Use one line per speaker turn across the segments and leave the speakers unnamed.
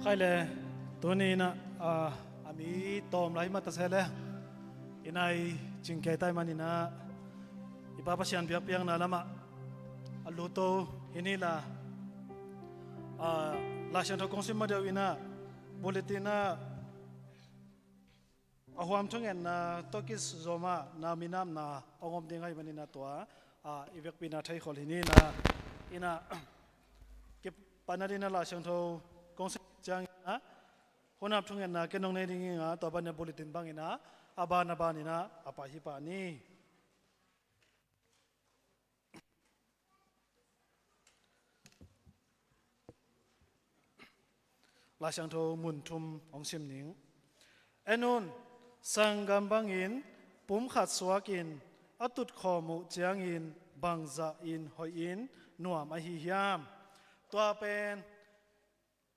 ใครเลยตัวนี้นะอามีตอมไรมาตัดเสเลยอินไอจิงเกตไตมันนี่นะอีป้าพัชยันเปียกๆนะละมะอัลลูโตฮินี่ละลาชันทอกงซิมาเดียวอินะบุลตินะอาหวามช่วงเงินนะตอกิสโซมานามินามนะองอมเด้งให้มันนี่นะตัวอีเวกปีนาไทยคนฮินี่นะอินะเก็บปานาดินะลาชันทอกงซิจังนะคนนับช่วงเงินนะเก็นน้องในดิ้งนะตัวบ้านเนี่ยบุลตินบางอินะอาบานาบานี่นะอาปาฮิปานี่ลาชังโทมุนทุมองซิมนิงเอนุนสังกัมบังอินปุ่มขัดสวากินอตุดขอมุเจียงอินบังซาอินหอยอินนัวมาฮิยามตัวเป็น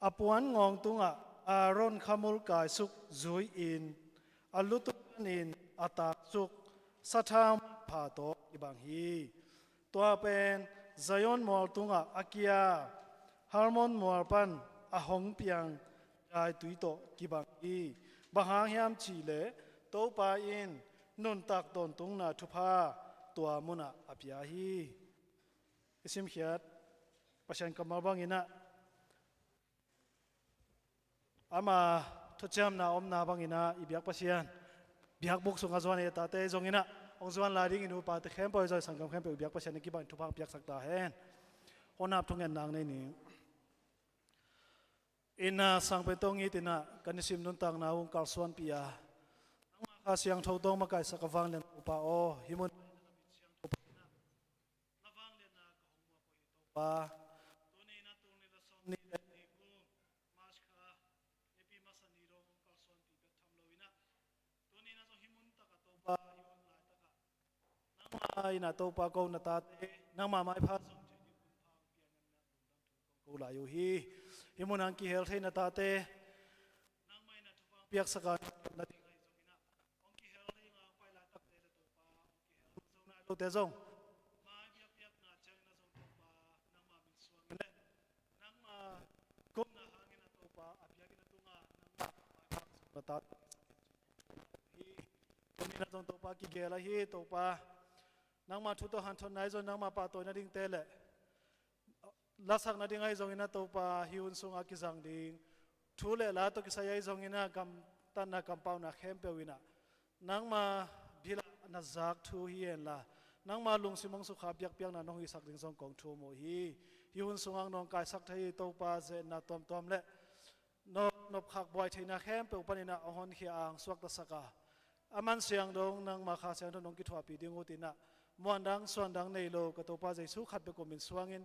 อปวนงองตุงอารอนขมุลกายสุกจุยอินอลุตุนินอตาสุกสัทามผาโตอิบังฮีตัวเป็นไซยอนมอลตุงอากิยาฮาร์มอนมอลปันอาหงเปียงใจตุยโตกิบังอีบางหางยามชีเลโตปาอินนุนตักตนตุงนาทุพาตัวมุนาอภิยาฮีอิสิมเขียดประชันกำมาบังอินะอามาทุจามนาอมนาบังอินะอิบยักประชันบิยักบุกสุงอาจวนเอตาเตจงอินะองจวนลาดิ้งอินูปาเตเข้มปอยใจสังกัมเข้มเปอิบยักประชันในกิบังทุพาบิยักสักตาเฮนคนนับทุงเงินนางในนี้อินาสังเปตงอีตินะกันนิสิมนุนตังนาองการสวนปียานังมาข้าเสียงทาวดงมาไก่สักฟังเลนอุปาโอหิมุนนาฟังเลนนากหงมัวปอยตัวนี้นะตัวนี้ละสมนี่เลนิกุมาสคาเอปีมาสันีโรองการสวนปีเบทำโลวินะตัวนี้นะโซหิมุนตะกะตัวปาหิมุนลายตะกะนังมาอินะตัวปาโกนตาเตนังมาไม่พาสมเจดีกุมพังเปียนันนะกุลายุฮีฮิมุนังกิเฮลเทนตาเตนังไม่นะทุกเปียกสกัดนาทีไงจงอินะองกิเฮลเทงาไปลาตักเตเลตัวปาองกิเฮลจงนาโลเตจงมาเปียกเปียกนาเจงนาจงตัวปานังมาบินสวงเล่นังมากุมนาหางินะตัวปาอภิยากินะตุงานังมาปตาฮีตัวนี้นะจงตัวปากิเกลาฮีตัวปานังมาทุตหันทนไหนจงนังมาปาตัวนาดิ้งเตเลลาสักนาดิ่งไอจงอินะตัวปาฮิวน์สุงอากิจังดิ่งทูเลลาตัวกิสายไอจงอินะกัมตันนักกัมปาวนักเข้มเปวินะนังมาบิลานาจักทูฮีเอ็นละนังมาลุงสิมงสุขาเปียกเปียกนาน้องอิสักดิ่งจงกองทูโมฮีฮิวน์สุงอังน้องกายสักไทยตัวปาเจนาตอมตอมเละนบขักบ่อยที่นักเข้มเปวปนินะอหอนขี้อ่างสวักตะสักาอามันเสียงดงนังมาขาเสียงดงน้องกิทวาปีดิ่งอุตินะมวนดังส่วนดังในโลกตัวปาใจสุขัดเปกมินสวงิน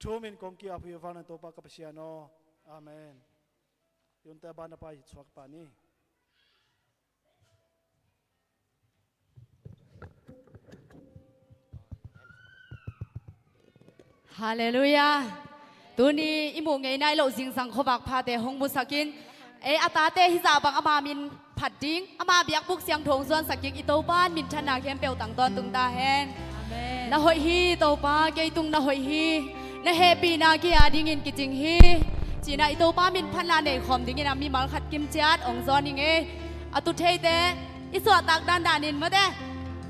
ทูมินคงกีอาภิวัณตัวปากกับเชียโนอาเมนยุนเตบานไปสวักปานี
ฮาเลลูยาตัวนี้อิมุงไงนายโลจิงสังขบักพาเตหงมุสกินอาตาเตฮิซาบังอามามินผัดดิ้งอามาเบียกบุกเสียงทงส่วนสักยิกอิโตบ้านมินชนะเข้มเปลตังตอนตุงตาแฮนนาหอยฮีโตป้าเกยตุงนาหอยฮีนาเฮปีนาเกียดิ้งอินกิจิงฮีจีน่าอิโตป้ามินพันลาเนคอมดิ้งอินามีมัลขัดกิมจัดองซอนยิงอตุเทเตอิสวตักดันดานินมาเต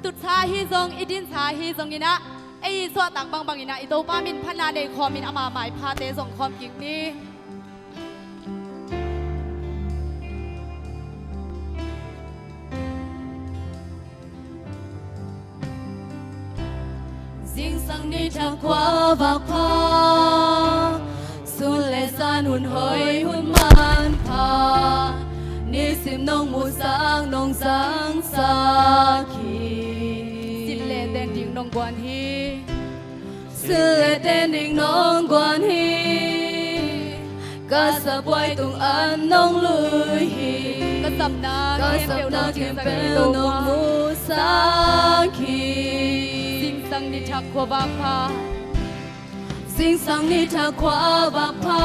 ตุชาฮีซงอิดินชาฮีซงอินะไอ้สวตักบางอินะอิโตป้ามินพันลาเนคอมมินอามาหมายพาเตส่งคอมกิกนี้sang đi thang qua vạc pha xuân lệ san hun hơi hun man pha ni sim nông mù sang sa khi xin lệ tên đình nông quan hi xin lệ tên đình nông quan hi ca sa boy tung an nông lười hi ca sập na kiếm bèo nông mù sa khi sang ni thak kwa bak pha sing sang ni thak kwa bak pha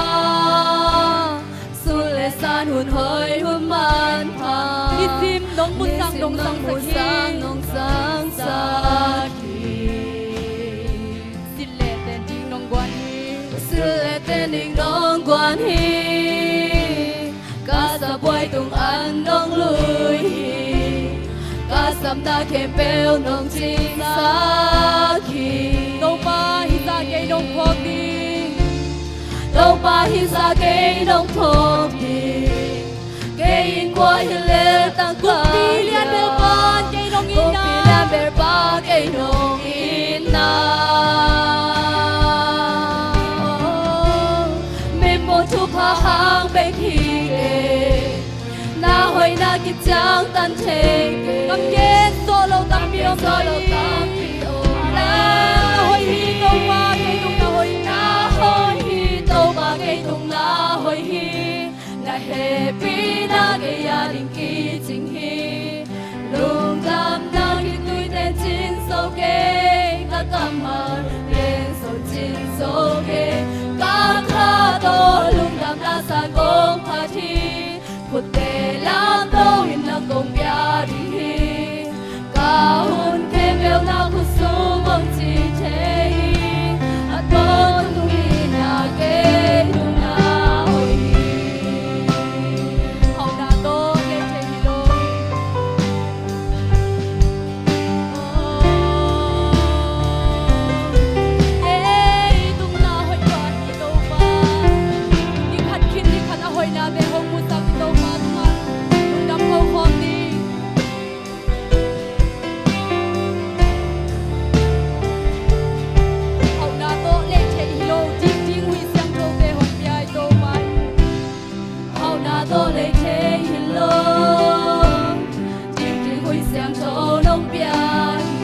sul le san hun hoi hun man pha ni sim dong mun sang sa ki sin le ten ding nong guan hi sul le ten ding nong guan hi
đam na khe bèo nông chính sa khi
đâu ba hi sa gây đông phong đi
đâu ba hi sa gây đông phong đi gây qua hi lệ tăng
cúp đi liên bel ban gây đông in na
cúp đi liên bel ban gây đông in na mình muốn thu phá hàng bê khi na hồi na kịp trang tan thế
cầm ghét solo tam biom
solo tam biom
na hồi hi đâu ba gây đông na hồi
na hồi hi đâu ba gây đông na hồi hi na happy na gây gia đình kỳ chính hi lung đam na khi tôi tên chín sâu kê các cảm ơn lên sâu chín sâu kê các khá đô lung đam na sa công phá thi phút tê lam đô hình na công bia đi hi cả hôn kê bèo na khu sung mong chi thế à tô tung hi na kê lung na hồi hi
hậu na tô lên thế hi đô tung na hồi qua hi đâu ba đi khát kinh đi khát hồi na về hông mu sa đâu ba tung na tung đam câu khom đi hậu na tô lên thế hi đô ding ding huy xiang châu về hông bia đâu ba
hậu na tô lê thế hi lô chim chim huy xiang châu nông bia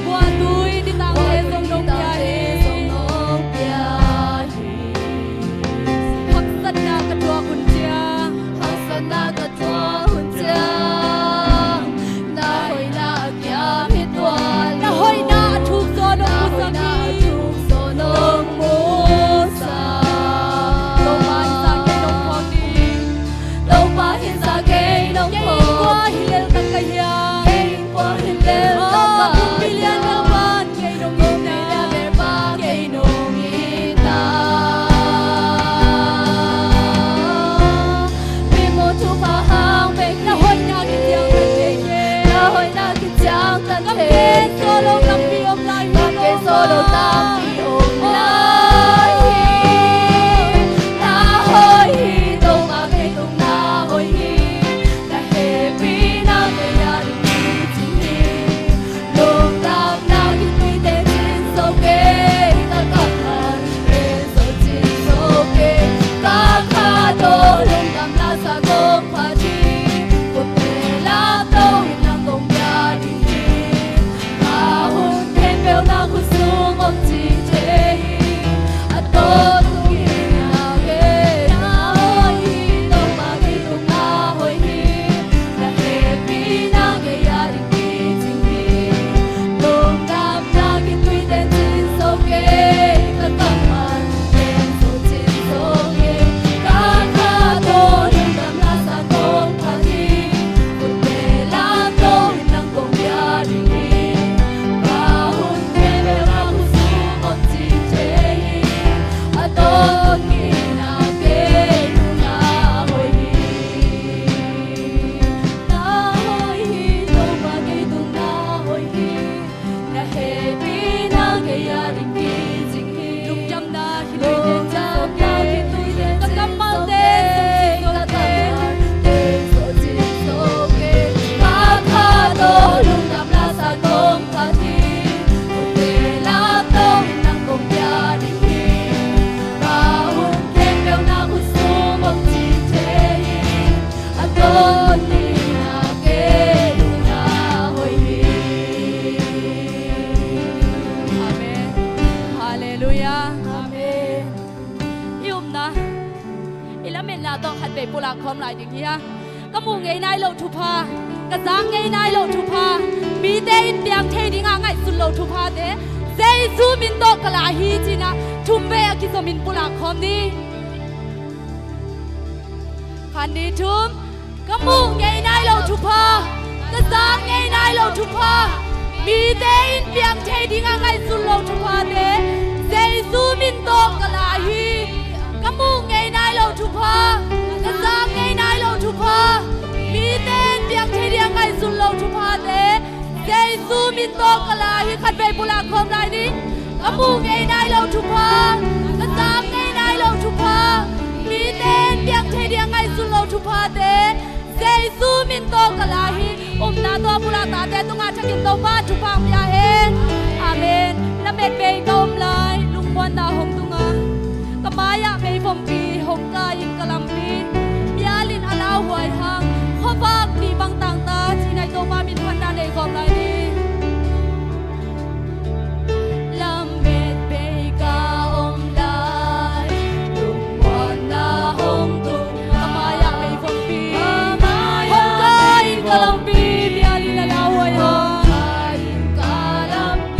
qua túi đi tang lê sông đông bia
nông bia
hắc sân na cà chua kun chia
hắc sơn na cà chua hun chia na hồi na kia mi tuan
na hoi na thu zo no
na
mu
hồi
sa
na
ki
chuk so nông mu sa
đâu ba sa ke đông phong đi
đâu ba hin sa ke nông
ye
phong
qua hi lel ta ka ya
qua hin lel ta ka
bilian na ban ke đông
Hãy
na
subscribe cho kênh Ghiền Mì Gõ để không
na hoi na ki tiang na te ke
bỏ lỡ
ke solo kam pi om laiไปปุระคอมหลายอย่างเงี้ยก็มูไงนายโลทุพากระซังไงนายโลทุพามีเตอินเปียงเทดิงอ่างไงสุดโลทุพาเตเซซูมินโตกลาฮีจีนะทุมเบอคิสมินปุระคอมนี้คันดีทุมก็มูไงนายโลทุพากระซังไงนายโลทุพามีเตอินเปียงเทดิงอ่างไงสุดโลทุพาเตเซซูมินโตกลาฮีก็มูไงนายโลทุพากระซังไงนายโลทุพามีเต้นเปียงเทียงไงสุดโลทุพาเตเซซ
ซูมินโตกะลาฮิคันเบปุลาคมไรนี้กะมูไงนายเราทุกพากะตามไงนายเราทุกพามีเต้นเดียงเทเดียงไงสุเราทุกพาเตเซซูมินโตกะลาฮินาตัวปุลาตาเตตุงาชักินโตบ้าทุกพามยาเฮอาเมนนะเม็ดเบยกอมลายลุงบอนดาหงตุงากะมายะเมยฟอมปีหงกายิงกะลัมปีมีอาลินอาลาหวยหังข้อฟากปีบังต่างตาที่ในโตมามินพันดาในกอมลายนี้ลำเม็ดเบยกาอมลายลุงบอนดาหงตุงกะมายะเมยฟอมปีหงกายิงกะลัมปีมีอาลินอาลาหวยหังกะลัมปี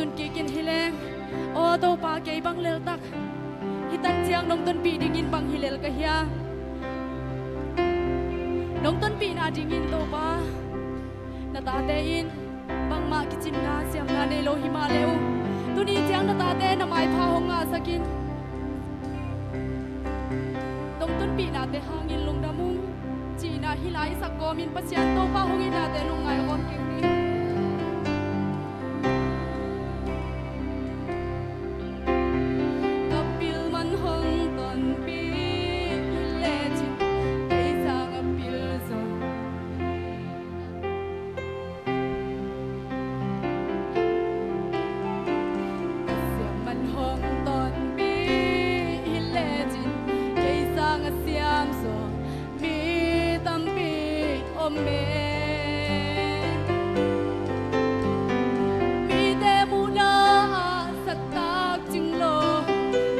สุนกีกินฮิเลงโอโตปาเกยบังเลลตักฮิตันเจียงน้องต้นปีดิงินบังฮิเลลกะเฮียน้องต้นปีนาดิงินโตปานาตาเตอินบังมากิจินนาเสียมนาเนโลหิมาเลวตุนีเจียงนาตาเตนามายพาหงอาสกินน้องต้นปีนาเตหางินลงดามุงจีนาฮิไลสักโกมินปัสยันโตปาหงอินาเตลงไงออนกิงนีkapil man hong ton pi le chin ei sang apil zo siam man hong ton pi le chin ei sang a siam zo mi tam pi om me mi te mu na sa tak ching lo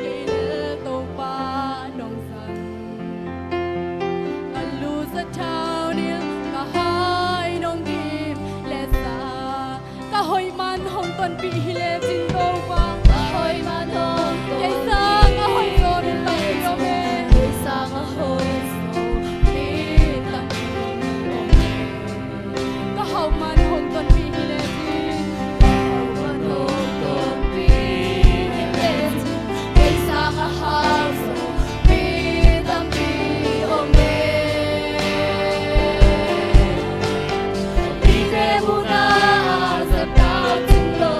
kay le to pa nong san kalu sa chao nil ka hai nong kim le sa ka hoi man hong ton pi hi le chin to pa
Ahoy manong
kay sang a hoi so nil tam pi o me
Isang ahoy so Pitang
ka hau man hong ton pi hi le chin
manong ton pilit Isang ahaw so Pitang ome Pite mo na sa tating lo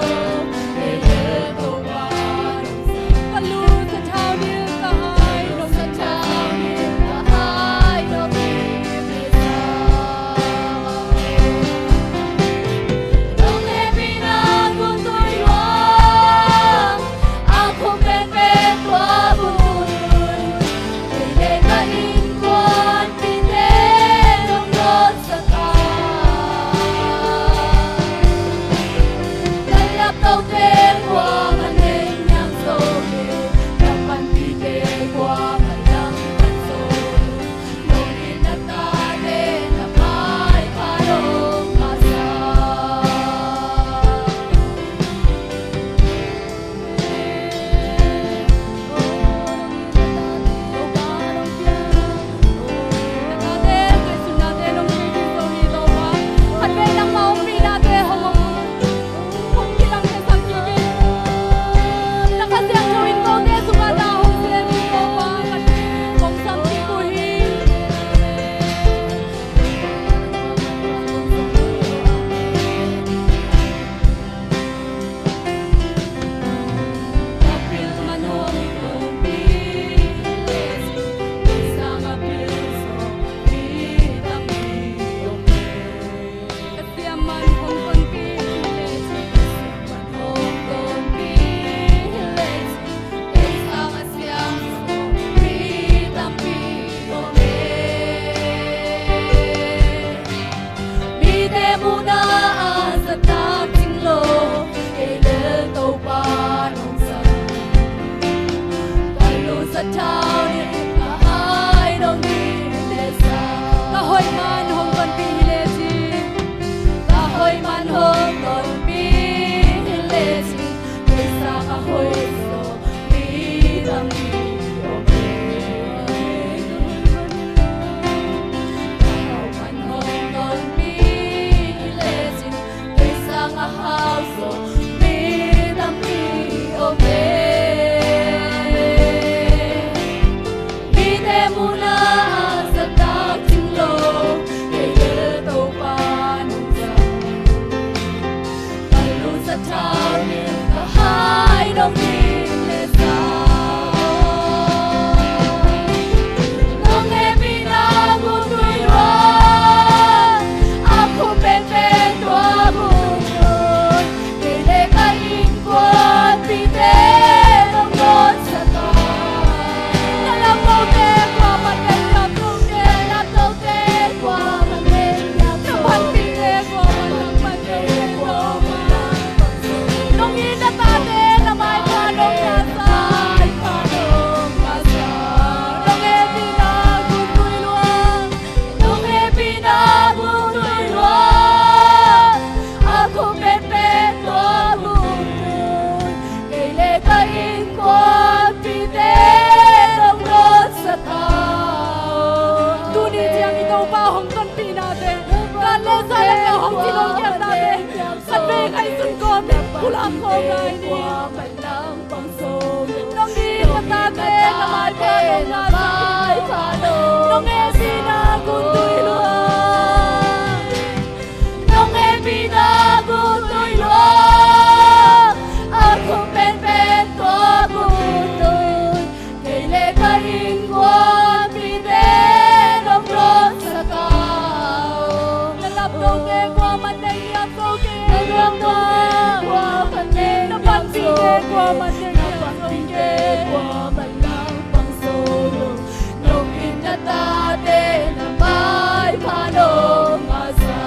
khô gai qua mình lăng bằng sông nông đi nông ta tê nông ai phá nông ai phá nông nghe pina cùng tôi luôn nông nghe pina cùng tôi luôn aku bên bên tua cùng tôi kể lệ cái in qua pina nông rốt sa cao nalap đâu kê qua mặt đây nhắm đâu kê nalap đâu qua mặt đây nhắm đâu kê qua mặt đây nhắm đâu kê qua mặt lăng bằng sông nông in na ta de na mai pha nông asa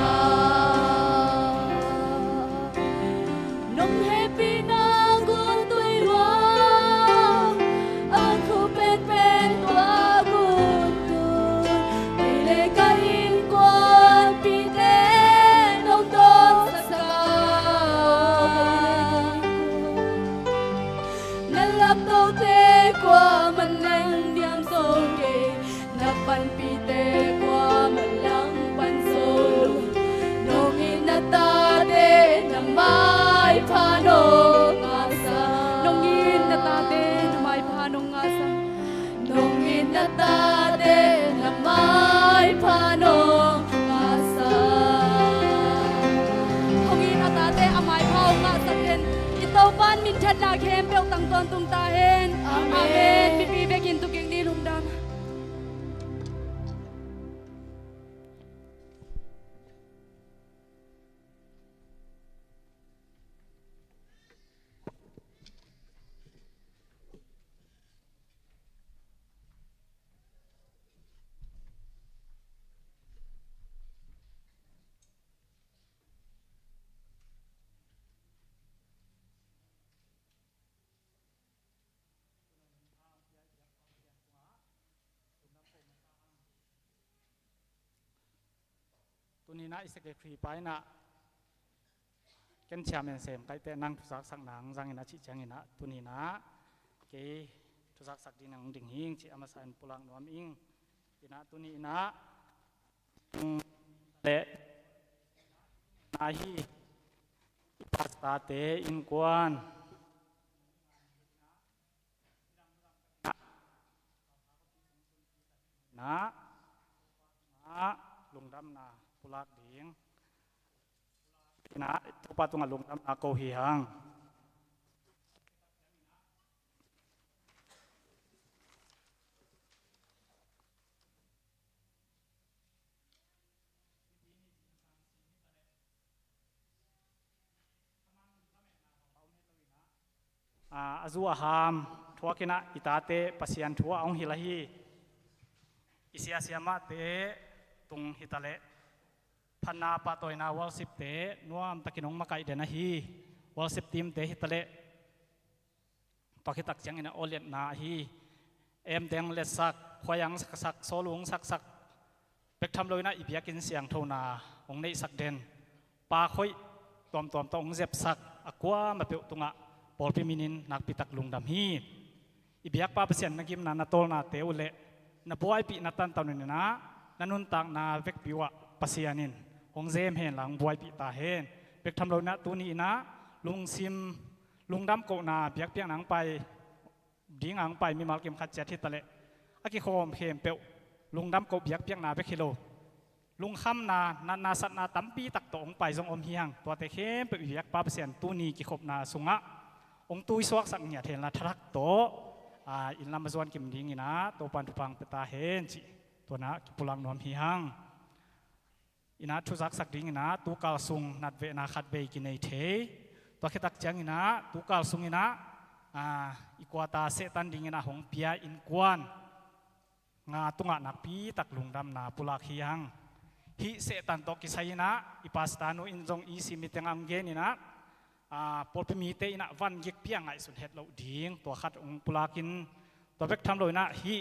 nông happy nang gun tui luang aku pen pen tua gun tu ile kain kwan pi de nông don sa nalap tau te qua man nang diam so ke na pan pi te qua man lang pan so nong in na ta de na mai pha nong asa
nong in na ta te na mai pha nong asa
nong in na ta de na mai pha nong asa
hong in na ta te amai pha ong asa ken ito pan min chat na khem pe tang ton tung ta hen amen mi pi begin tu king ni lum dam
ตัวนี้นะอิสเกฟรีไปนะกันเชียร์เมนเซมใครแต่นั่งทุกสักหนังจังอินะชิจังอินะตัวนี้นะเกทุกสักดีนังดิ่งหิงชิอามาสันปุลังนวมอิงอินะตัวนี้นะเละนาฮีปัสตาเตอินกวนนะลงดำนาปุลักดิ่งนะทุกปัตตุงลงดำนาโกหิฮังอาจูอาหามทัวกินะอิตาเตปัสยันทัวองฮิลาฮีอิเสียเสียมาเตตุงฮิตาเลพันนาปะตอยนาวอลสิบเตนัวมตะกินงมาไกเดนะฮีวอลสิบทีมเตฮิตาเลตอกิตักจังอินะโอเลียนนาฮีเอ็มเดงเลสักขวายังสักโซลุงสักเป็กทำเลยนะอิบยากินเสียงโทนาองในสักเดนปาคอยตอมตองเจ็บสักอากว่ามาเปียวตุงะปอลพิมินินนักปิตักลุงดำฮีอิบยักป้าเปเสียนนักกิมนาโตลนาเตวเละนาบวยปีนาตันตาวนินนะนันุนตังนาเวกปิวะเปเสียนินองเซมเห็นหลังบวยปีตาเห็นเป็กทำเรานะตัวนี้นะลุงซิมลุงดำโกนาเบียกเปียงหนังไปดิ้งหนังไปมีมาลเกมขัดเจ็ดที่ตะเละอากิโคมเข็มเปียวลุงดำโกเบียกเปียงนาเวกกิโลลุงคำนาสัตนาตั้มปีตักตองไปทรงอมเฮียงตัวเตเข้มเปียวเบียกป้าเปเสียนตัวนี้กิขบนาสุงะองตุยสวกสักเนี่ยเห็นละทักโตอินลำมาส่วนกิมดิ้งนะตัวปันทุพังเปตาเห็นจิตัวนะกิปุลังนวมเฮียงอินะทุสักสักดิ้งนะตัวกาลซุงนัดเวนาขัดเบกินในเทตัวคิดตักจังนะตัวกาลซุงนะอีกว่าตาเสตันดิ้งนะหงเปียอินกวนงาตุงะนักปีตักลุงดำนาปุลักเฮียงฮิเสตันตกิไซนะอีปัสตานุอินจงอีสิมิเตงังเกนี่นะพอพิมีเตนะวันยิกเพียงไงสุดเห็ดเราดิ้งตัวขัดองปุลากินตัวเบกทำเลยนะฮิ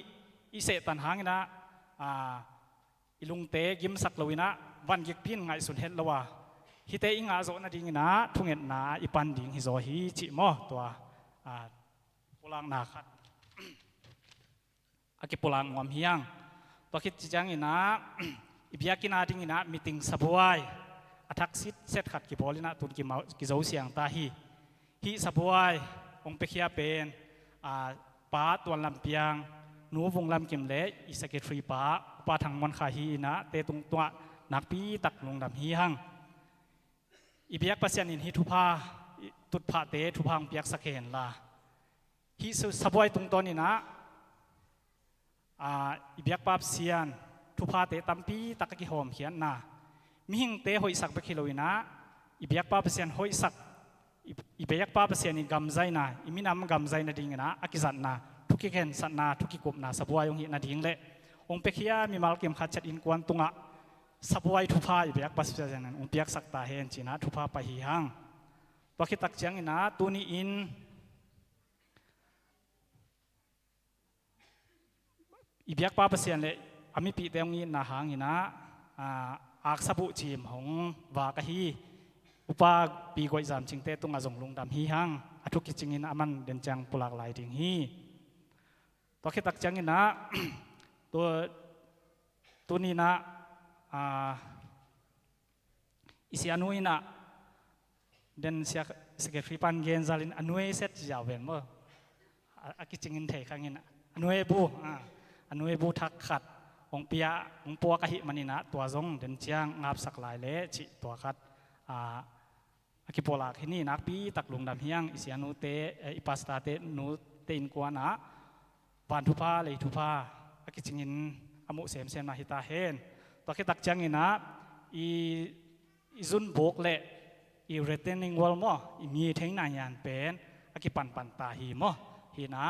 อิเสตันหางนะอิลุงเตกิมสักเลยนะวันยิกเพียงไงสุดเห็ดเราว่าฮิเตอิงอาโซนะดิ้งนะทุ่งเห็ดนะอีปันดิ้งฮิโซฮิจิโมตัวปุลังนาขัดอากิปุลังงวมเฮียงตัวคิดจังอินะอิบยากินาดิ้งนะมีติงสบวยทักษิตเซตขัดกิบอลินะตุนกิเจ้าเสียงตาฮี ฮิสบวยองเปเคียเป็นป้าตัวลำเปียงหนูวงลำกิมเละอิสเกตฟรีป้าทางมันขาฮีนะเตตุงตัวนักปีตักลงดำฮีหังอีเบียกปัสยันอินฮิทุพาตุดผาเตทุพังเปียกสเกนลาฮิสบวยตุงตัวนี้นะอีเบียกปับเซียนทุพาเตตัมปีตักกิหอมเขียนนะมิหิงเตหอยสักไปคิโลวินะอีเบียกปับเซียนหอยสักอีเบียกปับเซียนอีกำใจนะอีมินามกำใจนะดิ่งนะอากิสันนะทุกิเห็นสันนะทุกิกบนะสบวยองหินะดิ่งเละองเปขียมีมาลเกมขัดจัดอินกวนตุงะสบวยทุพาอีเบียกปับเซียนนั้นองเปียกสักตาเห็นจีนะทุพาไปหิหังตัวคิดตักเจียงนะตัวนี้อินอีเบียกปับเซียนเละอามิปีเตงอินนะหางอินะอักษบุจีมของวากะฮีอุปาปีกวยจามจิงเตตุงอาจงลุงดำฮีหังอาทุกิจิงินอามันเดินจังปุลักลายดิ่งฮีตัวคิดตักจังอินะตัวนี้นะอิสิอานุยนะเดินเสียสเกฟริปันเกนซาลินอนุเอเซตยาวเวนมั้งอากิจิงินเทขังอินะอนุเอบูทักขัดองเปียองปัวกะหิมันินะตัวซงเดินเชียงงับสักลายเละจิตัวขัดอากิโปลาที่นี่นักปีตักลุงดำเฮียงอิเสียนูเตอิปัสตาเตนูเตอินกวานะวันทุพาเลยทุพาอากิจิงินอมุเสมเซมนาฮิตาเฮนตัวคิดตักจังอินะอีซุนโบกเละอีเรตเทนนิงวอลมั้งอีมีเทงนายานเป็นอากิปันตาฮีมั้งฮีนะ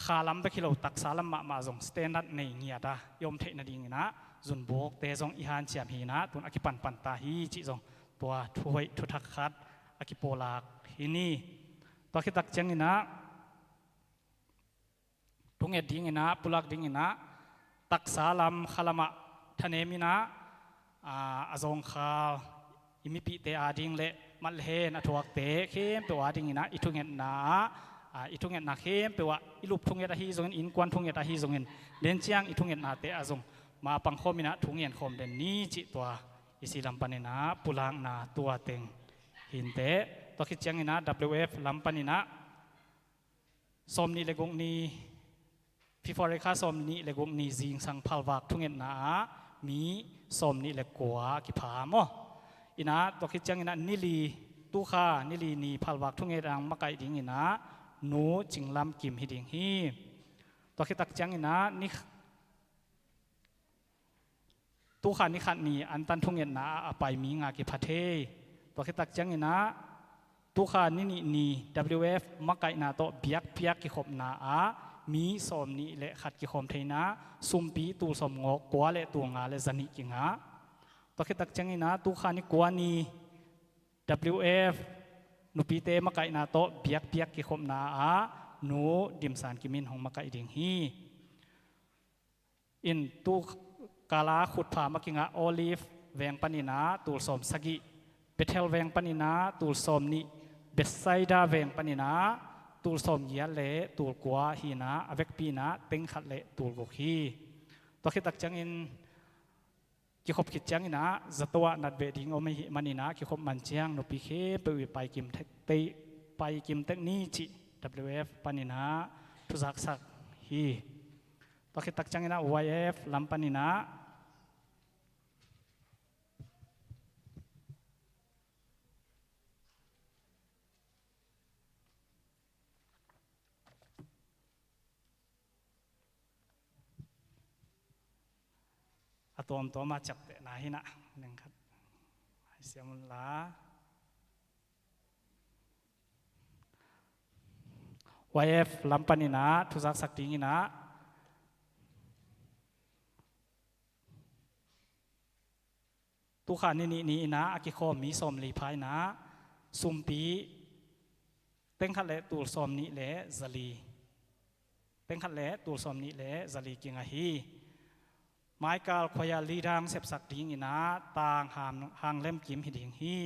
ขาลำไปคิโลตักสาลำมาจงสแตนดาร์ดในเงียดายอมเทนดิ่งนะจุนโบกเตจงอิฮันเชียมฮีนะตุนอากิปันตาฮีจิจงตัวถวยทุทักขัดอากิโปลากฮีนี่ตัวคิดตักเจงนะทุงเอ็ดดิ่งนะปุลักดิ่งนะตักสาลำขาลำทะเนมินะอาจงขาอิมิปิเตอาดิ่งเละมัลเฮนอทวักเตเข้มตัวดิ่งนะอิทุงเอ็ดนะอีทุ่งเงินนักเข้มเปว่าอีลูกทุ่งเงินอาฮีจงเงินอินกวนทุ่งเงินอาฮีจงเงินเล่นเชียงอีทุ่งเงินนาเตอาจงมาปังคมินะทุ่งเงินคมเด่นนี้จิตัวอิสิลัมปันนะปุลังนาตัวเต็งหินเตตัวคิดเชียงนะ WF ลัมปันนะสมนี้เลกงนี้พิฟอร์เรคาสมนี้เลกงนี้จิงสังพัลวักทุ่งเงินนามีสมนี้เลกัวกิพามออินะตัวคิดเชียงนะนิลีตู้ข้านิลีนีพัลวักทุ่งเงินรังมาไกดิ่งนะหนูจิงลำกิมฮิดิงฮีตัวคิดตักจังอินะนี่ตู้ขานี่ขัดนี่อันตันทุ่งเงินนะไปมีงากิพัทเทตัวคิดตักจังอินะตู้ขานี่ WF มักไก่นาโตเบียกเปียกกิขบนามีสมนี่เละขัดกิขมเทนะซุมปีตูสมงกกัวเละตัวงาเละจันิกิงาตัวคิดตักจังอินะตู้ขานี่กัวนี่ WFนูปีเตมาไก่นาโตเบียกกิขมนาหนูดิมสานกิมินของมาไก่ดิ่งฮีอินตูกาลาขุดผามากิงาโอลิฟแวงปานินาตูสมสกิเบเทลแวงปานินาตูสมนี่เบสไซดาแวงปานินาตูสมเยียเละตูกัวฮีนาอเวกปีนาเต็งขัดเละตูกฮีตัวคิดตักจังอินกิขบคิดจังอินะจัตวะนัดเบดิงโอไม่มันอินะกิขบมันเจียงนปีเคไปกิมเทไปกิมเทคนิจิ WF ปันอินะทุจักสักฮีตัวคิดตักจังอินะ YF ลำปันอินะตัวมาจับเตะนาหินะหนึ่งครับเสียมุลลาวายเอฟลำปันินะทุจักสักดิ้งนะตุขานี่นะอากิโคมีสมลีพายนะซุมปีเต็งขัดเละตูสมนี้เละซาลีเต็งขัดเละตูสมนี้เละซาลีกิงาฮีไม้กาลขยาลีดังเสพสักดิ่งอินะต่างหางเล่มกิมหิดิ่งฮี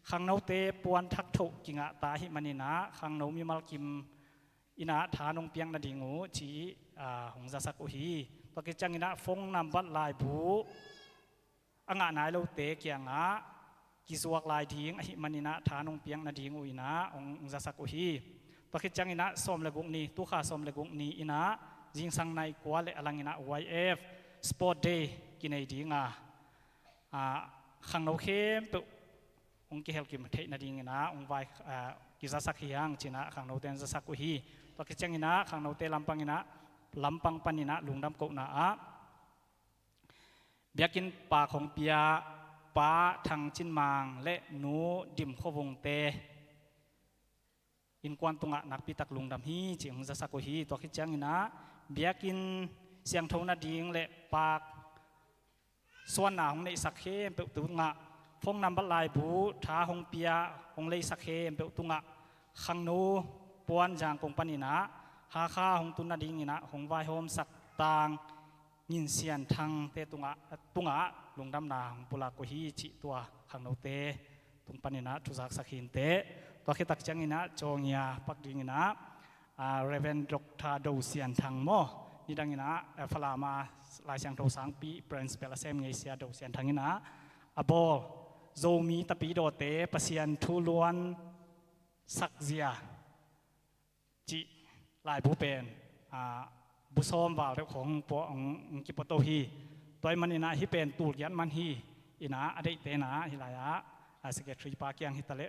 ขังเนาเตปวนทักถุกิงะตาหิมันินะขังเนามีมัลกิมอินะฐานองเปียงนาดิงูจีหงจะสักอุฮีตะกิจังอินะฟงนำบัดลายบูอ่างนายเราเตเกียงะ กิจวักลายดิ้งอหิมันินะฐานองเปียงนาดิ้งอุยนะองจะสักอุฮีตัวคิดจังอินะสมเลกุงนี้ตุขาสมเลกุงนี้อินะจิงสังในกว่าเลอลังอินะ YF Sport Day กินไอดิ้งขังเราเข้มเปองกิเฮลกิมเทนาดิ้งอินะองไวกิจสักเฮียงจีนะขังเราเตนจะสักอุฮีตัวคิดจังอินะขังเราเตลำปังอินะลำปังปันอินะลุงดำโกนะเบียกินปากของเปียป้าทางจินมางและหนูดิมขวงเตอินกวนตุงะนักปีตักลุงดำฮีจิงจะสักฮีตัวคิดจังอินะเบียกินเสียงโทนาดิงและปากส่วนหนาของในสักเข้มเปตุงะฟงนำบัลลายบูท้าหงเปียหงเลยสักเข้มเปตุงะขังหนูปวนจางกงปันอินะหาข้าหงตุนาดิงอินะหงไวโฮมสักตางยินเสียนทางเตตุงะลุงดำนางปุลากุฮีจิตัวขังโนเตตุงปันินะทุจักสักหินเตตัวคิดตักจังอินะจงยาปักดิงอินะเรเวนดอกทาดูเสียนทางโมนี่ดังอินะฟลามาลายเสียงโทสังปีเปรนสเปลเซมไงเสียดูเสียนทางอินะอบอโจมีตะปีโดเตปเสียนทุลวนสักเซียจิลายผู้เป็นบุษอมว่าเรื่องของพวกกิปโตฮีตัวมันอินะฮิเป็นตูดยันมันฮีอินะอดีตเตนะฮิลายะสเกตรีปากียงฮิตาเล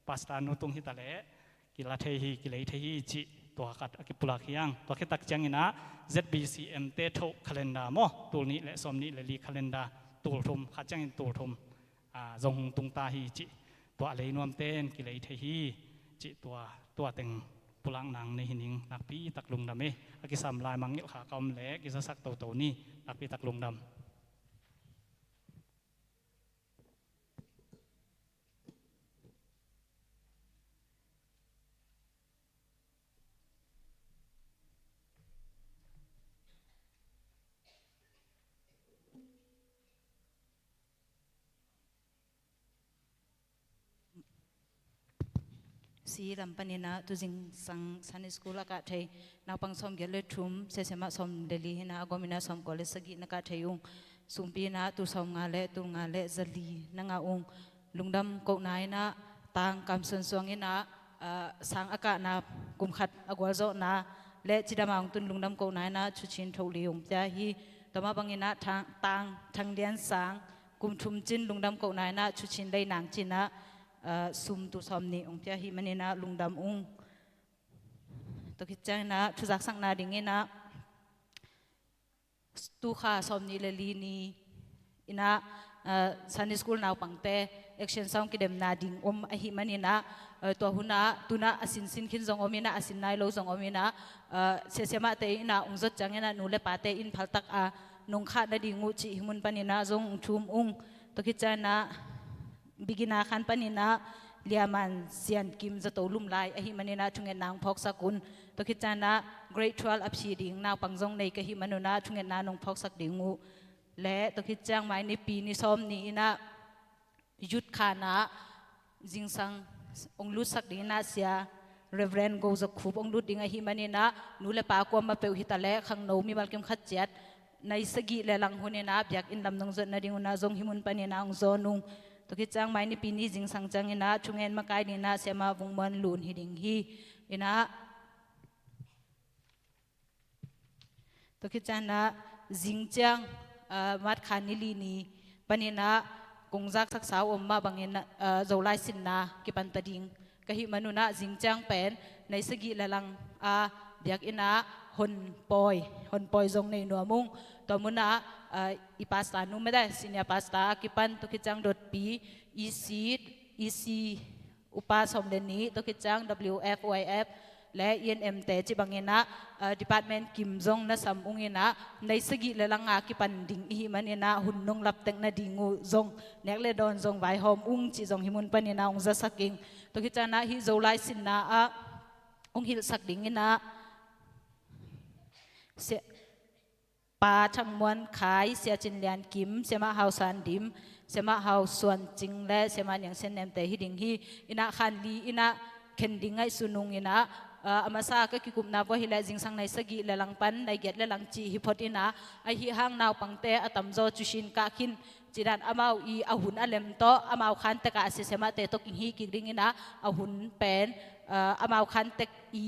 ปัสตานุตุงฮิตาเลกิลาเทฮีกิเลเทฮีจิตัวกัดอกิปุลาคียงตัวคิดตักจังอินะ ZBCM เตโตคาเลนดาโมตูนี้และสมนี้และลีคาเลนดาตูทุมขัดจังอินตูทุมจงตุงตาฮีจิตัวเลนวมเตนกิเลเทฮีจิตัวเต็งปุลังนางในหินิงนักปีตักลุงดำอากิสามลายมังเงขากำเละกิสสักโตนี่นักปีตักลุงดำ
สีลำปนินะตุจิงสังสันนิสกุลกะเทยนาปังสมเกลทุมเสเสมาสมเดลีนะกอมินาสมกอลสกินักะเทยุงสุมปีนะตุสมงาเลตุงาเลจลีนังอาองลุงดำกนายนะตางกำสนสวงอินะสังอากาศนะกุมขัดอากวาโจนะและจิดามังตุนลุงดำกนายนะชุชินทลียงจะฮีต่อมาบังอินะทางเดียนสังกุมทุมจินลุงดำกนายนะชุชินได้นางจินะซุมตุสอมนี่องค์เจ้าฮิมันนะลุงดำองตกิจใจนะทุจักสังนาดิ่งนะตุขาสอมนี่เลลีนีอินะซันนิสคูลนาวปังเตเอ็กชันซองกิเดมนาดิ่งฮิมันนะตัวหุนะตุนะอสินสินขินจงมินะอสินนายโลจงมินะเสเสมาเตอินะองจดจังนะนูเลปาเตอินพัลตักนงขาดดิ่งงูจิหิมุนปานินะจงทุมตกิจใจนะบิกินาขันปนินะเลียมันเซียนกิมจะโตลุ่มลายอหิมันนะทุงเงินนางพอกสกุลตกิจานะ Great 12 อับชีดิ่งนาวปังจงในกหิมันนะทุงเงินนานงพอกสักดิ่งงูและตกิจางไม้ในปีนี้ซ้อมนี้นะยุดขานะจิงสังองลุสักดิ่งนะเสีย Reverend โกจะคูบองลุดิ่งอหิมันนะนูเลปากวมาเปลหิตาเลขังโนมีบัลกิมขัดเจ็ดในสกิเลลังหุนนะอยากอินลำนงจดนาดิ่งนะจงหิมุนปนินะองจอนุงตกิจางไม่นี่ปีนี้จิงสังจังอินะชุงเงินมาไกลนี่นะเสียมาวงมันลุนหิดิงฮีอินะตกิจานะจิงจังมัดขานิลีนีปนินะกงจักสักสาวอมมาบางเงินเจ้าไลสินนะกิปันตดิงกะหิมนุนะจิงจังเป็นในสกิละลังเบียกอินะหนปอยจงในหนัวมุงตัวมุนะอีพาสตานุไม่ได้สินียพาสตากิปันตุกิจังดดปีอีซีอุปาสมเดนี้ตุกิจัง WFYF และ ENM แต่จีบังเงินะDepartment กิมจงนะสัมอุงเงินะในสกิเลลังกิปันดิ่งอีมันเงินะหุ่นนงรับเต็งนะดิ่งงูจงเนกเลดอนจงไวหอมอุงจีจงหิมุนปันเงินะองจะสักกิ่งตุกิจังนะฮิโจไลสินนะองหิลสักดิ่งเงินะปาทั้งมวลขายเสียจินเลียนกิมเสียมาเฮาสันดิมเสียมาเฮาส่วนจริงและเสียมาอย่างเส้นแนมแต่ฮิดิงฮีอินะคันลีอินะเข็นดิ่งไงสุนุงอินะอามาซาก็กิกุมนาว่าฮิเลจิงสังในสกีและลังปันในเกตและลังจีฮิพอดินะไอฮิหางนาวปังเตอตัมโจจุชินกาคิน จีดันอามาอีอาหุนอาเลมโตอามาขันเตกาเสเสมาเตตกินฮีกิริงินะอาหุนเป็นอามาขันเตกอี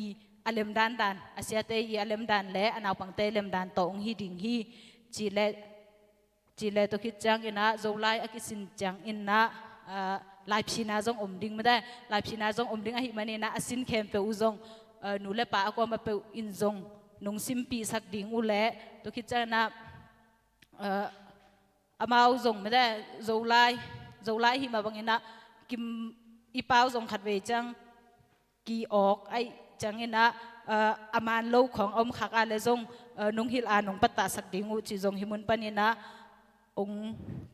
อาเลมดันอาเซียเตอีอาเลมดันและอานาปังเตเลมดันโตองฮีดิงฮีจีเลตกิจังอินะโจไลอากิสินจังอินะลายพินาจงอมดิ้งไม่ได้ลายพินาจงอมดิ้งอาหิมันนี่นะอาสินเข้มเปอุจงหนูเล่ป้าก็มาเปอินจงนงซิมปีสักดิ้งอุเล่ตัวคิดจังนะอามาอุจงไม่ได้โจไลหิมาบังอินะกิมอีป้าอุจงขัดเวจังกีออกไอจังอินะอามันโลของอมขักอาเลจงนงฮิลอานงปัตตาสักดิ้งอุจิจงหิมุนปันอินะอง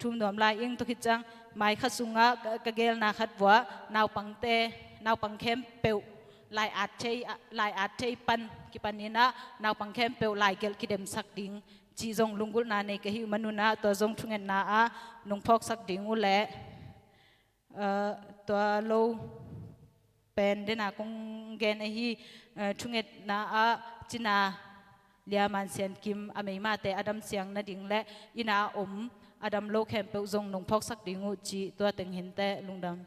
ทุ่มหนอมลายอิงตุกิจังไม่ขัดสุงะกะเกลนาขัดวัวนาวปังเตนาวปังเข้มเปวลายอาจใช้ปันกิปันนี้นะนาวปังเข้มเปวลายเกลกิเดมสักดิ่งจีจงลุงกุลนาในกะฮิมนุนาตัวจงทุงเงินนาอะนงพอกสักดิ่งอุเล่ตัวโลเป็นเดนาคงเกนไอฮีทุงเงินนาอะจินาเลียมันเซียนกิมอเมย์มาเตอดัมเสียงนาดิ่งและอินาอมอดัมโลแคมเปจงนงพอกสักดิ่งอุจีตัวเต็งเห็นแต่ลุงดำ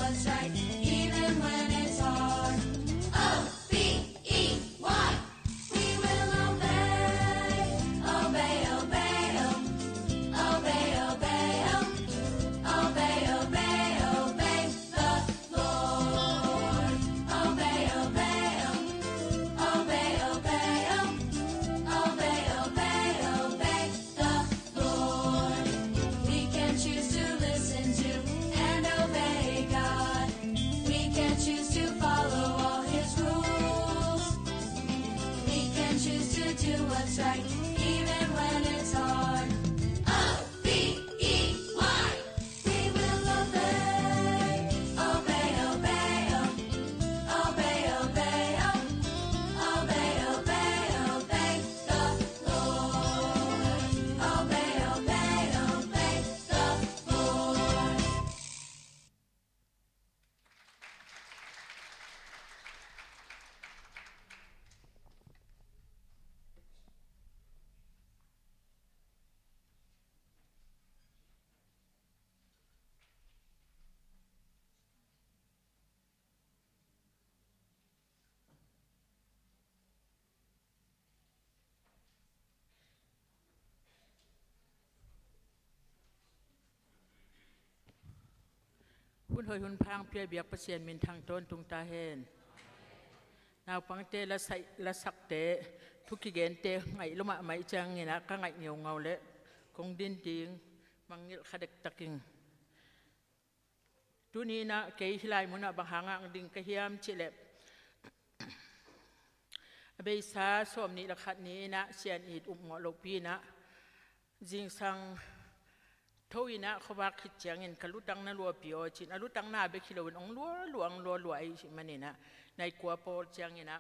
what's right, even when it's hard. O-B-E-Y. We will obey, obey, obey, obey, obey, obey, obey, obey the Lord. Obey, obey, obey, obey, obey, obey, obey the Lord. We can choose to listen to and obey God. We can choose to follow all His rules. We can choose to do what's right, even when it's hard. O-B-E-Y. We will obey, obey, obey, obey, obey, obey, obey, obey the Lord. Obey, obey, obey the Lord.
คุณเฮยหุนพังเพียเบียกเปอร์เซียนมินทางต้นตุงตาเฮนนาวปังเตละใส่ละสักเตทุกขีเกนเตไงลุมาไม่จังเงินะก็ไงเหนียวเงาเละคงดินดิงมังเงลขดกตะกิงทุนี้นะเกยฮิไลมุนะบางหางดิงกะเฮียมชิเล็บเบยซาสวมนี้ละขัดนี้นะเชียนอีดอุมหัวลูกพี่นะจิงสังทวีนะเขาว่าคิดจังเงินกลุตังนั่นรัวปีโอจินอลุตังหน้าเบคิโลวินองลัวไอชิมันนี่นะในกัวโปลจังเงินนะ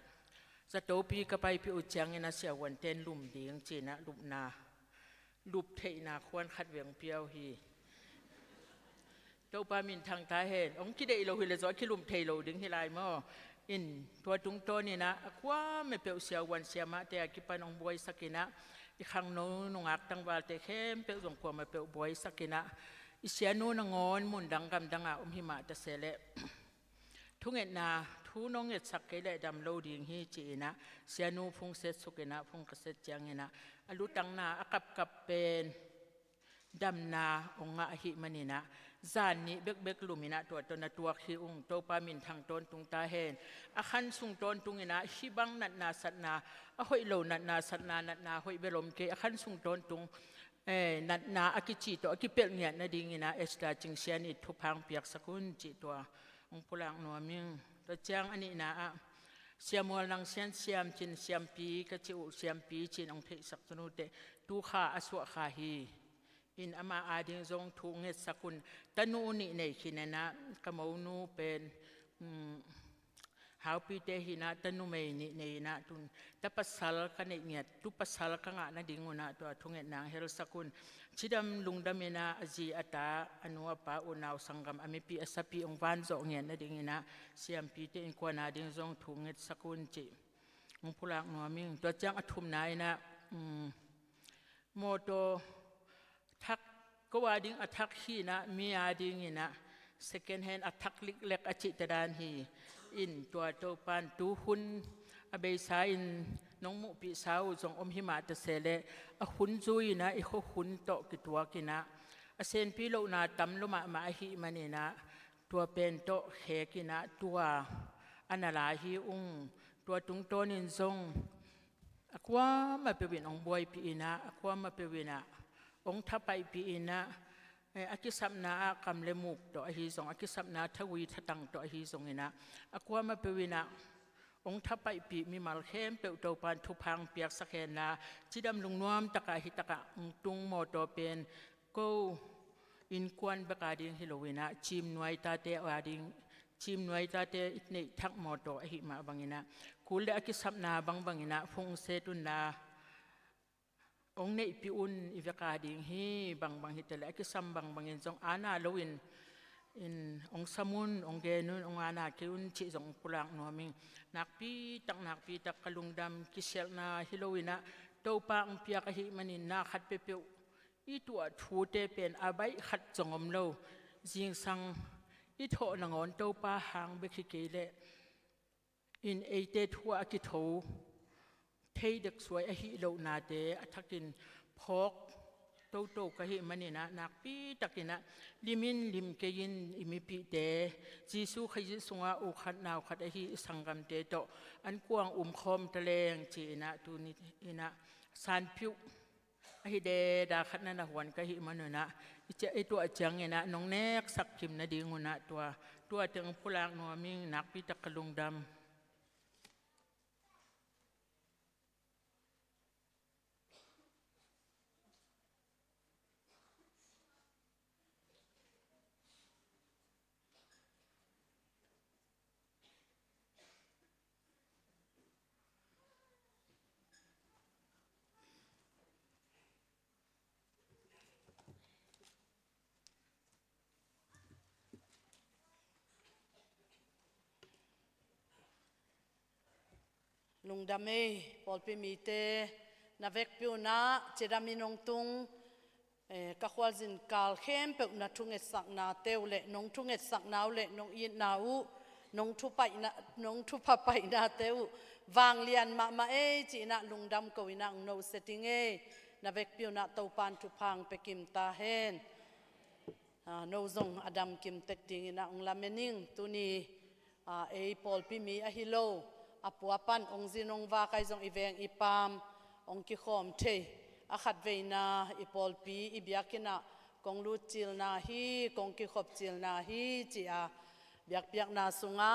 จะโตปีก็ไปปีอุจังเงินนะเสียวันเต้นลุ่มดีงจีนะลุ่มนาลุบเทนาควรขัดเวียงเปียวฮีโตปามินทางตาเห็นองคิดได้เราหิเลจอยคิลุมเทโลดึงฮิไลมออินตัวตุงโตนี่นะกัวไม่เปียวเสียวันเสียมาแต่กิปันองบวยสักินะอีกครั้งโน้นงักตั้งวาลเตเข้มเปียวส่งความมาเปียวบวยสักินะอีเสียโน้นงอนมุนดังกำดังอาหิมะตะเสเลทุกเงินนาทุน้องเงินสักเกลดำโลดิ่งฮีจีนะเสียนูพงเสสุกินะพงเกษตรจังเงินะอลุตังนาอากับเป็นดำนาองค์อหิมันินะจานนี้เบกลุมินะตัวตนตัวขี้องโตปามินทางต้นตุงตาเห็นอาคันสุงต้นตุงนะฮิบังนัดนาสัตนาหอยโลนัดนาสัตนานัดนาหอยเบลมเกอาคันสุงต้นตุงนัดนาอากิจิตัวอากิเปลเนี่ยนาดิงินะเอสตาจิงเชียนิทุพังเปียกสกุลจิตัวองปุลังนัวมิงตัวเจียงอันนี้นะเสียมัวลังเสียนเสียมจินเสียมปีกจิวเสียมปีจินองเทสักสนุเตตูขาอสวะขาฮีอินอามาอาดิงจงทุงเงสกุลตนูนี่ในขินนะกะมาวนูเป็นหาวปีเตหินะตนูเมนี่ในนะตุนตะปัสสาลกันเนี่ยตุปัสสาลกังะนะดิ่งนะตัวทุงเงนางเฮลสกุลชิดำลุงดำเมนะอจีอัตาอนุวปะอุนาวสังกัมอเมปีอสปีองวันจงเงนนะดิ่งนะเสียมปีเตอินกวนาดิ่งจงทุงเงสกุลจิองพุลังนัวมิงตัวจังอทุมนายนะโมโตทักก็ว่าดิ้งอัทักฮีนะมีอาดิ้งนะ second hand อัทักลิกเล็กอจิตดานฮีอินตัวโตปันตูหุนอเบยสาอินน้องมุปิสาวจงอมหิมาตะเสเลอหุนจุยนะอีโคหุนโตกิตัวกินะอเซนพิโลนาตัมลุมาหิมันนี่นะตัวเป็นโตเขกินะตัวอันนาลาฮีอุงตัวตุงโตนินจงอความาเปวินองบวยปีนะอความาเปวินะองทัพไปปีนะอากิสัมนาคำเลมุกตัวอหิสงอากิสัมนาทวีทตังตัวอหิสงนะอความาเปวินะองทัพไปปีมีมาลเข้มเปิดตัวปันทุพังเปียกสักแค่นาจิดำลุงนวมตะกาหิตะกะตุงโมโตเป็นกูอินควันบกาดิงฮิโลวินะจิมนวยตาเตอดิงจิมนวยตาเตอิทเนทักโมโตอหิมาบังนะคุเลอากิสัมนาบังนะฟงเซตุนาองเนปิอุนอิวกาดิงฮีบังฮิตเลกิซัมบังอินจงอาณาโลวินอินองสมุนองเกนุนองอาณาคิอุนชิจงปุลังนัวมิงนักปีตักกลุงดำกิเซลนาฮิโลวินะโตปาองเปียกหิมันินนาขัดเปเปียวอีตัวทูเตเป็นอาใบขัดจงอมโลจิงสัง อีโถนงอนเต้าป้าหางเบคิเกเลอินเอเตทัวกิโถเทยเด็กสวยอหิโลนาเตอทักินพกโตโตกะหิมันนี่นะนักปีตักินะลิมินลิมเกยินอิมิปีเตจีซูขยิสงอาอุขัดนาวขัดอหิสังกัมเตโตอันกวางคอมตะเลงจีนะตูนินะสานพิวอหิเดดาขัดนันหวนกะหิมันนะอิเจไอตัวจังเนี่ยนะน้องแนกสักคิมนะดีงุนะตัวถึงผู้ลากนัวมิงนักปีตะกลุงดำ
ลุงดำเมปอลปิมีเตนาเวกปิวนาเจดามินงตุงกะควาจินกาลเข้มเปวนาทุงเอสักนาเตวเละนงทุงเอสักนาวเละนงอินนาว นงทุไปนะนงทุพไปนะเตววางเลียนมาเอจีนะลุงดำกวินะโนเซติงเอนาเวกปิวนะเตาปานทุพังเปกิมตาเฮนโนซงอดัมกิมเต็กติงนะองลาเมนิงตุนีเอปอลปิมีอะฮิโลอปัวปันองซินองวาไกซงอีเวงอีปามองกิขอมเทอาขัดเวนาอีปอลปีอีเบียกินะกงลูจิลนาฮีกงกิขบจิลนาฮีจีอาเบียกนาสุงะ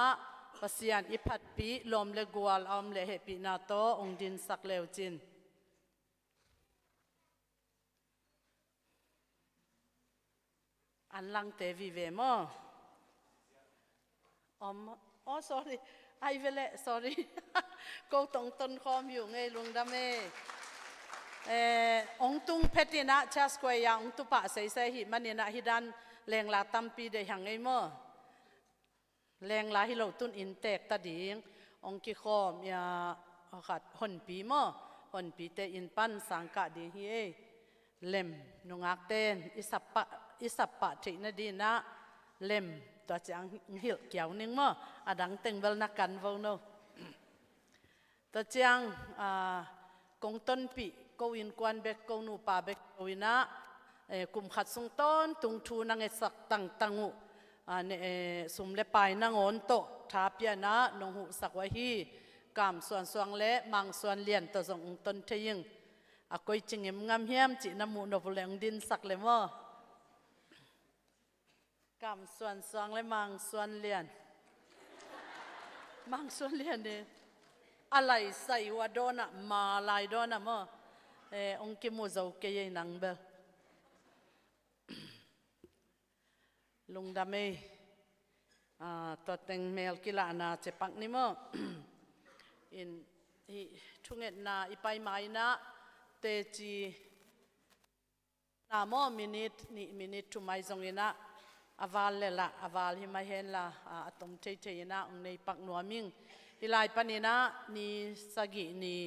ปัสยานอีพัดปีลมเลกวาลอมเลเหปีนาโตองดินสักเลวจินอันลังเตวิเวมอ๋อ sorry ไอเวล sorry ก็ต้องต้นคอมอยู่ไงลุงดำเอองตุงเพตินะชาสกวยยังองตุปะใส่ใส่หิมันเนี่ยนะฮิดันแรงลาตัมปีเดียหังไงมั้งแรงลาฮิโลตุนอินเตกตาดิงองกิคอมยาขัดหนปีมั้งหนปีเตอินปันสังกะดิฮีเล่มนุงักเตนอิสัปปะที่นดีนะเล่มตัวจังหิลเกี่ยวนึงมั้งอดังเต็งเวลนักกันวงโนตัวจังกงต้นปีกวินกวนเบกกนูป่าเบกกวินะกุมขัดสงต้นตุงทูนังเอสักตังอุสุมเลปายนังอนโตทาเปียนะนงหุสักวะฮีกามส่วนสวงเละมังส่วนเลียนตัวสงต้นเทยิงกอยจิงเอ็มงามเฮียมจีน้ำมูนบุเลงดินสักเลมั้งกามส่วนสวงเละมังส่วนเลียนมังส่วนเลียนเนี่ยอะไรใส่ว่าโดนมาลายโดนมั้งองค์กิมูเจ้าเกยนังเบลลุงดำเมตัวเต็งเมลกิลานาเจปักนี่มั้งอินช่วงเอ็ดนาอีไปไม้นะเตจีนามอมินิทุไมซงยินะอาวาลเลละอาวาลฮิมาเฮนละตมเทยินะองในปักนัวมิงฮิลายปนินะนี่สกินี่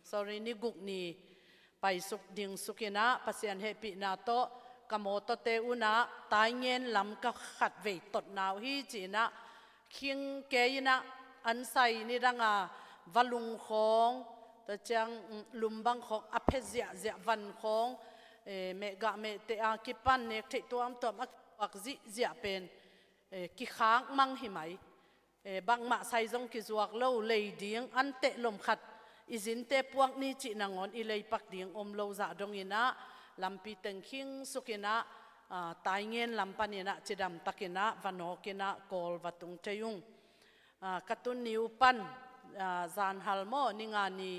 sorry นี่กุกนี่ไปสุกดิ่งสุกินะปัสยันเฮปินาโตกโมโตเตอุนะตายเงินลำก็ขัดเวทตดนาวฮีจีนะคิงเกยนะอันใส่นี่ดังวลุงของแต่จังลุมบังของอเพเซียเจวันของเมกะเมเตอากิปันเนกเทตัวอัมตัวอักซิเจียเป็นกิค้างมังหิไหมบางมาใส่จงกิจวักเล่าเลยดิ้งอันเตะลมขัดอิสินเตพวกนี้จีนังอนอิเลยปักดิ้งเล่าจะดงยินะลำปีเต็งคิงสุกินะตายเงินลำปันินะจิดำตักินะวันโอกินะกอลวัตุงเทยุงกตุนนิวปันจานฮัลโมนิงานี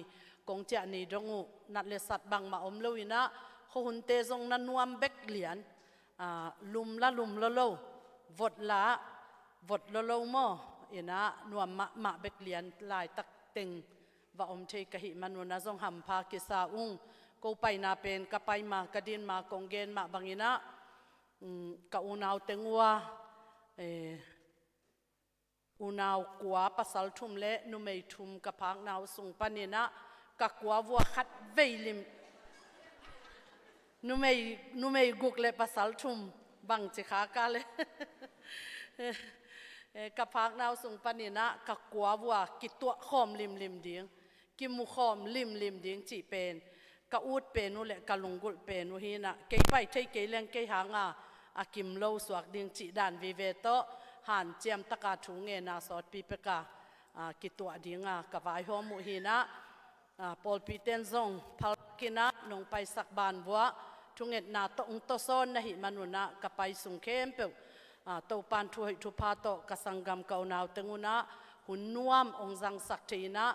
กงเจนีดงูนัดเลสัตบังมาเลวินะหุ่นเตจงนันนวมเบกเหลียนลุมละโลวดโลโมอินะนวมมาเบกเหลียนลายตักเต็งว่าเทกะหิมันวนะจงหำพากิสาอุงกูไปนาเป็นกะไปมากระดินมากงเกนมาบางอินะกะอุนาวเต็งว่าอุนาวกัวปัสสัลทุมเละนุเมทุมกะพังนาวสุงปันินะกะกัววัวขัดเวลิมนุเมกุกเละปัสสัลทุมบังจิขากาเลย กับพักนาวสุงปนินะกับกัววัวกิตัวขอมลิมดิ้งกิมุขอมลิมดิ้งจีเป็นกับอูดเป็นนู่นแหละกับลุงกุลเป็นนู่นฮีนะเกยไปเทยเกยเลี้ยงเกยหางอากิมโลสวกดิ้งจีด่านวิเวโตหันเจียมตะกาถุงเงนาสอดปีเปกากิตัวดิ้งกับไอหัวมุฮีนะปอลปีเตนซงพัลกินะนงไปสักบานบัวทุงเงินนาโตองโตซอนนะหิมานุนะกับไปสุงเข้มเปวโตปันทุยทุพาโตกสังกรรมเกานาวเตงุนะหุ่นนวมองจังสักทีนะ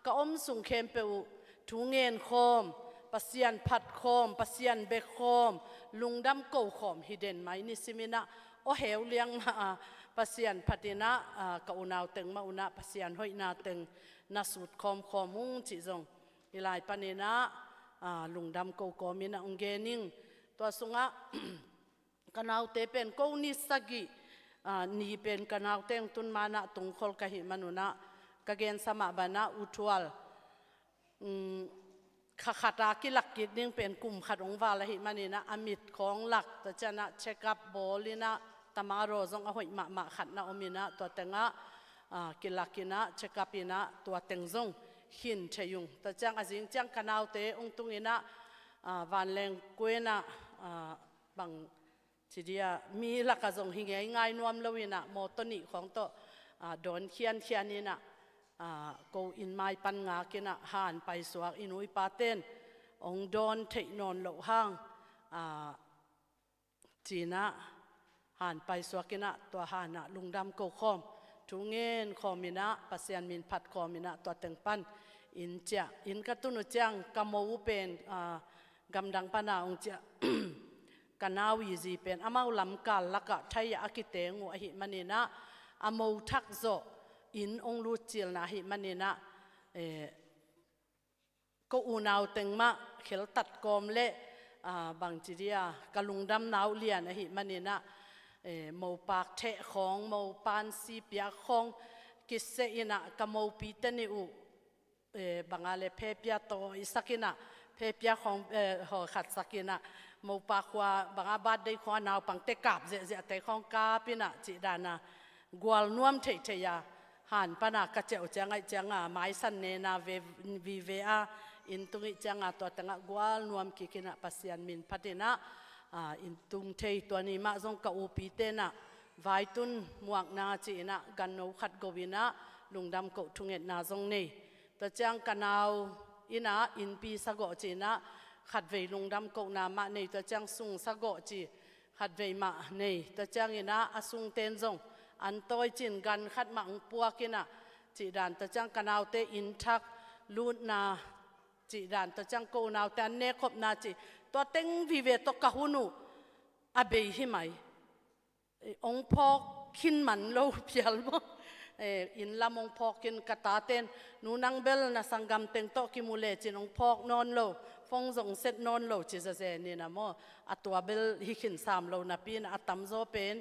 ก็อมสุงเข้มเปวทุงเงินโคมปัสยันผัดโคมปัสยันเบกโคมลุงดำเก่าโคมฮิเดนไหมนิสิมินะโอเหวเลี้ยงปัสยันผัดินะเกานาวเตงมาอุนะปัสยันหอยนาเตงนาสุดโคมโคมุงจิจงอิลายปานินะลุงดำเก่าโคมินะองเกนิงตัวสุงะกันเอาเตเป็นกูนิสกินี่เป็นกันเอาเตงตุนมานะตุงคอลกะหิมนุนะกะเกนสมาบานะอุทวลขัดากิลักกิดนิ่งเป็นกลุ่มขัดองวาละหิมานีนะอมิตของหลักตัวจะนะเช็คอัพบอลินะตามารอซงเอาหอยมาขัดนะอมินะตัวเตงะกิลักกินะเช็คอัพอินะตัวเตงซงหินเชยุงตัวจังอาจิงจังกันเอาเตองตุงอินะวันแรงกวยนะบางทีเดียมีหลักกระทงหิงง่ายนวมเลวินะโมตนิของโตโดนเขียนนี่นะกูอินไม้ปันงากินะหานไปสวกอินุยปาเต้นองโดนเทนอนโลห้างจีนะหานไปสวกินะตัวหานะลุงดำกูคอมทุงเงินคอมินะปัสยันมินพัดคอมินะตัวเต็งปันอินเจอินกตุนุจังกามวูเป็นกำดังปนาองเจกันนาวีจีเป็นอามาลำกาลลักะไทยอากิเตงูอหิมันนี่นะอามูทักโซอินองรูจิลนะหิมันนี่นะก็อูนาวเต็งมาเขลตัดกอมเละบางจีเดียกะลุงดำนาวเลียนอหิมันนี่นะมูปากเทะของมูปานซีเปียของกิเซอินะกะมูปีเตนิอูบางอะไรเพเปียโตอิสักินะเพเปียของหอขัดสักินะมูปากว่าบางอาบัดได้ขวานาวปังเตกับเจแต่ของกาปินะจิดานะกวลนวมเทยาหันปนากระเจ้าจังไอจังไม้สันเนนาวีเวอาอินตุงิจังตัวตั้งกวลนวมกิกินะปัสยันมินพัดนะอินตุงเทยตัวนี้มาจงกะอุปีเตนะไวตุนมวกนาจีนะกันนูขัดกวินะลุงดำกทุงเอ็ดนาจงนี่ตัวจังกันเอาอินะอินปีสะกอจีนะขัดเวลุงดำกนามาในตัวจังสุงสะกอจีขัดเวมาในตัวจังอินะอสุงเตนจงอันตัวจินกันขัดมาอุปวกินะจีดานตัวจังกันเอาเตอินทักลูดนาจีดานตัวจังโกนเอาแต่เนคบนาจีตัวเต็งวิเวตกะหุนุอเบยหิไหมองพอกขินมันโลเพียลบ่อินละมงพอกกินกะตาเตนนูนังเบลนะสังกำเต็งโตกิมูเลจินองพอกนอนโลฟงจงเซตนอนโลจิจะเจนี่นะโมอัตัวเบลฮิขินสามโลนะปีนอัตมโซเป็น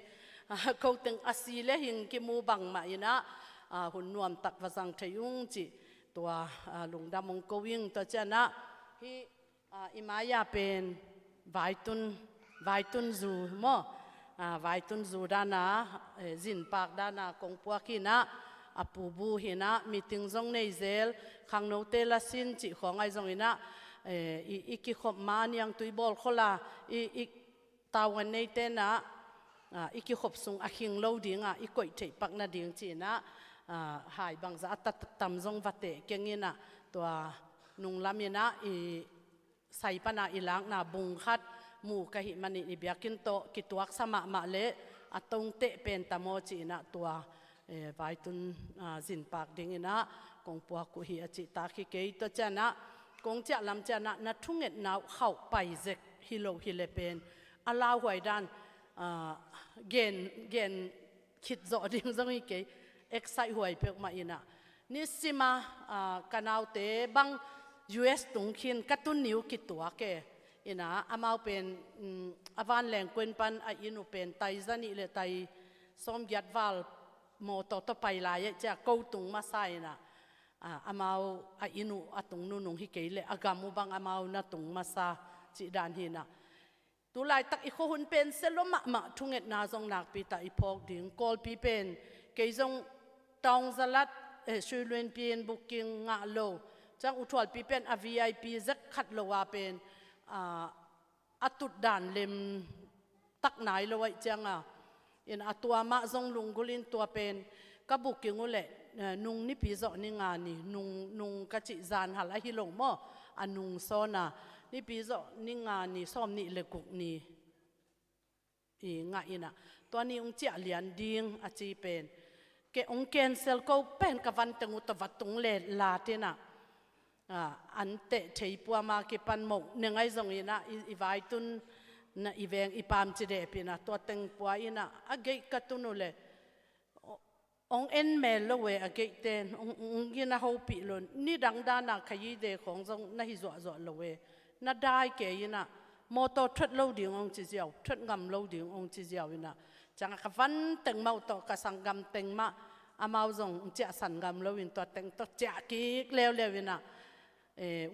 เขาตึงอาศีเลหิงกิมูบังมาอินะหุ่นนวมตักวสังทยุงจิตัวลุงดำมงโกวิงตัวเจนะฮีอิมายาเป็นไวตุนจูโมไวตุนจูดานาจินปากดานากงปัวกินะอปูบูหินะมีติงจงในเซลขังโนเตลสินจิของไอจงอินะอีกิขบมาเนียงตุยบอลโคลาอีตาวันในเตนะอีกิขบสุงอาคิงโลดิงอีกอยเทปักนาดิงจีนะหายบางจะตัดตำจงวัดเตเกงินะตัวนุงลามินะใส่ปนาอิลังนาบุงคัดหมู่กะหิมันอิเบียกินโตกิตวักสมะมะเลอตงเตเป็นตะโมจีนะตัวไวตุนสินปากดิงนะกงปัวกุหิอจิตาคิเกยตัวเจนะกงเจลำเจนะนัทุงเอ็ดนาวเข้าไปเจกฮิโลฮิเลเป็นอาลาหวยดันเกนคิดโจดิงจังอีเกยเอ็กไซหวยเพิกมาอินะนิสิมากันเอาเตบังUS ตุงขินกัตุนนิวกิตัวเกอินะอามาเป็นอวันแหลงกวนปันอินุเป็นไตจันิเลไตสมยัดวาลโมโตตไปลายจะกูตุงมาใส่นะอามาอินุอตุงนุนงฮิเกเลอากามุบังอามานาตุงมาซาจิดานหินะต tu lai tak i kho hun pen seloma ma thunget na zong nak pi ta i phok ding kol pi pen ke zong tong zalat shui luen pien booking nga lo chang uthwal pi pen a VIP zak khat lo wa pen atut dan lem tak nai lo wai changa in atua ma zong lungulin tua pen ka booking ule nung ni pi zo ni nga ni nung ka chi zan hal a hi lo mo anung sona ni pi zo ni nga ni som ni le kuk ni i nga ina to ni ung chia lian ding a chi pen ke ong cancel ko pen ka van tengu to vatung le la tina an te thei pu ma ke pan mo ne ngai zong ina i vai tun na i veng i pam chi de pina to teng pu ina a ge ka tunu le ong en mel lo we a ge ten ong ina ho pi lon ni dang da na khai de khong zong na hi zo zo lo we na dai ke ina mo to thot lo ding ong chi jiao thot ngam lo ding ong chi jiao ina chang ka van teng mau to ka sangam teng ma amau zong cha san gam lo in to teng to cha ki leo leo ina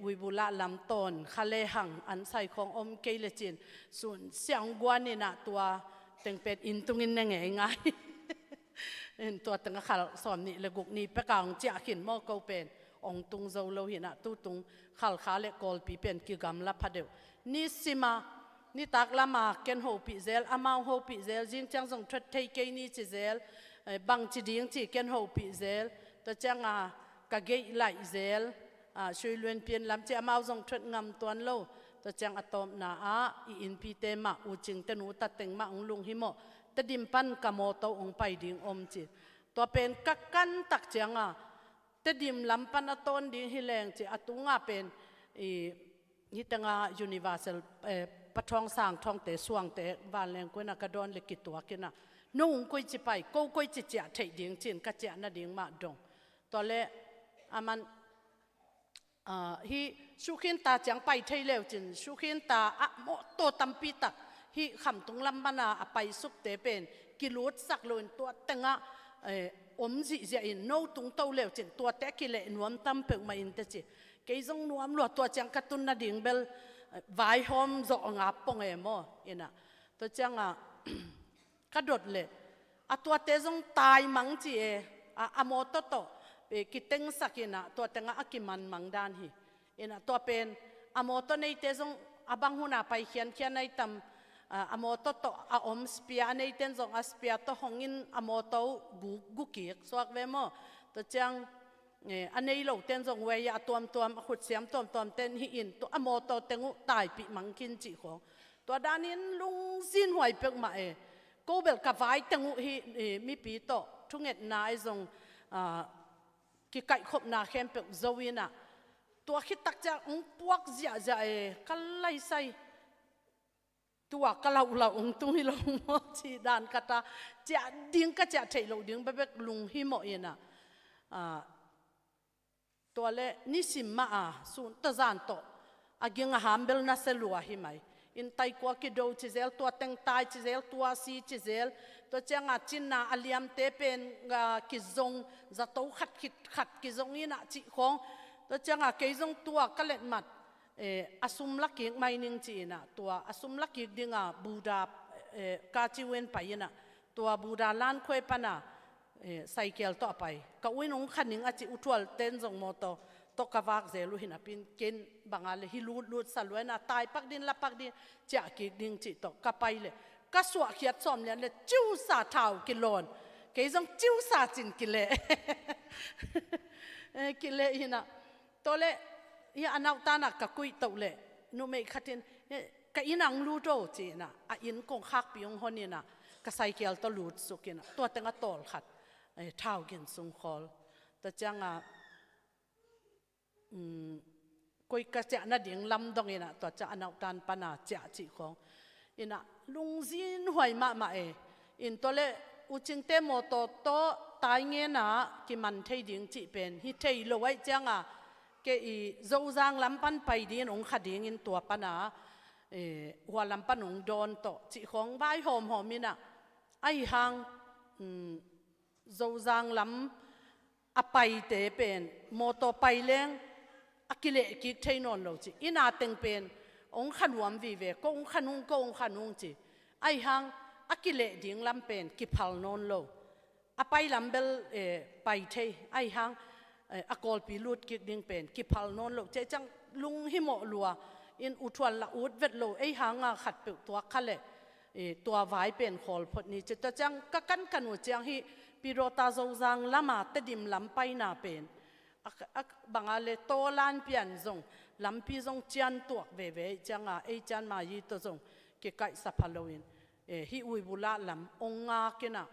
ui bula lam ton khale hang an sai khong om ke le chin sun siang gwan ina tua teng pet in tungin na nge ngai en to teng khal som ni le guk ni pe kang cha khin mo ko pen ong tung zo lo hina tu tung khal kha le kol pi pen ki gam la phadeu ni sima ni tak lama ken ho pi zel amau ho pi zel jing chang zong thot thei ke ni chi zel bang chi ding chi ken ho pi zel to changa ka ge lai zel shui luen pian lam chi amau zong thot ngam tuan lo to chang atom na i in pi te ma u ching te nu ta teng ma ong lung hi mo ta dim pan ka mo to ong pai ding om chi to pen ka kan tak changa te dim lam pan aton ding hi leng chi atunga pen ni tanga universal pathong sang thong te suang te van leng ko na ka don le ki to kina nung koi chi pai ko koi chi cha thei ding chin ka cha na ding ma dong to le aman hi sukhin ta chang pai thei leo chin sukhin ta a mo to tampi tak hi kham tung lam bana a pai suk te pen ki lut sak loin to tenga om ji ja in no tung to leo chin to te ki le nuam tam pe ma in te chi ke zong nuam lo to chang katun na ding bel vai hom zo nga pong e mo ina to chang ka dot le a to te zong tai mang chi a mo to to pe ki teng sakina to tenga akiman mangdan hi ina to pen a mo to nei te zong abang huna pai khian khian nei tam a mo to to a om spia nei ten zong a spia to hongin a mo to gu ki swak ve mo to chang anei lo ten zong we ya tuam khut siam tuam ten hi in to amo to tengu tai pi mangkin chi khong to danin lung zin huai pek ma ko bel ka vai tengu hi mi pi to thunget nai zong ki kai khop na khem pek zoina to khi tak cha ong puak zia ja kalai sai tua kalau ong tung hi lo mo chi dan kata cha ding ka cha thei lo ding bek lung hi mo inaตัวเล่นิสิมมาสุนตะจานโตอากิงหามเบลนัสลัวหิไหมอินไตกัวกิโดชิเซลตัวเต็งตายชิเซลตัวซีชิเซลตัวเจ้าจินนาอเลียมเตเป็นกิจงจะโตขัดกิจงนี่นะจิของตัวเจ้าเกยงตัวกะเล็ดมัดอสุมลักกิไม่นิ่งจีนะตัวอสุมลักกิดิงบูดากาจิเวนไปนะตัวบูดาล้านควยปนะไซเคิลต่อไปก็วิ่งขันนิงอาจจะอุทวลเต้นจงมอโตตกวากเซลุหินาปินเกนบางอะไรฮิลูดสลวยนะตายปักดินละปักดินจะกิดิงจิตกไปเลยก็สวะเขียดซ้อมเลียนเลยจิ้วสาเท้ากิโลนเกยงจิ้วสาจินกิเลกิเลหินะตัวเลฮีอันเอาตานักกะกุยตัวเลนุ่มไม่ขัดินก็อินังลูโดจีนะอินกงคักปีงฮอนี่นะก็ไซเคิลตัวลูดสุกินะตัวเต็งตอลขัดเท่ากินสุงคอลแต่จังกุยกระเจาะน่ะดิ่งลำดงอินะตัวจะอนาวตันปนาเจาะจีของอินะลุงซินหวยมาอินตัวเล่อุจิงเตโมโตโตตายเงี้ยนะกิมันเทดิ่งจีเป็นฮิเทยโลไว้จังเกอีโจจางลำปันไปดินองขัดดิ่งอินตัวปนาหัวลำปันองโดนโตจีของใบหอมมินะไอหางโจจางลำอภัยเตเป็นโมโตไปเลี้ยงอกิเลกิเทนอนโลจิอินาเต็งเป็น องขนวมวีเวก็องขนุงก็องขนุงจีไอหังอากิเลดิ่งลำเป็นกิพัลนนโลอไปลำเบลไปเทไอหังอากอลปีลุดกิดิ่งเป็นกิพัลนนโลเจจังลุงหิโมลัวอินอุทวนละอุดเวทโลไอหังขัดเปิดตัวขะเลตัวไว้เป็นขอลพดนี้จะจังก็กันกันหัวจังฮิปิโรตาโซจังละมาตดิมลำไปนาเป็นบางอะไรโตลานเปลี่ยนซงลำพีซงเจียนตัวเวจังไอจันมายีตัวซงเกไก่สัพพะโลวินฮิอุยบุลาลำองงากินะ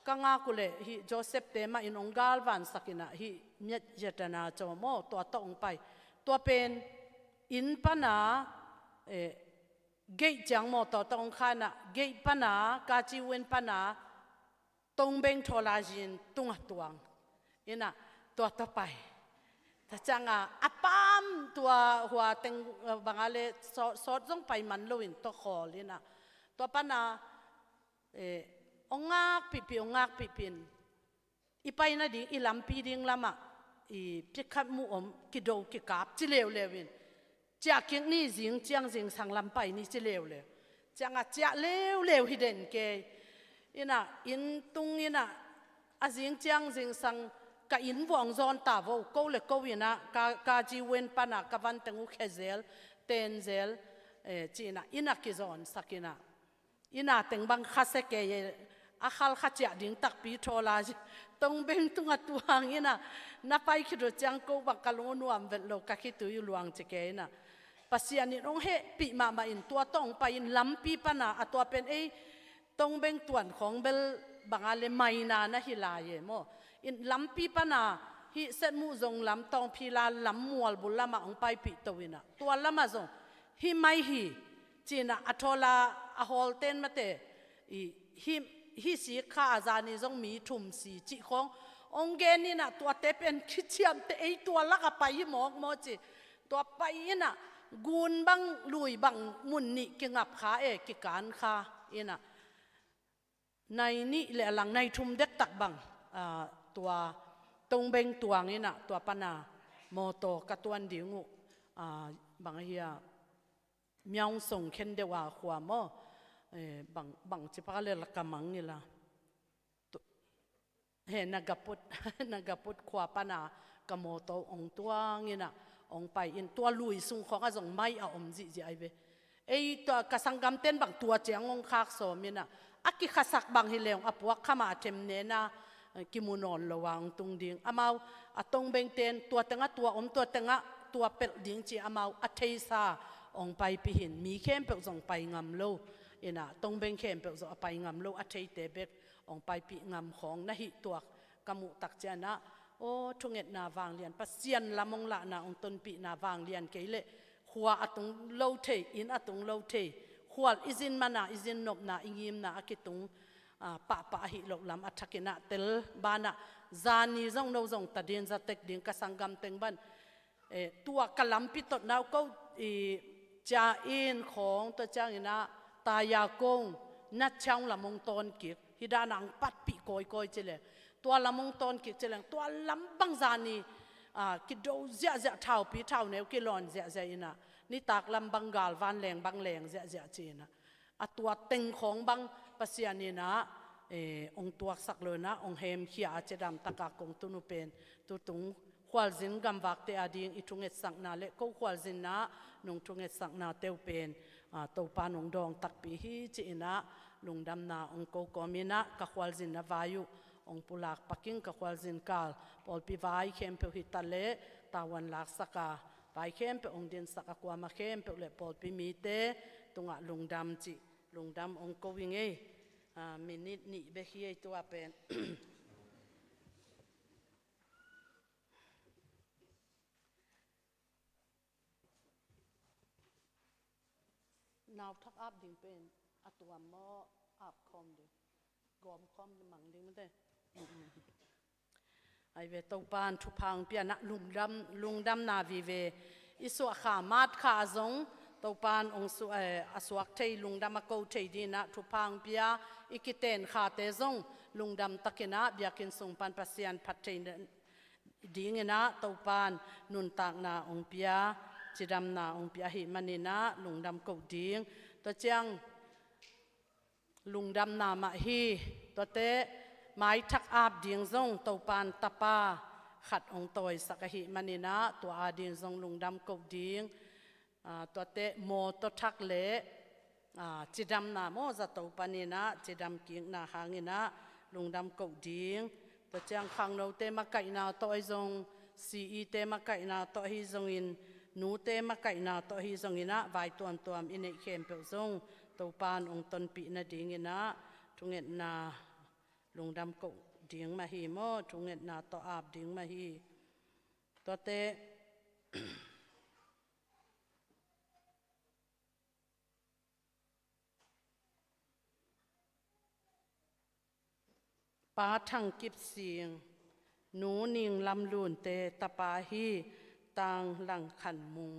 กังอากุเลฮิโจเซฟเตมาอินองกาลวันสักินะฮิเมียเจตนาจอมอตัวตองไปตัวเป็นอินปนาเกยจังมอตัวตองขานะเกยปนากาจิเวนปนาตงเบงโทลาจินตุงตวงอินะตัวต่อไปถ้าจังอาปามตัวหัวเต็งบางอะไรสอดจงไปมันลุยตัวคอลินะตัวปนาองงากปิองงากปินอีไปนะดิอีลำปีดิงลำอีพิคัดมูอมกิโดกิกาบจิเลวเลวินจากกิงนี่จิงจังจิงสังลำไปนี่จิเลวเลวจังจะเลวฮิเดนเกอินะอินตุงอินะอาจิงจังจิงสังกะอินวงจอนตาโวกูเลกูอินะกาจีเวนปนักกวันตังอุเคเซลเตนเซลจีนะอินักกิจอนสักินะอินะตังบังคัสเกยอาขลขจัดดิ่งตักปีโทลาจิตรงเบงตุงตัวหางอินะนับไปคิดว่าจังกูบังกะลุนวมเวลโลกะคิตุยลวงจิเกนะปัสยานิองเฮปีมาอินตัวต้องไปอินลำปีปนาตัวเป็นตรงเบงต่วนของเบลบางอะไรไม่นานะฮิลายโมอินลำปีปนาฮิเซมูจงลำตองพิลาลำมัวบุลละมาองไปปีตวินะตัวละมาจงฮิไม่ฮิจีนะอัทลาอฮอลเตนมาเตฮิสีข้าอาจารย์นี่จงมีทุ่มสีจิขององเกนี่นะตัวเตเป็นคิดเชียมเตตัวละก็ไปหมอกโมจิตัวไปนะกูนบังลุยบังมุนนี่กิงับขากิการขาอินะในนี่แหละหลังในทุ่มเด็กตักบังตัวตรงเบงตัวนี่นะตัวปนาโมโตกตัวนดิ่งบางเฮียมีองส่งเข็นเดว่าขวามบางจิปะเลละกำมังนี่ละเห็นนักปุดขวาปนากโมโตองตัวนี่นะองไปอินตัวลุยสุงของอาจงไม่เอาอมจิไอเวตัวกสังกรรมเต้นบางตัวเจียงองคากโสมินะอักกิขสักบางฮิเลงอปวกขมาเทมเนนะกิมุนอนระวังตุงดิ่งอามาตรงเบงเตนตัวตั้งตัวอมตัวตั้งตัวเป็ดดิ่งจีอามาอัตเทซาองไปพิหินมีเข้มเป็ดส่งไปงำโลอินะตรงเบงเข้มเป็ดส่งไปงำโลอัตเทเตเบกองไปพิงำของนะฮิตัวกมุตักเจนะโอ้ทุงเอ็ดนาวางเลียนปัสยันละมงละนาองตนปีนาวางเลียนเกเลหัวอตุงโลเทอินอตุงโลเทหัวอิจินมานาอิจินนบนาอิงิมนาอกิตุงปะหิโลลำอัฐกินะเตลบานะจานีจงโนจงตัดดินจะเต็กดินกสังกำเต็งบันตัวกลัมปิตนาวก็จาอินของตัวจ้างอินะตายากงนัดช่างละมงตอนกิกฮิดานังปัดปีกอยเจเลตัวละมงตอนกิกเจเลงตัวลำบังจานีกิโดเจ้าเท่าปีเท่าเนวกิลอนเจ้าอินะนี่ตากลำบังกาลวันแรงบังแรงเจ้าจีนะตัวเต็งของบังปัสยานีนะองตัวสักเลยนะองเฮมขี้อาเจดามตะกากงตุนุเป็นตุตุงขวาจินกำวักเตอดีงอิทุงเอสักนาเล็กก็ขวาจินนะนงทุงเอสักนาเตวเป็นตัวปานองดองตักปีฮีจีนะลุงดำนาองโกกอมินะกขวาจินนะวายุองปุลักปักกิ่งกขวาจินกาลปอลปีวายเข้มเปหิตาเลตาวันลักสักาวายเข้มเปองเดินสักกวามาเข้มเปเลปอลปีมีเตตุงะลุงดำจีลุงดำองโกวิงมินิดนี่เบคีไอตัวเป็นนาวทักอับดิ่งเป็นตัวมออับคอมดิกอมคอมมังดิ่งไม่ได้ไอเวตปานทุพังเปียนะลุงดำนาวีเวอิสุขามาดขาจงตัวปานองสุอสวักเทลุงดำมาโกเทดีนะทุพังเปียอิกิเตนขาเตจงลุงดำตะกินะเบียกินส่งปันปัสยันพัดเทนดีเงนะตัวปานนุนตากนาองเปีย จิดำนาองเปียหิมันนี่นะลุงดำกบดิ้งตัวเจียงลุงดำนามาฮีตัวเตะไม้ทักอาบดิ้งซงตัวปานตะปาขัดองตอยสักหิมันนี่นะตัวอาดิ้งซงลุงดำกบดิ้งตัวเตะโมตัวทักเละจิดำนาโมจะตัวปานี่นะจิดำกิ่งนาหางินะลุงดำกบดิ้งตัวเจียงขังเราเตะมาไก่นาตัวไอซงซีอีเตมาไก่นาตัวฮิซงอินนูเตมาไก่นาตัวฮิซงอินะไว้ตัวอินเอเข้มเปซงตัวปานองตนปีนาดิ่งอินะทุงเงินนาลุงดำกบดิ่งมาฮีโมทุงเงินนาตัวอาบดิ่งมาฮีตัวเตป้าทังกิบเสียงหนูนิงลำลุนเตตะปาฮีตังหลังขันมุง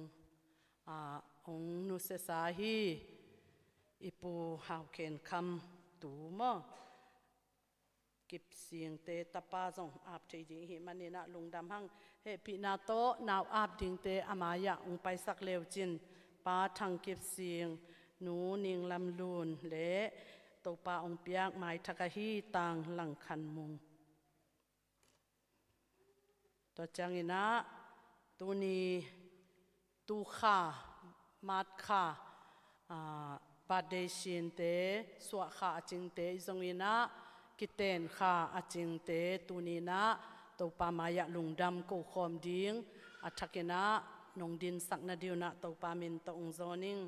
องนุเสสาฮีอิปูหาวเคนคำตูมอกิบเสียงเตตะปาจงอาบใจดิงหิมันนี่นะลุงดำหังเฮปีนาโตนาวอาบดิงเตอมายะองไปสักเลวจินป้าทังกิบเสียงหนูนิงลำลุนเละตัวปาองเปียกไม้ทักฮีตังหลังขันมุงตัวจังอินะตัวนี้ตูขามัดขาบาดเดชินเตสวะขาจิงเตจงอินะกิเตนขาจิงเตตัวนี้นะตัวปามายะลุงดำกูคอมดิ้งอัฐกินะนงดินสักนาเดียวนะตัวปามินตัวองโซนิง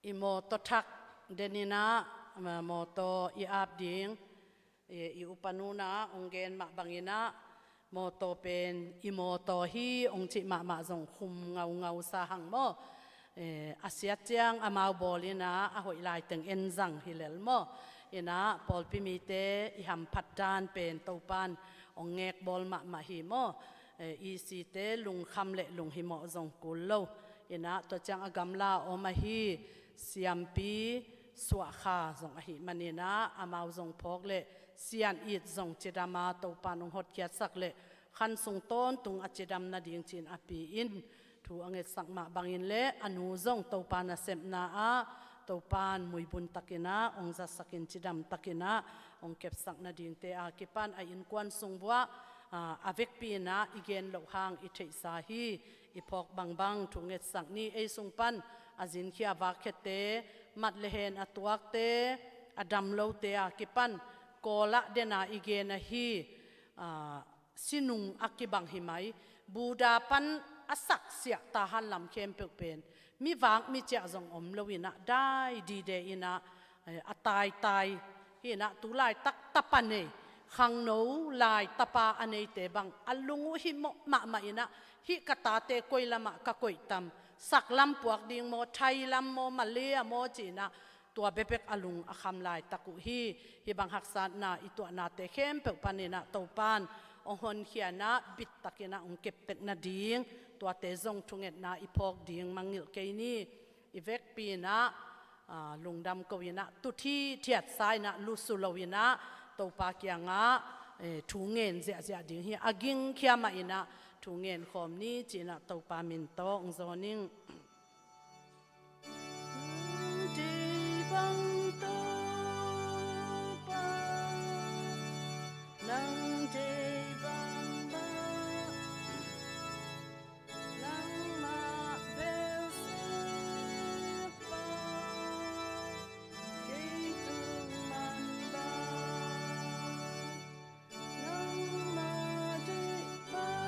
อิโมโตทักเดนินะโมโตอีอาบดิงอีอุปนุนะองเกนมาบังอินะโมโตเป็นอิโมโตฮีองจิมาจงคุมเงาสาหังโมอาเซียเจียงอามาวบอลินะอาหอยลายตึงเอ็นจังฮิเลลโมอินะปอลพิมิเตอิหัมพัดดานเป็นตัวปานองเงกบอลมาฮิโมอีซีเตลุงคำเละลุงฮิโมจงกุลโลอินะตัวจังอากำลาอมาฮีเสียมปีสวะขาจงอหิมันนี่นะอามาวจงพกเละเสียนอีดจงจิดามาตัวปานองหดเกียรสักเละขันทรงต้นตุงอจิดามนาดิงจินอปีอินถูอังเอสักมาบังอินเละอนุจงตัวปานาเซมนาตัวปานมวยบุญตักินะองจะสักินจิดามตักินะองเก็บสักนาดิงเตอากิปันไออินกวนทรงบัวอเวกปีนะอีเกนโลหางอิเทสาฮีอีพอกบังถูงเอสักนี้ไอทรงปันอาจินขี้อวากเตมัดเลเฮนอตัวเตอดัมโลเตอากิปันโกละเดนาอีเกนฮีสินุงอักิบังหิไมบูดาปันอสักเสียตาหันลำเข้มเปกเป็นมีวางมีเจ้าจงอมลวินะได้ดีเดอินะตายฮินะตุลายตักตะปันเนขังโนลายตะปาอันเนเตบังอัลลุงหิมมาอินะฮิกตาเตกอยละมะกะกอยตำสักลำปวกดิ่งโมไทยลำโมมาเลียโมจีนะตัวเบเปกอลุงอคำลายตะกุฮิบังหักษานาอิตัวนาเตเข้มเปกปันเนนะตัวปานองหนเขียนะบิดตะกินะองเก็บเต็กนาดิ่งตัวเตจงทุงเอ็ดนาอีพอกดิ่งมังงิลเกนี่อีเวกปีนะลุงดำกวินะตุที่เทียดสายนะลุสุลวินะตัวปากียงะทุงเงินเสียดิ่งฮิอากิงเขียมาอินะทุงเงินคอมนี้จีนะตัวปามินโตองโซนิงบังโตปานังเจบังบานังมาเบลเซปาเกตุมันบานังมาเจบัง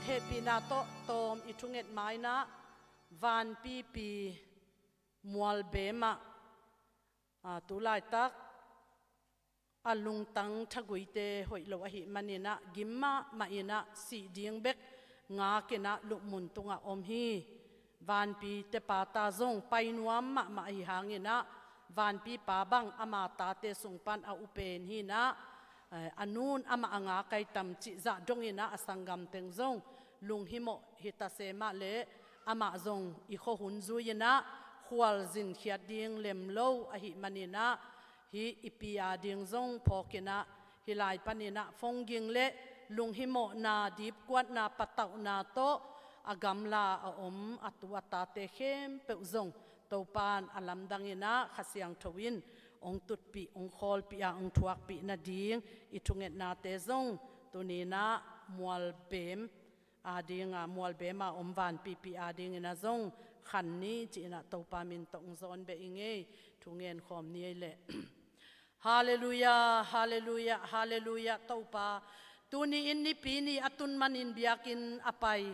เฮปีนาโตโตมอิทุงเอ็ดไม้นะวันปีมัวลเบมะตุลายตัก อาลุงตังทักุยเตหอยโลอหิมันนะกิมมามาอินะสีดิงเบกงาเกนะลุมุนตุงะอมฮีวันปีเตปาตาซงไปนวมมาหิหางนะวันปีปาบังอามาตาเตสุงปันอาอุเปนฮีนะอันนู้นอามาอ่างาไกตัมจิจะดงอินะอสังกัมเต็งซงลุงฮิโมฮิตาเซมาเลอามาซงอิโคหุนซุยนะขวลจินเขียดดิงเลมโลอหิมันนะhi ipia ding zong phokina hilai panina fongging le lunghimo na dip kwat na patau na to agamla a atua ta te khem pe zong topan alam dangina khasiang thowin ong tutpi ong khol pi a ong thuak pi na ding ithunget na te zong tunina mual bem adinga mual bema van pi pi ading ina zong khan ni china topa min tong zon be inge thungen khom ni le Hallelujah, hallelujah, hallelujah. Taupa. Tuni inni pini atun manin biakin apai.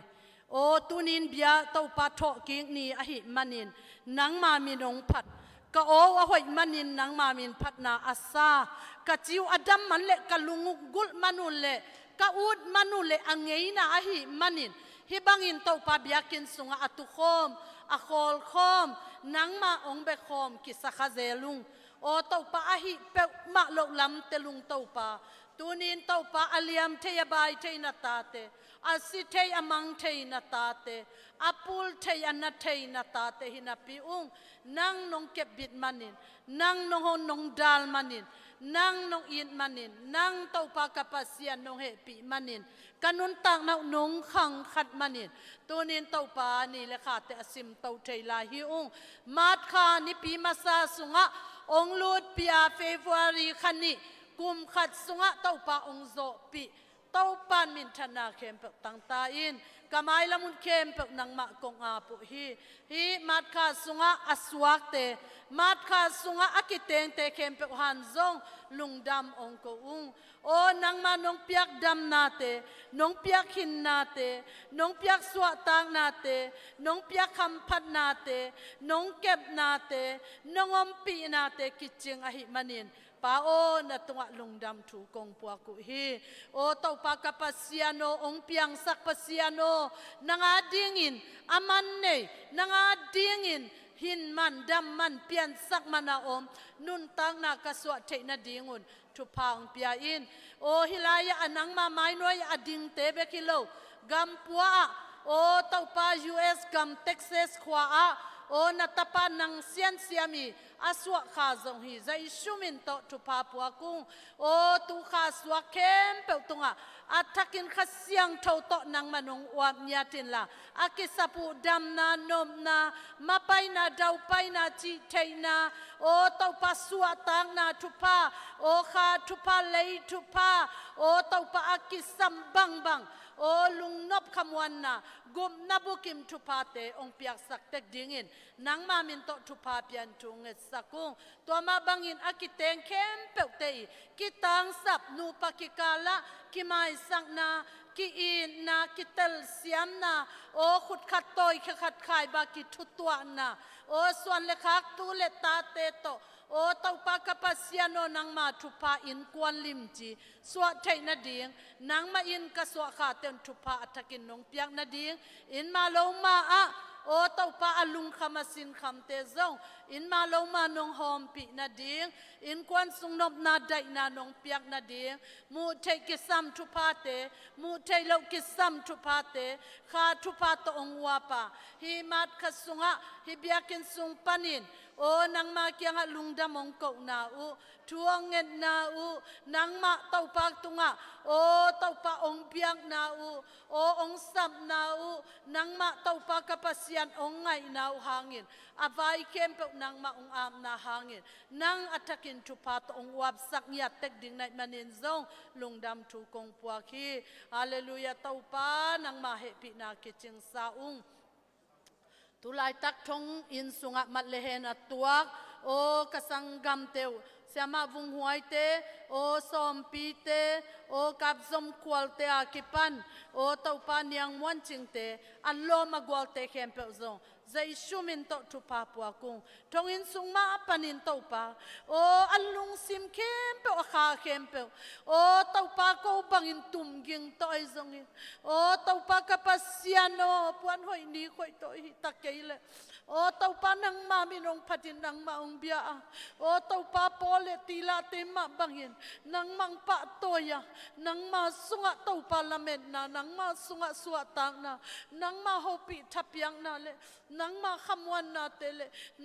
O tunin bia taupa talking ni ahi manin. Nang maminong pat. Ka o ahoy manin nang mamin pat na asa. Ka chiu adam manle kalungugul manule. Ka ud manule angay na ahi manin. Hibangin taupa biakin sunga atukhom. Akol khom. Nang maong bekhom kisakazelung. O taupa ahi pe ma lo lam telung taupa tunin taupa aliam te yabai te natate asi te amang te natate apul te anate natate hinapi nang nong kebit manin nang nong nong dal manin nang nong in manin nang taupa kapasian nong hepi manin kanun tang na nong khang khat manin tunin taupa ni lekha te asim tau te la hi mat kha ni pi masa sunga ong lut pia February khani kum khat sunga taupa ong zo pi taupan min thana khem pe tang ta in kamai lamun khem pe nang ma kong a pu hi mat kha sunga aswak te mat kha sunga akiteng te khem pe han zong lungdam ong ko o nang ma nong piak dam na te nong piak hin na te nong piak swa tang na te nong piak kham phat na te nong kep na te nong om pi na te kiching ahi manin pa o na tunga lungdam thu kong pua ku hi o tau pa kapasiano ong piang sak pasiano nanga dingin aman nei nanga dingin hin man dam man pian sak mana nun tang na kaswa te na dingun tu pang pia in o hilaya anang ma mai noi ading te be kilo gam pua o tau pa US gam Texas khwa a o natapa nang sian siami aswa kha zong hi zai shumin to tu pa pua kung o tu kha swa kem pe tunga atakin khasiang tho to nang manong wam nyatin la akisapu dam na nom na mapai na dau pai na chi theina o tau pa suwa tang na tu pa o kha tu pa lei tu pa o tau pa akisam bang bang o lung nop khamwan na gum nabukim tu pa te ong piak sak tek dingin nang ma min to tu pa pian tung et sakung to ma bangin akiteng kem pe te kitang sap nu pakikala kimai sang na ki in na kitel siam na o khut khat toy khat khai ba ki thutwa na o swan le khak tu le ta te to o tau pa kapasiano nang ma thupa in kwan lim chi swa thai na ding nang ma in ka swa kha ten thupa atakin nong piak na ding in ma lo ma a o tau pa alung khamasin kham te zong in ma lo ma nong hom pi na ding in kwan sung nop na dai na nong piak na ding mu thai ki sam thupa te mu thai lo ki sam thupa te kha thupa to ong wa pa hi mat khasunga hi biakin sung panin o nang ma kyang lungdam ong ko na u tuang nget na u nang ma tau pak tunga o tau pa ong piak na u o ong sam na u nang ma tau pa kapasian ong ngai na u hangin avai kem pe nang ma ong am na hangin nang atakin tu pa to ong wap sak nya tek ding nai manin zong lungdam tu kong pua ki hallelujah tau pa nang ma he pi na ki ching sa tulai tak thong in sunga mat lehen atuak o kasanggam teu เสียมาวุงหวยเตโอสมปีเตโอกับสมควลเตอากิปันโอเต้าปานียงมวนจิงเตอันโลมากวลเตเข้มเปซงใจชุ่มินโตทุปาปัวกุงทงอินสุงมาปันินเต้าปาโออันลุงซิมเข้มเปอขาเข้มเปโอเต้าปาก็บังอินตุมกิงโตไอซงอินโอเต้าปากะปัสยานโอปวนหอยนี้คอยโตหิตะเกยเลโอเต้าปานังมามินงพัดินนังมาองเบียโอเต้าปาโปเลตีลาเตมาบังอินนังมังปะโตยานังมาสุงะเต้าปาละเมนนานังมาสุงะสวตางนานังมาโฮปิทับยังนาเลนังมาขมวันนาเตเล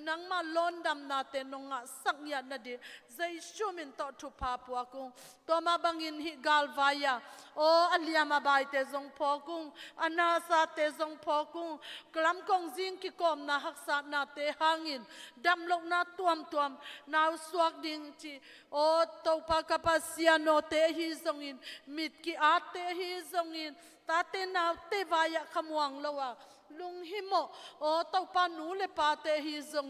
นังมาลอนดำนาเตนงะสักยานาดีใจชุ่มินโตทุพาปัวกุงตัวมาบังอินฮิกาลวายาโออัลยามาบายเตจงพอกุงอนาซาเตจงพอกุงกลัมกงจิงกิกอมนาหักษานาเตหางินดำลงนาตวมนาวสวกดิงจีโอเต้าปากะปัสยาโนเตฮิซงอินมิดกิอาเตฮิซงอินตาเตนาวเตวายะขมวงละวะลุงหิโมโอเต้าปานูเลปาเตฮิซง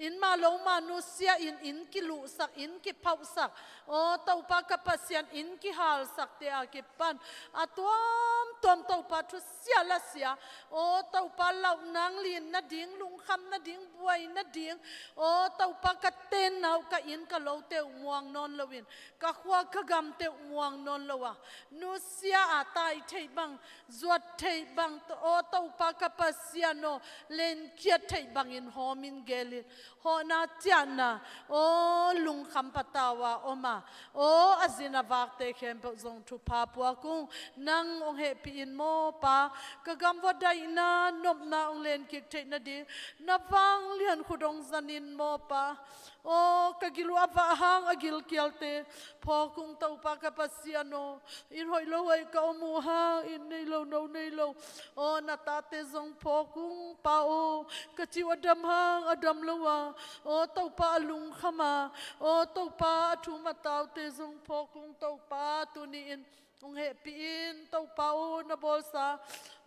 อินมาลงมานุเสียอินกิลุสักอินกิเผาสักโอเต้าปากะปัสยานอินกิฮาลสักเตอากิปันอะตัวมเต้าปาทุเสียละเสียโอเต้าปาเหล่านางลินนาดิงลุงคำนาดิงบวยนาดิงโอเต้าปากะเต้นเอากะอินกะโลเตวม่วงนอนละวินกะขวากะกำเตวม่วงนอนละวะนุเสียอาตายเทบังจวดเทบังโอเต้าปากะปัสยานโนเลนเกียเทบังอินหอมินเกลิหอนาเจียนาโอลุงคำปะตาวาโอมาโออาซินาวากเตเข้มเปซงทุพาปัวกุงนังองเฮปีอินโมปากะกำวดายนานบนาองเลนกิกเทนาดีนาฟังเลียนขุดงซันินโมปาโอกะกิลวาฟาหังอกิลเกียลเตพอกุงเต้าปากะปัสยานโนอินหอยโลไอเกามูฮาอินในโลโนในโลโอนาตาเตซงพอกุงปาโอกะจิวดัมหังอดัมละวาโอเต้าปาลุงขมาโอเต้าปาทุมาตาวเตซงพอกุงเต้าปาตุนีอินองเฮปีอินเต้าปาโอนาบอลซา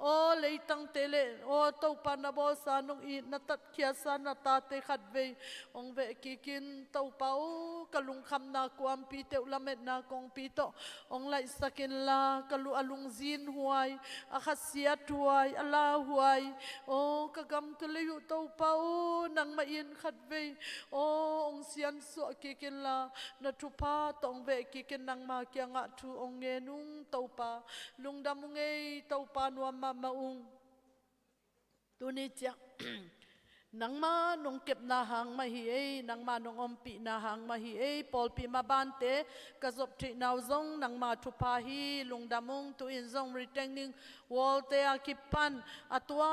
โอเลยตังเตเลโอเต้าปานาบอลซานองอินนาตัดเขียสานาตาเตขัดเวองเวกิกินเต้าปาโอกะลุงคำนาความปีเตอุละเม็ดนากองปีโตองไลสกินลากะลุอลุงจินหวยอาคาเซียถวยอลาหวยโอกะกำกะเลยอยู่เต้าปาโอนังมาอินขัดเวโอองเซียนสวกิกินลานาทุพาตองเวกิกินนังมาเกียงะทูองเงนุงเต้าปาลุงดำงเงเต้าปานวมมาอุงตัวนี้จ้ะ นังมานงเก็บนาหางมาฮีเอนังมานงอมปีนาหางมาฮีเอปอลปีมาบานเตกระสบที่นาวซงนังมาทุพาฮีลุงดำงตัวอินซงรีเทนนิงวอลเตอากิปันอตัว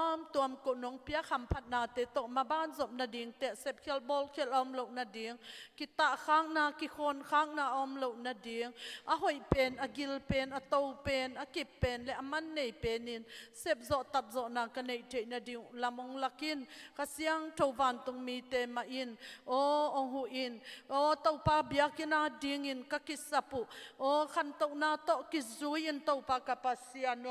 มกุนงเปียคำพัดนาเตโตมาบ้านศพนาดิงเตะเซบเขียลบอลเขียลอมโลกนาดิงกิตาข้างนากิคนข้างนาอมโลกนาดิงอะหอยเป็นอะกิลเป็นอะโตเป็นอะกิบเป็นและอะมันเนยเป็นนินเซบโซตัดโซนากันเนยเจนาดิงลามงลักินกษยังทวันตรงมีเตมาอินโอองหูอินโอเต้าปาเบียกินาดิงอินกักิสัปุโอขันโตนาโตกิซุยอินเต้าปากาปัสยานโน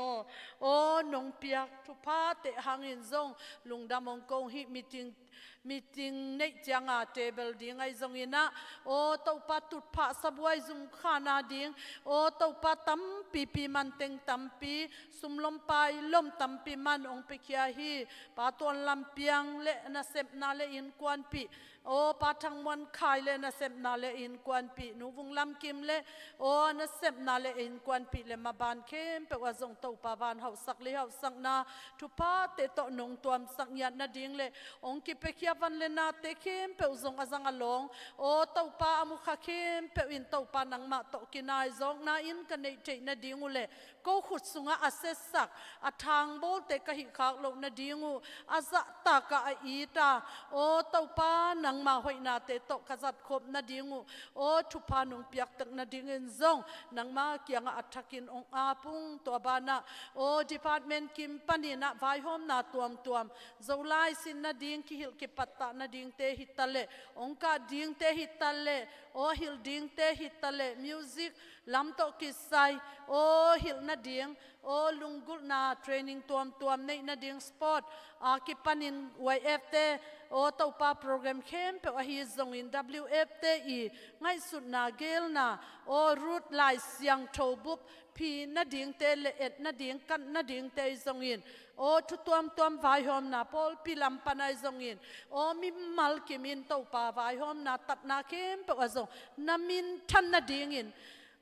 โอนงเปียกทุพาเตหังอินซงลุงดามงกงฮิมีติงในจังอาเทเบิลดิงไอซงอินะโอเต้าปาตุดพะสบวยซุมขานาดิงโอเต้าปาตัมปีมันเต็งตัมปีซุมลมไปลมตัมปีมันองเปกียฮีปาตวนลำเปียงเลนะเซบนาเลอินกวนปีโอปาทังวันขายเลนะเซบนาเลอินกวนปีนูวุงลำกิมเลโอนะเซบนาเลอินกวนปีเลมาบานเข้มเปว่าซงเต้าปาบานเฮาสักเลเฮาสักนาทุพาเตโตนงตัวมสักยันนาดิงเลองกิเปกียวันเลนาเตเข้มเปวซงอาซังอลงโอเต้าปาอมุขเข้มเปวินเต้าปานังมาโตกินายซงนาอินกันในเจนาดิงเลก็ขุดสุงอาเซสักอาทางโบเตกะหิขากลงนาดิงูอาซะตากะอีตาโอเต้าปานังมาหอยนาเตโตกษัตริย์คบนาดิงูโอทุพานงเปียกตักนาดิงินซงนังมาเกียงอัฐกินองอาปุงตัวบานะโอดีพาร์ตเมนต์กิมปานีนะไวโฮมนาตัวมโซไลสินนาดิงกิฮิลกิปัตตานาดิงเตหิตาเลองกาดิงเตหิตาเลโอฮิลดิงเตหิตาเลมิวสิกลำโตกิไซโอฮิลนาดิงโอลุงกุลนาเทรนนิ่งตัวมในนาดิงสปอร์ต ki panin YF te o to pa program kem pe hi zong in WF te I ngai sut na gel na o root lai siang tho bup pi na ding te le et na ding kan na ding te zong in o thu tuam vai hom na pol pilam panai zong in o mi mal ki min to pa vai hom na tat na kem pe azong na min than na ding in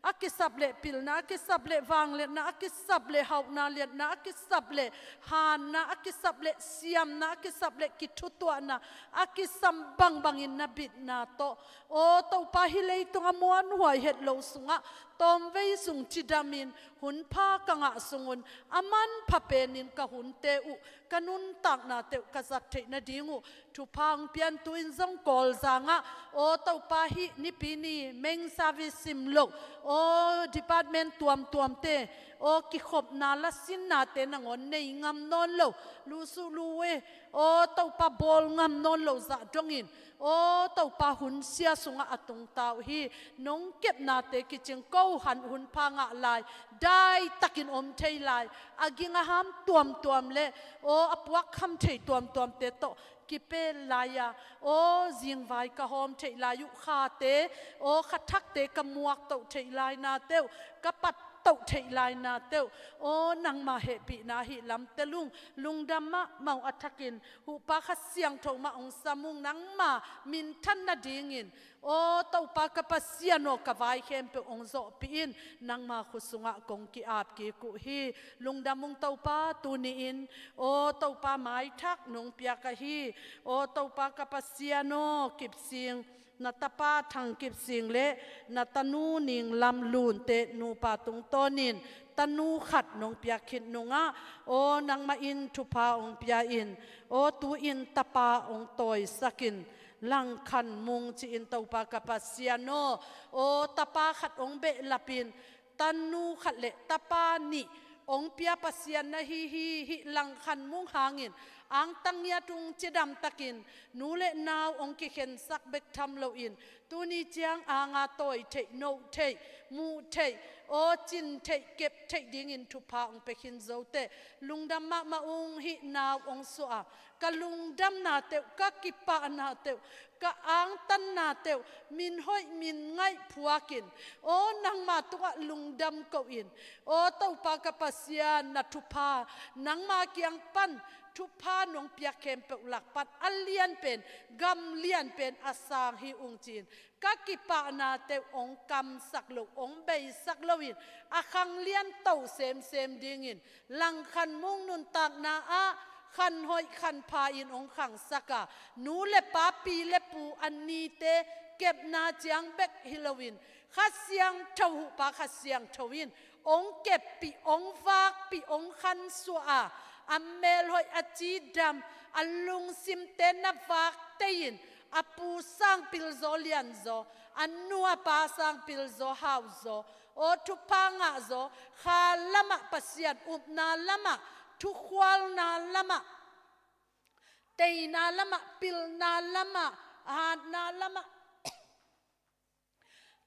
akisap le pil na akisap le wang le na akisap le hau na le na akisap le han na akisap le siam na akisap le kitutwa na akisam bang in na bit na to o to pa hi le tung amuan huai het lo sunga tom vei sung chidamin hun pha kanga sungun aman phapenin ka hun te u kanun tak na te kazat the na dingu thu phang pian tuin zong kol zanga o to pa hi ni pini meng service sim lo o department tuam te o ki khop na la sin na te na ngon nei ngam non lo lu su lu we o to pa bol ngam non lo za dongin o to pa hun sia sunga atung tau hi nong kep na te ki ching ko han hun pha nga lai dai takin om thei lai aginga ham tuam le o apwak kham thei tuam te to ki pe laya o zing vai ka hom thei lai yu kha te o khathak te ka muak to thei lai na te ka pat tau thei lai na teu o nang ma he pi na hi lam te lung dam ma mau athakin hu pa kha siang tho ma ong samung nang ma min than na dingin o tau pa ka pasiano ka vai khem pe ong zo pi in nang ma khusunga kong ki ap ki ku hi lung dam mung tau pa tu ni in o tau pa mai thak nong pia ka hi o tau pa ka pasiano kip sing na tapa thang kip sing le na tanu ning lam lun te nu pa tung tonin tanu khat nong pia khit nunga o nang ma in thu pa ong pia in o tu in tapa ong toy sakin lang khan mung chi in tau pa kapasiano o tapa khat ong be lapin tanu khat le tapa ni ong pia pasian na hi lang khan mung hangin ang tangya tung chidam takin nule naw ong ki khen sak bek tham lo in tuni chiang anga toy thei no thei mu thei o chin thei kep thei ding in thu pa ong pekhin zote lungdam ma ong hi naw ong so a ka lungdam na te ka kipa na te ka ang tan na te min hoi min ngai phuakin o nang ma tuka lungdam ko in o tau pa ka pasia na thu pa nang ma kyang pan thu pa nong pia kem pe lak pat alian pen gam lian pen asang hi ung chin ka kipa na te ong kam sak lo ong bei sak lo in akhang lian tau sem dingin lang khan mung nun tak na a khan hoi khan pa in ong khang saka nu le pa pi le pu ani te kep na chiang bek hilowin khasiang thau pa khasiang thawin ong kep pi ong vak pi ong khan su'a amel hoi achi dam alung sim te na vak tein apu sang pil zo lian zo anua pa sang pil zo hau zo o tu panga zo kha lama pasian na lama tu khwal na lama tei na lama pil na lama ha na lama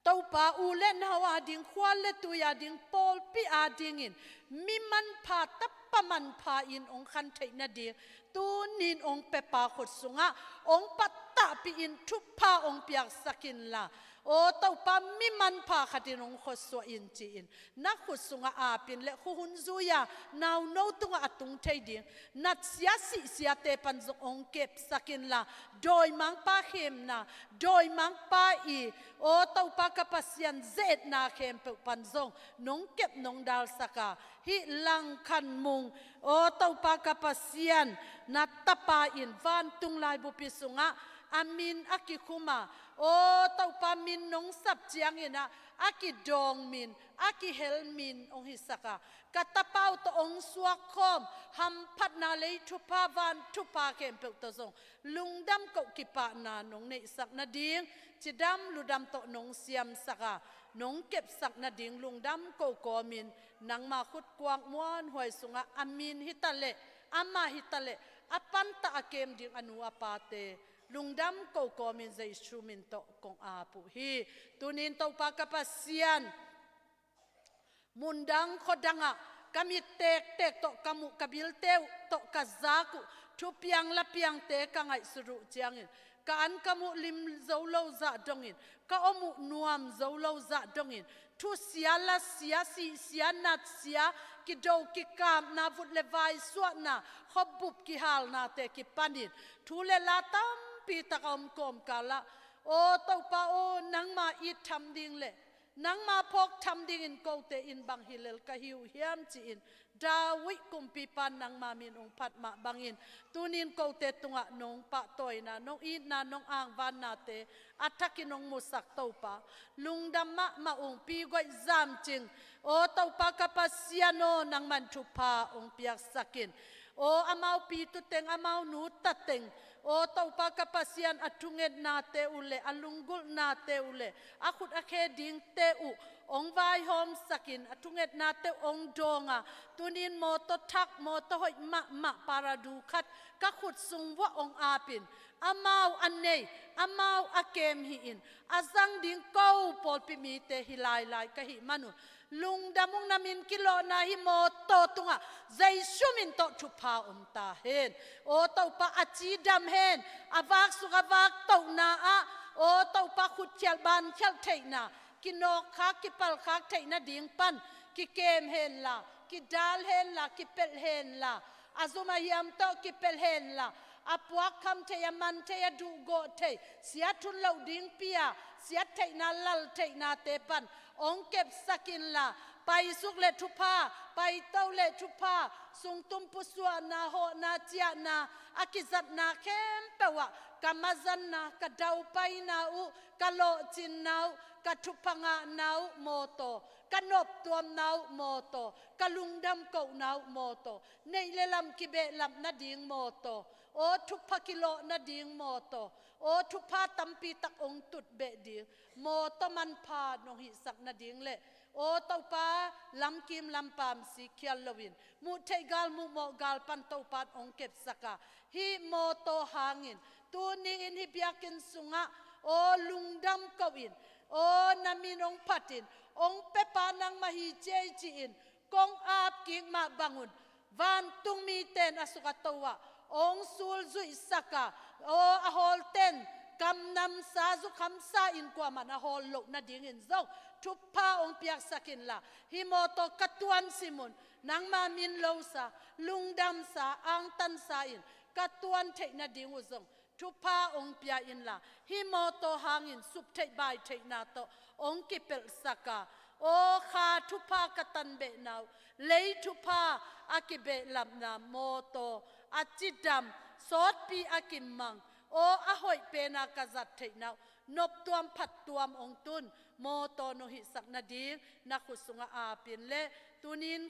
tau pa ule na wa ding khwal le tu ya ding pol pi a ding in mi man pha tappa man pha in ong khan thei na ding tu nin ong pe pa khot sunga ong patta pi in thu pa ong piak sakin la o tau pa mi man pha khatin ong khot so in chi in na khut sunga a pin le khu hun zuya naw no tunga atung thei ding nat sia si sia te pan zo ong kep sakin la doi mang pa khem na doi mang pa I o tau pa kapasian zet na khem pe pan zong nong kep nong dal saka hi lang khan mung o tau pa kapasian na tapa in van tung lai bu pi sunga amin akikuma o tau pa min nong sap chiang ina aki dong min aki hel min ong hisaka katapau to ong suak khom ham phat na lei thu pa van thu pa kem pe to zong lungdam ko kipa na nong nei sak na ding chidam ludam to nong siam saka nong kep sak na ding lungdam ko min nang ma khut kwang muan hoi sunga amin hitale ama hitale apanta akem ding anu apate lungdam ko min za instrument to kong apu hi tunin to pa kapasian mundang khodanga kami tek to kamu kabil teu to kazaku thu piang la piang te ka ngai suru chiangin ka an kamu lim zo lo za dongin ka omu nuam zo lo za dongin thu sia la sia si sia nat sia ki do ki kam na vut le vai suat na hobup ki hal na te ki panin thu le la tam pi ta kom kala o to pa o nang ma I tham ding le nang ma phok tham ding in ko te in bang hilel ka hiu hiam chi in dawi kumpi pan nang ma min ong phat ma bangin tunin ko te tunga nong pa toy na nong in na nong ang van na te ataki nong musak to pa lungdam ma ong pi goi zam ching o to pa kapasiano nang man thu pa ong piak sakin o amau pi tu teng amau nu ta teng o to pa kapasian atunget na te ule alungul na te ule akut akhe ding te u ong vai hom sakin atunget na te ong donga tunin mo to thak mo to hoi ma paradu khat ka khut sung wa ong apin amau anei amau akem hi in azang ding ko pol pi mi te hilai lai ka hi manu lung damung namin kilo na hi mo to tunga zai sumin to thupa ta hen o to pa achi dam hen avak su avak to na a o to pa khut chel ban chel thei na kinok khak ki pal khak thei na ding pan ki kem hen la ki dal hen la ki pel hen la azuma yam to ki pel hen la apuak kam te man te du go te sia thun lo ding pia sia thei na lal thei na te pan ong kep sakin la pai suk le thupa pai tau le thupa sung tum pusua na ho na chia na akizat na kem pewa kamazan na kadau pai na u kalo chin nau kathupanga nau moto kanop tuam nau moto kalungdam ko nau moto nei le lam kibe lam na ding moto o thupa kilo na ding moto o thupa tampi tak ong tut be ding moto man pha no hi sak na ding le o to pa lam kim lam pam si khial lovin mu thei gal mu mo gal pan to pat ong kep saka hi moto hangin tu ni in hi biakin sunga o lungdam kawin o naminong patin ong pepa nang mahi chei chi in kong ap king ma bangun van tung mi ten asuka towa ong sul zui saka o ahol ten kam nam sa zu kham sa in kwa man ahol lo na ding in zo thupa ong piak sakin la himoto katuan simon nang ma min lo sa lungdam sa ang tan sa in katuan thei na ding uzong thupa ong pia in la himoto hangin sup thei bai thei na to ong kipel saka o kha thupa katan be naw lei thupa akibe lam na moto achidam sot pi akimmang o ahoi pena kazat thei naw nop tuam phat tuam ong tun moto no hi sak na ding na khusunga apin le tunin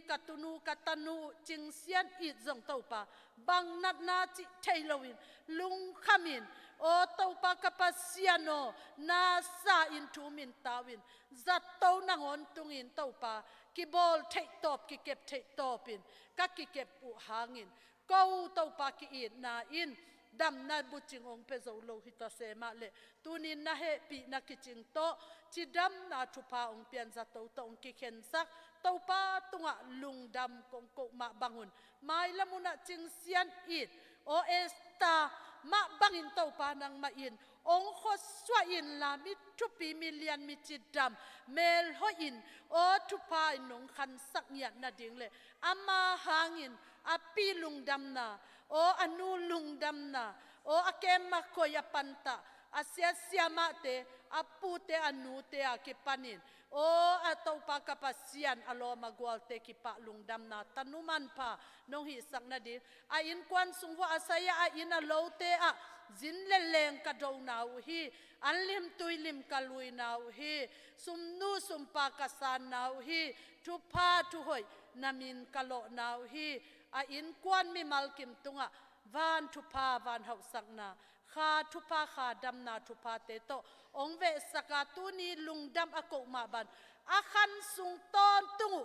katanu chingsian I zong topa bang nat na chi thailowin lung khamin o topa kapasiano na sa in thu min tawin zat to nangon tungin topa ki bol thei top ki kep thei topin ka ki kep pu hangin ko topa ki in na in dam na buching ong pe zo lo hita se ma le tunin na he pi na kiching to chi dam na thupa ong pian za to ong ki khen sak to pa tunga lung dam kong ko ma bangun mai lamuna ching sian it o esta ma bangin to pa nang ma in ong kho swa in la mi thupi million mi chi dam mel ho in o thupa nong khan sak nya na ding le ama hangin api lung dam na o anu lung dam na o akem ma ko ya panta asia siama te apu te anu te akipanin o ataw pa kapasian alo magwal te ki pa lung dam na tanuman pa nong hi sak na di a in kwan sungwa asaya a in alo te a zin leleng ka do naw hi anlim tuilim kalui naw hi sumnu sumpa kasan naw hi tu pa tu hoi namin kalo naw hi a in kwan mi malkim tunga van thupa van hau sakna kha thupa kha dam na thupa te to ong ve saka tu ni lung dam ako ma ban akhan sung ton tungu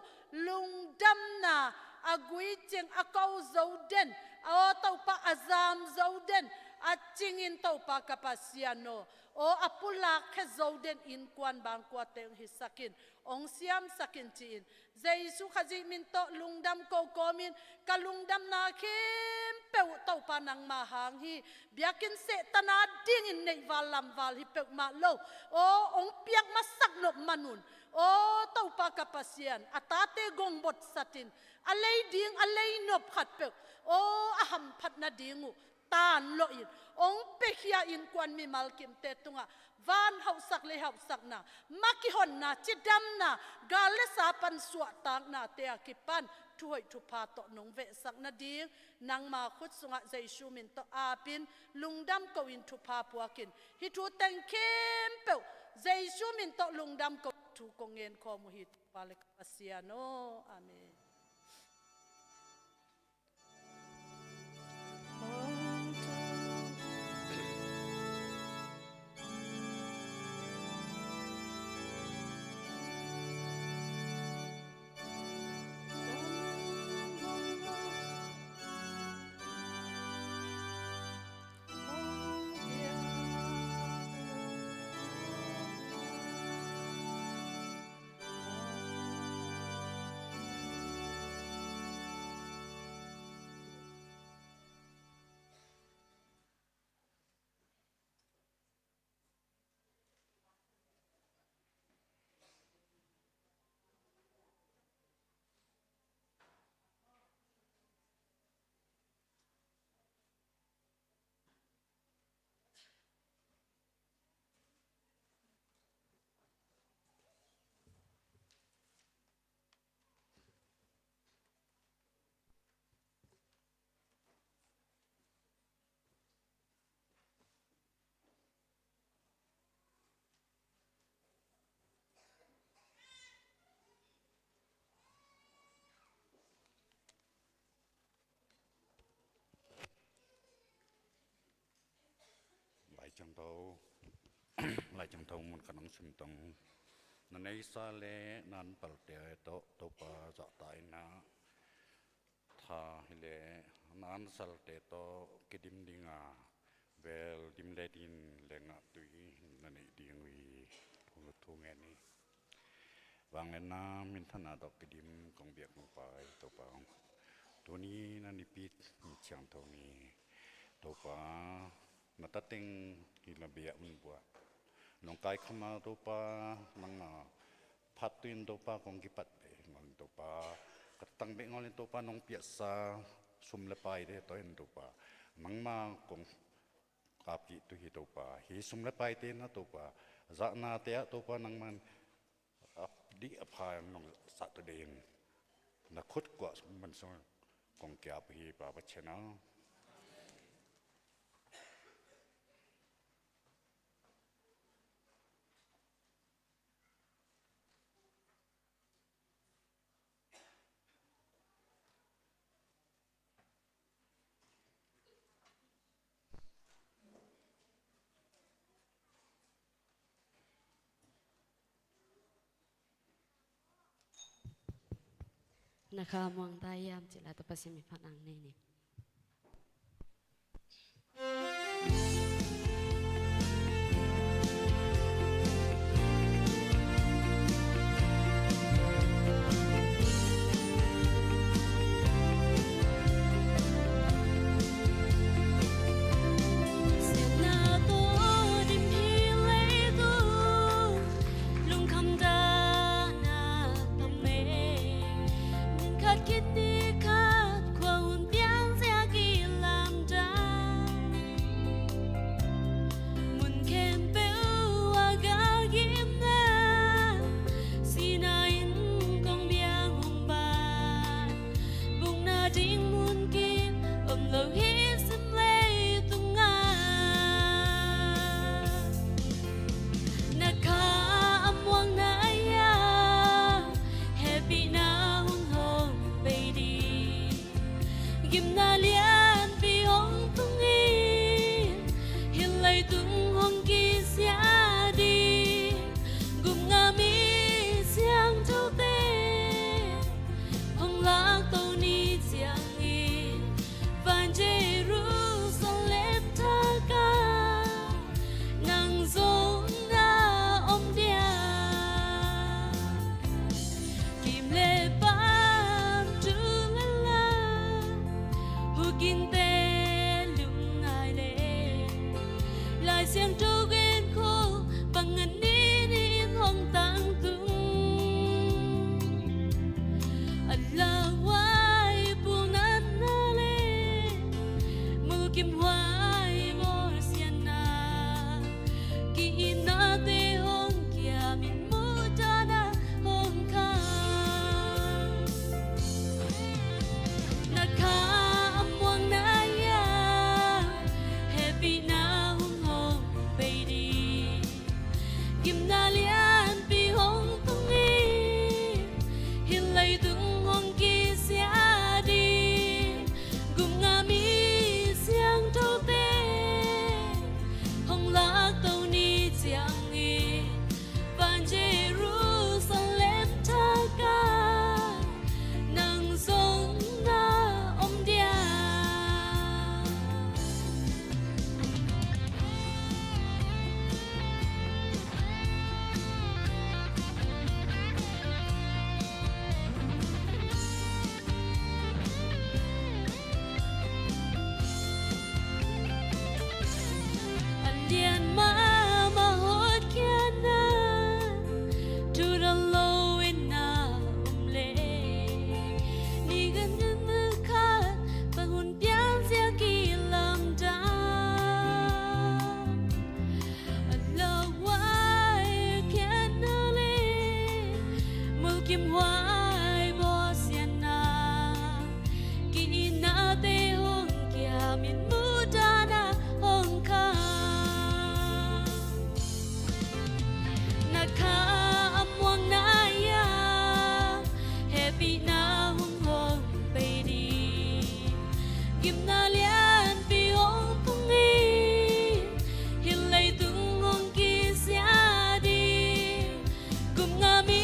lung dam na agui cheng akau zoden o to pa azam zoden at chingin to pa kapasiano o apula khezoden in kwan bang kwa teng hisakin ong siam sakin chin Jesu khaji min to lungdam ko komin kalungdam na khem pe to pa nang ma hang hi biakin se tana ding in nei valam val hi pe ma lo o ong piak masak no manun o to pa kapasian atate gong bot satin alei ding alei nop khat pe o aham phat na dingu tan lo in ong pe khia in kwan mi malkim te tunga van hau sak le hau sak na makihon na chidam na gale sa pan suwa tang na te akipan thuai thu pa to nong ve sak na ding nang ma khut sunga Jesu min to apin lungdam ko in thu pa puakin hi thu teng kem pe Jesu min to lungdam ko thu kongen ko mu hi pale pasiano amen
chẳng thấu lại chẳng thấu một khả năng sinh tông nên ấy xa lẽ nan bảo địa to to pa dạ tại na tha lẽ nan sal te to cái dim đi ngà về dim lệ din lệ ngà tùy nên ấy đi ngui thu thu nghe ni vàng nên na mình thân nào cái dim công việc không phải to paตัวนี้นั่นนี่ปิดมีเชียงเท่านี้ตัวป้านาตัดติงกินระเบียบมันบัวน้องกายเข้ามาตัวป้ามังพัดตุนตัวป้าคงกิปัดไปงอนตัวป้ากระตังเบงอนตัวป้าน้องเปียซาสุมละไปเด้ตัวเห็นตัวป้ามังมาคงกาบกิตัวฮีตัวป้าฮีสุมละไปเต้นะตัวป้าจะนาเตะตัวป้านังมันดิอภัยน้องสัตว์ตัวเด่นนักขุดกว่ามันส่งกองแก้วพี่ป่าวัชนะ
นะคะมองได้ยามจิลาตปสิมิพันังนี่นี่
Happy now home baby
kim hoài bo xiên na kỳ na te hong kia min mu da na hong ka na ka amwang na ya happy na hong hong baby kim na lian pi hong tung y hin lay tung hong ki sia đi cùng nga mi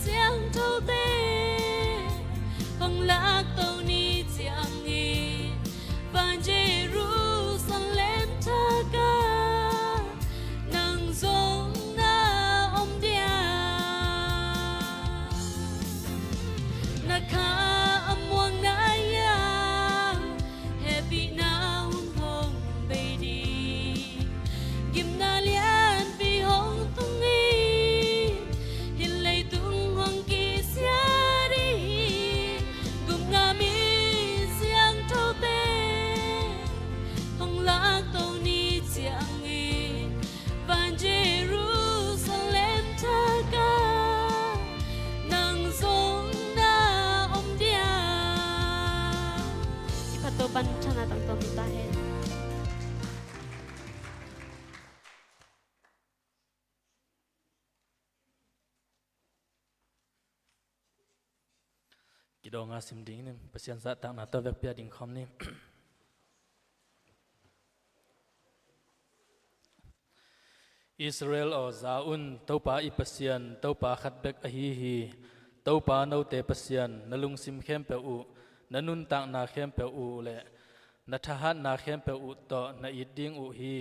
xiang thâu tê hong lạc tàu ni chiang y van Jerusalem ta ca nang zong na om dia na ka amwang na ya happy na hong hong baby kim na lian pi hong tung y hin lay tung hong ki sia đi cùng nga mi xiang thâu tê hong lạc tàu ni chiang y van Jerusalem ta ca nang zong na om dia ipatoban chana tang tom ta he
Kidong asim ding ni pasian sa tak na to vek pia ding khom ni Israel o zaun topa i pasian topa khat bek a hi topa no te pasian nalung sim khem pe u nanun tak na khem pe u le na thahat na khem pe u to na it ding u hi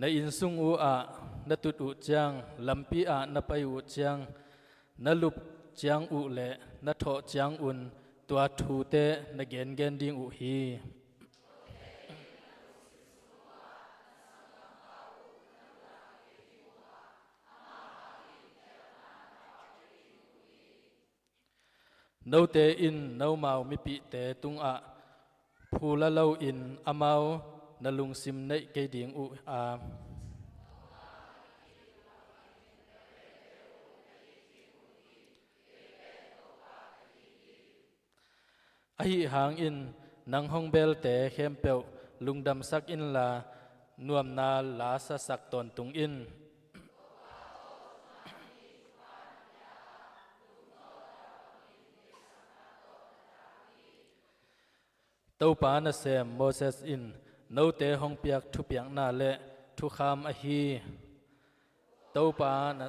na in sung u a na tut u chang lampi a na pai u chang na lup chang u le na tho chang un tua thu te na gen ding u hi no te in no mau mi pi te tung a phu la lo in amau na lung sim nei ke ding u a hi hang in nang hong bel te khem peu lungdam sak in la nuam na la sa sak ton tung in tau pa na sem Moses in no te hong piak thu piak na le thu kham a hi tau pa na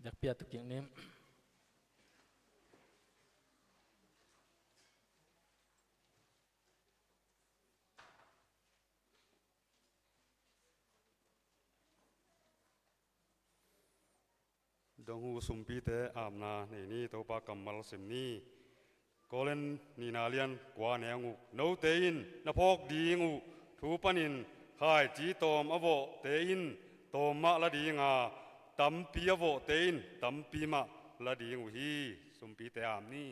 dak pia tu king nim
dong hu sumpi te amna nei ni to pa kamal sim ni kolen ni nalian kwa neangu no te in na phok dingu thu panin khai chi tom avo te in tom ma la dinga tam pi avo te in tam pi ma la dingu hi sumpi te am ni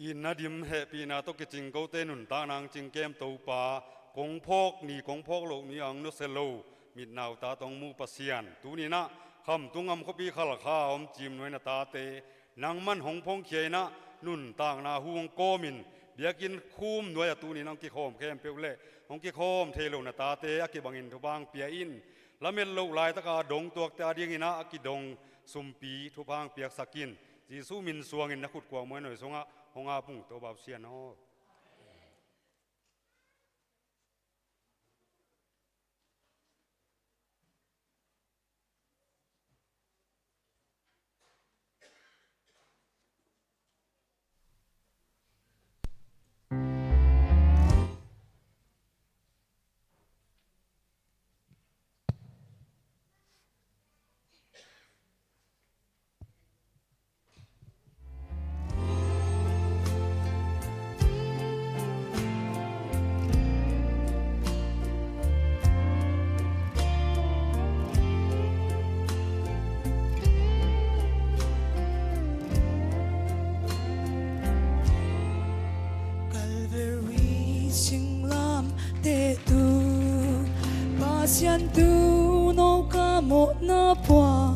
in na dim he pi na to ke ching ko te nun ta nang ching kem to pa kong phok lo ni ang no selo mit naw ta tong mu pasian tu ni na kham tungam khopi khal kha om chim noi na ta te nang man hong phong khie na nun tang na huang ko min biakin khum noi tu ni nang ki khom khem pe le hong ki khom thelo na ta te aki bangin thu bang pia in lamel lo lai ta ka dong tuak ta ding ina aki dong sumpi thu bang piak sakin jisu min suang in na khut kwa moi noi songa honga pung to ba sia no
xian tu no ka mo na pwa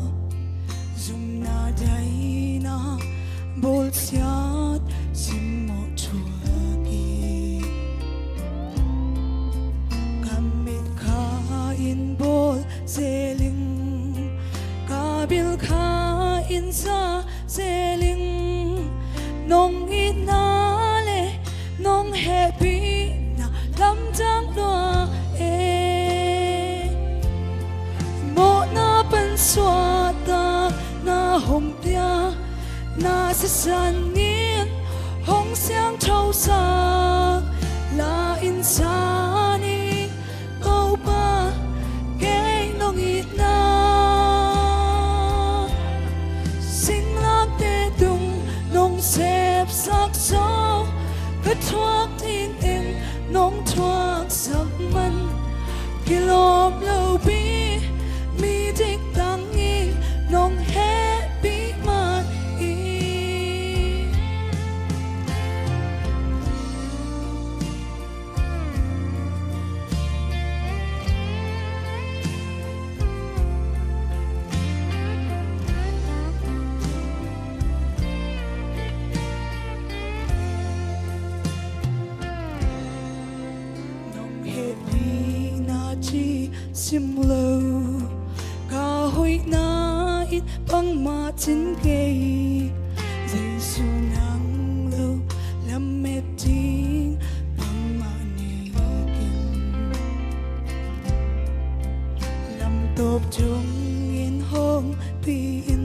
zum na dai na bol siat sim mo chuagi kamit ka in bol seling kabil ka in sa seling nong inale nong happy na lam jang loa mo na pan swata na hom pia na sa sanin hong xiang trâu sa la insani câu ba cái nong ít na sinh lam tê tung nong xếp sắc gió cất thoát thiên tình nong thoát sắc man kilom lâu bi mi thích tăng nghi nong happy man nong happy na chi sim lâu ca hoi na ít băng ma chín cây dây su nắng lâu làm mệt tin băng ma này kinh làm tốt chung yên hong tin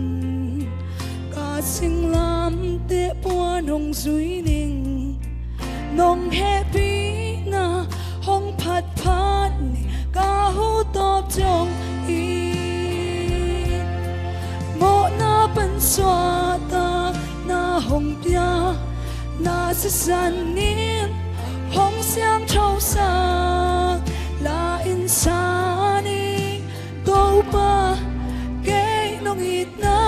ca sinh làm tệ bua nong duy ninh nong happy na hong pat pat ni ca hu top trong in mo na pan swa ta na hong pia na sa san nin hong xiang trâu sa la insani câu ba cái nong ít na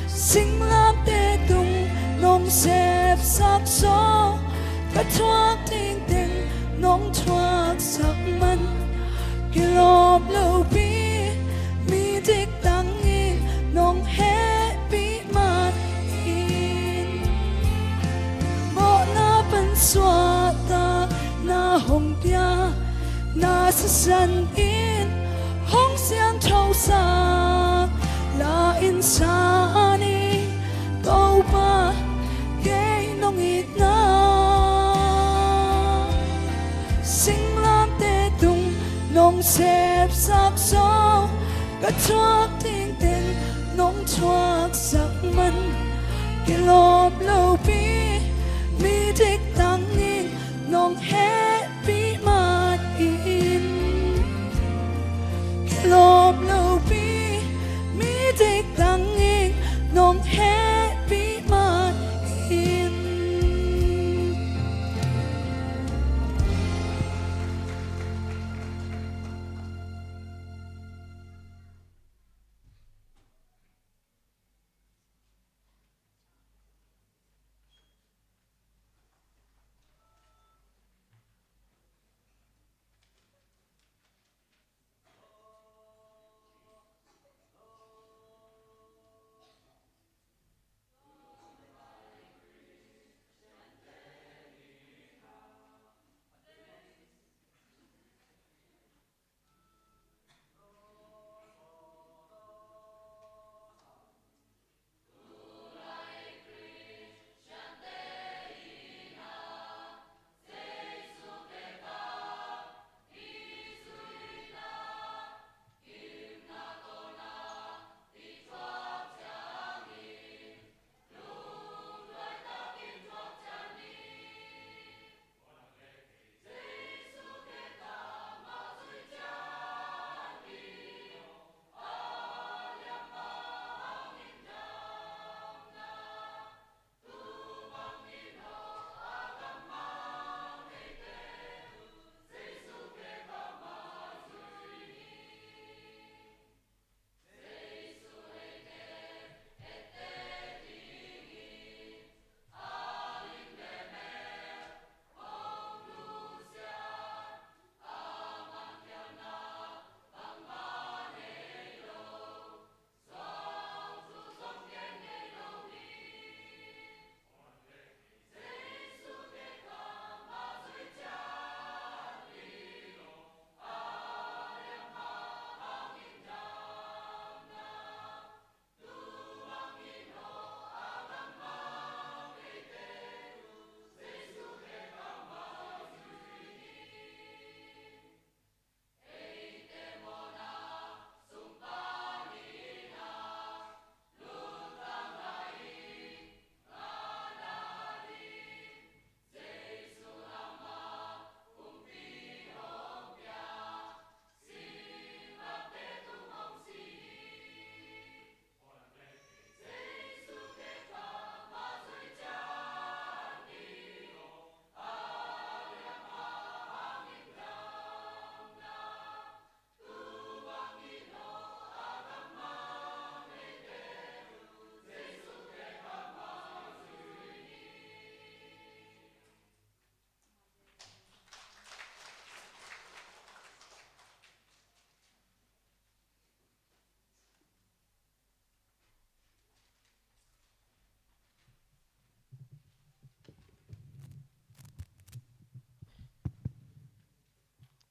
sinh lam tê tung nong xếp sắc gió cất thoát thiên tình nong thoát sắc man kilom lâu bi mi thích tăng in nong happy man in mo na pan swa ta na hong pia na sa san in hong xiang trâu sa la insani câu ba cái nong ít na sinh lam tê tung nong xếp sắc gió cất thoát thiên tình nong thoát sắc man kilom lâu bi mi thích tăng in nong happy man in kilom lâu bi mi thích tăng in nong happy man in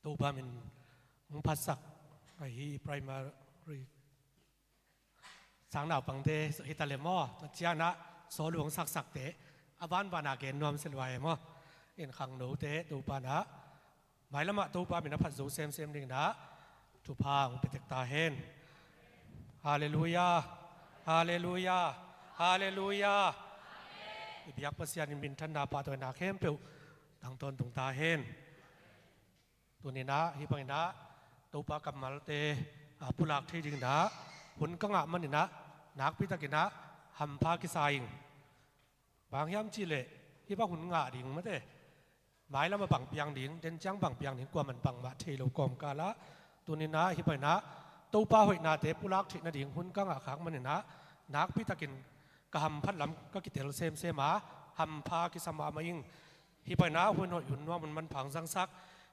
ตัวบ้ามันมุพัสสักไอ้ไพรมารีสังหนาวปังเดฮิตาเลมอตัวเจ้านะโซลวงสักเตะอาวันบานาเกนนวมเสลวายมอเอ็นขังหนูเตะตัวปานะหมายละมาตัวปาเป็นนับพัดสูเซมดิ่งนะทุพางเป็นตาเห็นฮาเลลูยาฮาเลลูยาฮาเลลูยาอิบยักษ์ปัสยานิมินทันนาปาตัวนาเข้มเปลวตั้งตนตรงตาเห็นตัวนี้นะฮิปังนะตัวปากำมัลเตปุลักที่ดิ่งนะหุ่นกังะมันนี่นะนักพิทักษ์นะหัมพากิสายิงบางยามจีเล่ที่ว่าหุ่นงะดิ่งมาเต้หมายแล้วมาบังเปียงดิ่งเดินจังบังเปียงดิ่งกว่ามันบังมาเทโลกอมกาละตัวนี้นะฮิปังนะตัวป้าหอยนาเตปุลักที่นาดิ่งหุ่นกังะขังมันนี่นะนักพิทักษ์กหัมพัดลำก็กิเตลเซมาหัมพากิสมามายิงฮิปังนะหุ่นหอยหุ่นว่ามันผังสังซัก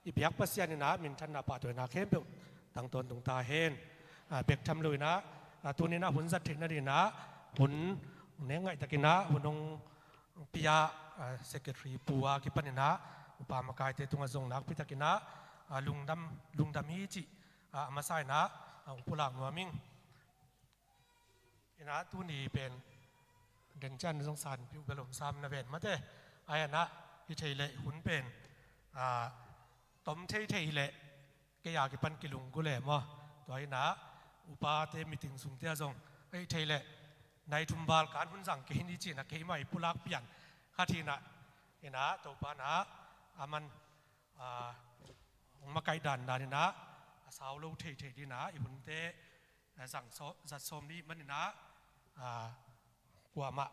อิบยักษ์ปัสยานี่นะมินทันนาปาตัวนาเข้มเปลตั้งตนตรงตาเห็นเบียกทำเลยนะตัวนี้นะหุ่นสัตว์ถึงนาดีนะหุ่นเนี่ยไงตะกินะหุ่นองปิยาเซกเตอรีปัวกิปันนะอุปามากายเตตุงจงนักพิทักษ์นะลุงดำฮีจิมาใส่นะปุลางนัวมิงนะตัวนี้เป็นเด่นจันทร์สงสารผิวกระหล่ำซ้ำนะเวนมาเต้ไอ้นะที่เทเลหุ่นเป็นต้มเทเลก็อยากกิปันกิลุงกุเล่มาตัวนี้นะอุปาเตมิติงสุงเตียจงไอ้เทเลในทุมบาลการหุ่นสังเกตนี่จีนะเกี่ยไม่ปุลักเปลี่ยนข้าทีนะเห็นนะตัวปานะมันมาไกลดันนี่นะสาวลูเทดีนะอีหุ่นเตสั่งจัดสมนี้มันนี่นะกว่ามา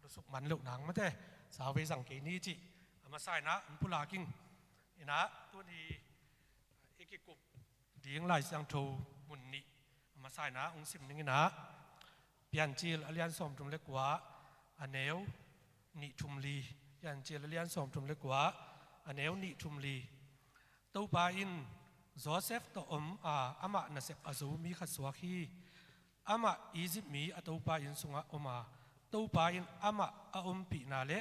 รู้สึกมันลูกหนังมาเต้สาวไปสังเกตนี่จีมาใส่นะปุลักกิ้งเห็นนะตัวนี้เอกกุบดีอย่างไรสังโทมุนนี่มาใส่นะองค์สิบนึงนะเปลี่ยนจีลเลียนสมทุมเล็กกว่าอันเนวนิทุมลียันจีลเลียนสมทุมเล็กกว่าอันเนวนิทุมลีตัวปาอินโจเซฟตัวอามานาเซฟอาซูมีขัดสวาคีอามาอียิปต์มีตัวปาอินสุงะอมาตัวปาอินอามาปีนาเล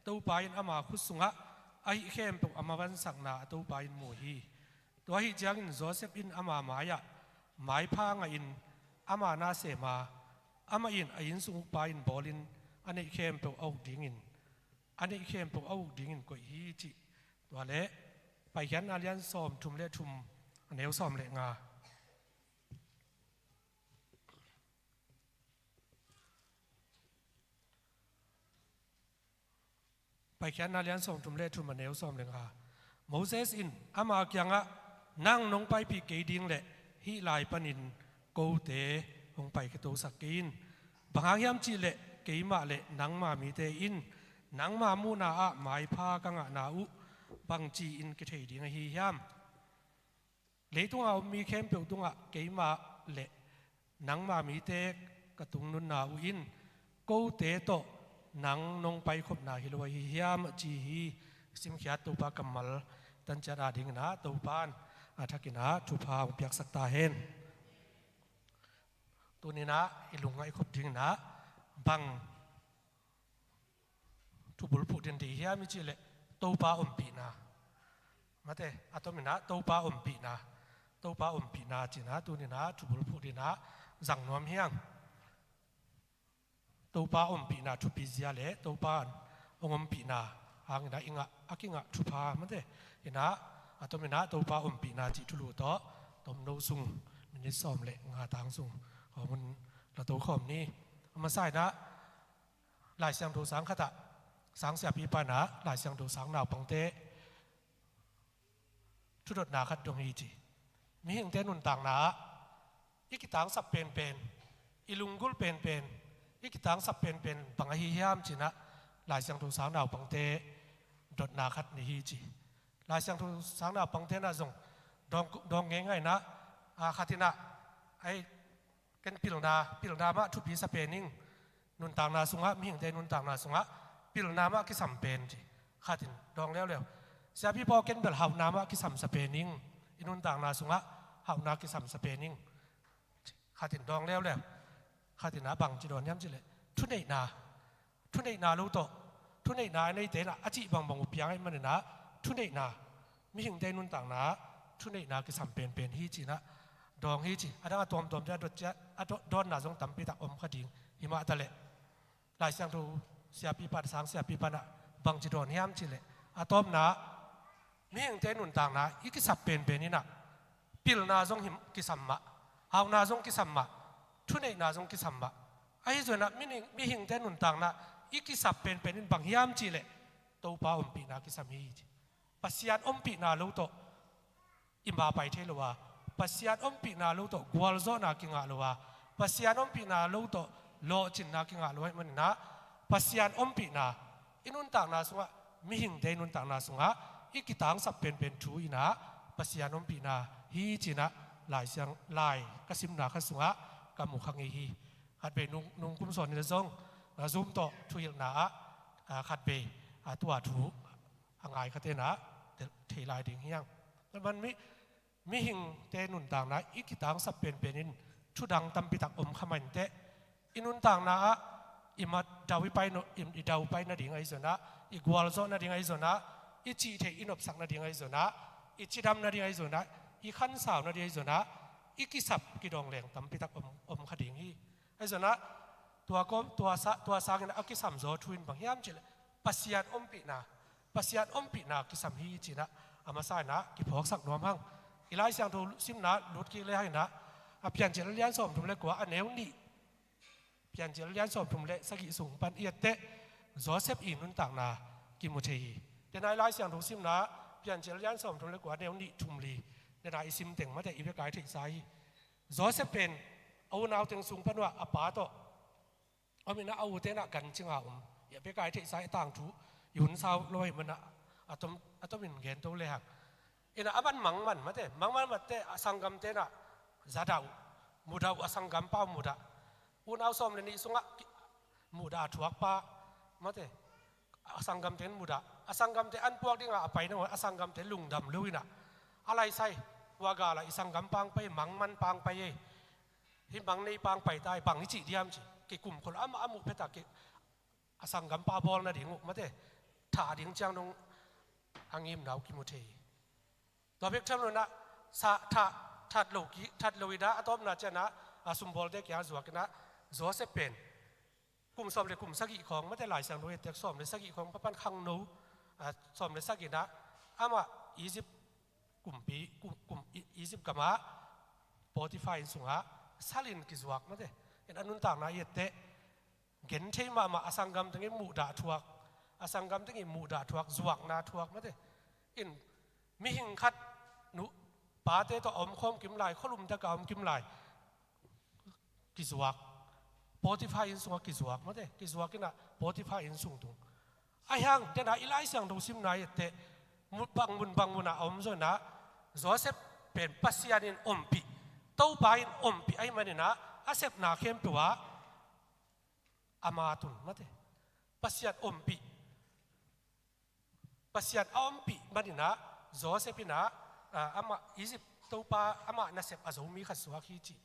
ตัวปาอินอามาขุสุงะไอเข้มตัวอามาวันสักนาตัวปาอินโมฮีตัวฮิจังอินโจเซฟอินอามาหมายะหมายพางอินอามานาเซมาอามาอินอินสุงปาอินบอลินอันนี้เข้มตัวเอาดิ่งอินอันนี้เข้มตัวเอาดิ่งอินก็ฮีจิตัวเละไปแค่นาเลียนซ้อมทุมเละทุมอันนี้ซ้อมเละงาไปแค่นาเลียนซ้อมทุมเละทุมอันนี้ซ้อมเละงาโมเสสอินอามาเกียงะนั่งลงไปปีเกดิ่งเละฮิลายปนินโกเตลงไปกระตูสักกินบางยามจีเละเกยมาเละนังมามีเตอินนังมามูนาอะหมายพากังะนาอุบางจีอินกระเทยดิ่งฮิยามเละตุงเอามีเข้มเปียวตุงอะเกยมาเละนังมามีเตกระตุงนุนนาอุอินโกเตโตนังนงไปขบนาฮิลวฮิยามจีฮีสิมขียตุปากำมัลตันจาราดิ่งนะตุปานทักกินะทุพาอุปยักสักตาเห็นตัวนี้นะอิลุงไอคบดิ่งนะบังทุบุลพูดินดีเฮียมิจิเลตัวปาปีนะมาเตอะตัวนี้นะตัวปาปีนะตัวปาปีนะจีนะตัวนี้นะทุบุลพูดินะจังนวมเฮียงตัวปาปีนะทุปิเซียเลตัวปาปีนะหางนะอิงะอากิงะทุพามาเตเห็นนะอะตัวนี้นะตัวปาปีนะจิทุลุโตตมโนซุงมันจะซ้อมเละงาทางซุงของมันเราตัวขอมนี้มาใส่นะหลายเสียงดูสังขตะสังเสียปีปานะหลายเสียงดูสังหนาวปังเตทุดดนาคัดดวงอีจีมีหิงเตนุนต่างนะอีกิตังสับเป็นอีลุงกุลเป็นอีกิตังสับเป็นปังหิยามจีนะหลายเสียงดูสังหนาวปังเตดดนาคัดนิฮีจีหลายเสียงดูสังหนาวปังเตนะจงดองง่ายๆนะขัดินะไอกันปิลนามาทุบีสเปนิงนุนต่างนาสุงะมีหิงเตนุนต่างนาสุงะปิลนามากิสัมเป็นจีขัดินดองแล้วเสียพี่พอเก็นเบลหาวนามากิสัมสเปนิงอินุนต่างนาสุงะหาวนากิสัมสเปนิงขัดินดองแล้วขัดินนาบังจีดอนย้ำจีเลยทุนเนนาลูโตทุนเนนาในเตนะอาจิบังอุปยังไงมันนะทุนเนนามีหิงเตนุนต่างนา
ทุนนากิสัมเป็นฮีจีนะดองฮีจีอันนั้นตัวจะโดนจะโดนนาจงตั้มปีตักอมขดิ่งหิมะตะเละหลายเสียงทูเสียปีปัดสังเสียปีปัดนะบางจีโดนเฮียมจีเละอัตอมนะมีอย่างเจนุนต่างนะอีกิสับเป็นนี่นะปิลนาจงหิมกิสัมมะเอานาจงกิสัมมะทุนนาจงกิสัมมะไอ้ส่วนนั้นมีหิงเจนุนต่างนะอีกิสับเป็นนี่บางเฮียมจีเละตัวป้าอมปีนากิสัมฮีจีปัสยานอมปีนาลูโตอิมาไปเทลวาปัสยานอมปีนาลูโตกวลโซนากิงาลวาปัสยานอมปีนาลูโตโลจินนากิงาลวามันนะปัสยานอมปีนาอินุนต่างนาสุงะมิหิงเดนุนต่างนาสุงะอีกิตังสับเป็นทูอินะปัสยานอมปีนาฮีจินะหลายเสียงหลายกสิมนาขสุงะกามุขังฮีขัดเบนุงกุมสอนในซองซุมโตทุยนาขัดเบตัวถูอ่างไงขัดเตนะเทลายดิ่งเฮียงแล้วมันมีหิงเตนุนต่างนะอีกิตังสับเป็นนินชุดังตัมปิตักอมขมันเตอินุนต่างนะอิมาดาวิไปโนอิดาวิไปนาดิ่งไอโซนะอีกวอลโซนาดิ่งไอโซนะอีจีเทอินอบสักนาดิ่งไอโซนะอีจีดำนาดิ่งไอโซนะอีขันสาวนาดิ่งไอโซนะอีกิสับกิดองแหลงตัมปิตักอมขดิ่งฮีไอโซนะตัวสากินอากิสัมโซทวินบางยามเจลปัสยานอมปีนากิสัมฮีจีนะอามาใส่นะกิพอกสักน้อมหังอีไลเสียงทูซิมนะลุดกิเลยให้นะเปลี่ยนเจริญยันสมทุมเล็กกว่าอันเนวนี่เปลี่ยนเจริญยันสมทุมเล็กสกิสูงปันเอียดเตะโจเซฟอินุนต่างนากิมุเทีแต่ในไลเสียงทูซิมนะเปลี่ยนเจริญยันสมทุมเล็กกว่าเนวนี่ทุมลีในนายซิมเต็งมาแต่อีเวกายถึงไซโจเซฟเป็นเอาหนาวเต็งสูงปันว่าอปาโตเอามีนะเอาเตนะกันจิงอาอย่าไปกายถึงไซต่างทูยุนสาวลอยมันนะอะตอมินเกนตัวเลยหักอินะอันมังมันมาเตมังมันมาเตสังกัมเตนะจะดาวมุดาวสังกัมป้ามุดาอุณเอาสมเลยนี่สุงะมุดาถวกป้ามาเตสังกัมเตนมุดาสังกัมเตอันพวกที่งาไปนะว่าสังกัมเตลุงดำลุยนะอะไรใส่ว่ากาละสังกัมปังไปมังมันปังไปที่มังในปังไปได้ปังนี่จีเดียมจีกิกลุ่มคนอามุเพตากิสังกัมป้าบอลนะดิ่งมาเตถ้าดิ่งจังนงอังยิมหนาวกิมุเทตัวเพ็กช่างเลยนะสะทัดโลกิทัดโลวิดาอัตอมนาเจนะสุมบอลเด็กยาจวกนะโจเซเป็นกลุ่มสมเลยกลุ่มสักกี่ของไม่ได้หลายสังโดยแต่สมเลยสักกี่ของพระปันขังนูสมเลยสักกี่นะอามา20กลุ่มปีกลุ่ม20กัมะโปรติฟายสุงะซาลินกิจวักมาเถอะอันนู้นต่างนายเตะเห็นใช่มาสังกัมตั้งแต่หมู่ด่าทวกสังกัมตั้งแต่หมู่ด่าทวกจวกนาทวกมาเถอะอินมีหิงคัดนุปาเตตัวอมคมกิมลายขลุ่มตะกอมกิมลายกิจวักโปรติฟายสุงะกิจวักมาเถอะกิจวักกินะโปรติฟายสุงตุงไอ้ยังเดี๋ยวนะอีไลเสียงดูซิมนายเตะมุดบังมุนอมส่วนนะโจเซฟเป็นปัสยานินอมปีเต้าไปอมปีไอ้มันนี่นะอาเซฟนาเข้มตัวอามาตุนมาเถอะปัสยานอมปีปัสยานอมปีมันนี่นะโจเซฟินะอามา20ตัวป้าอามานาเซฟอาจูมีขัดสวาขีจี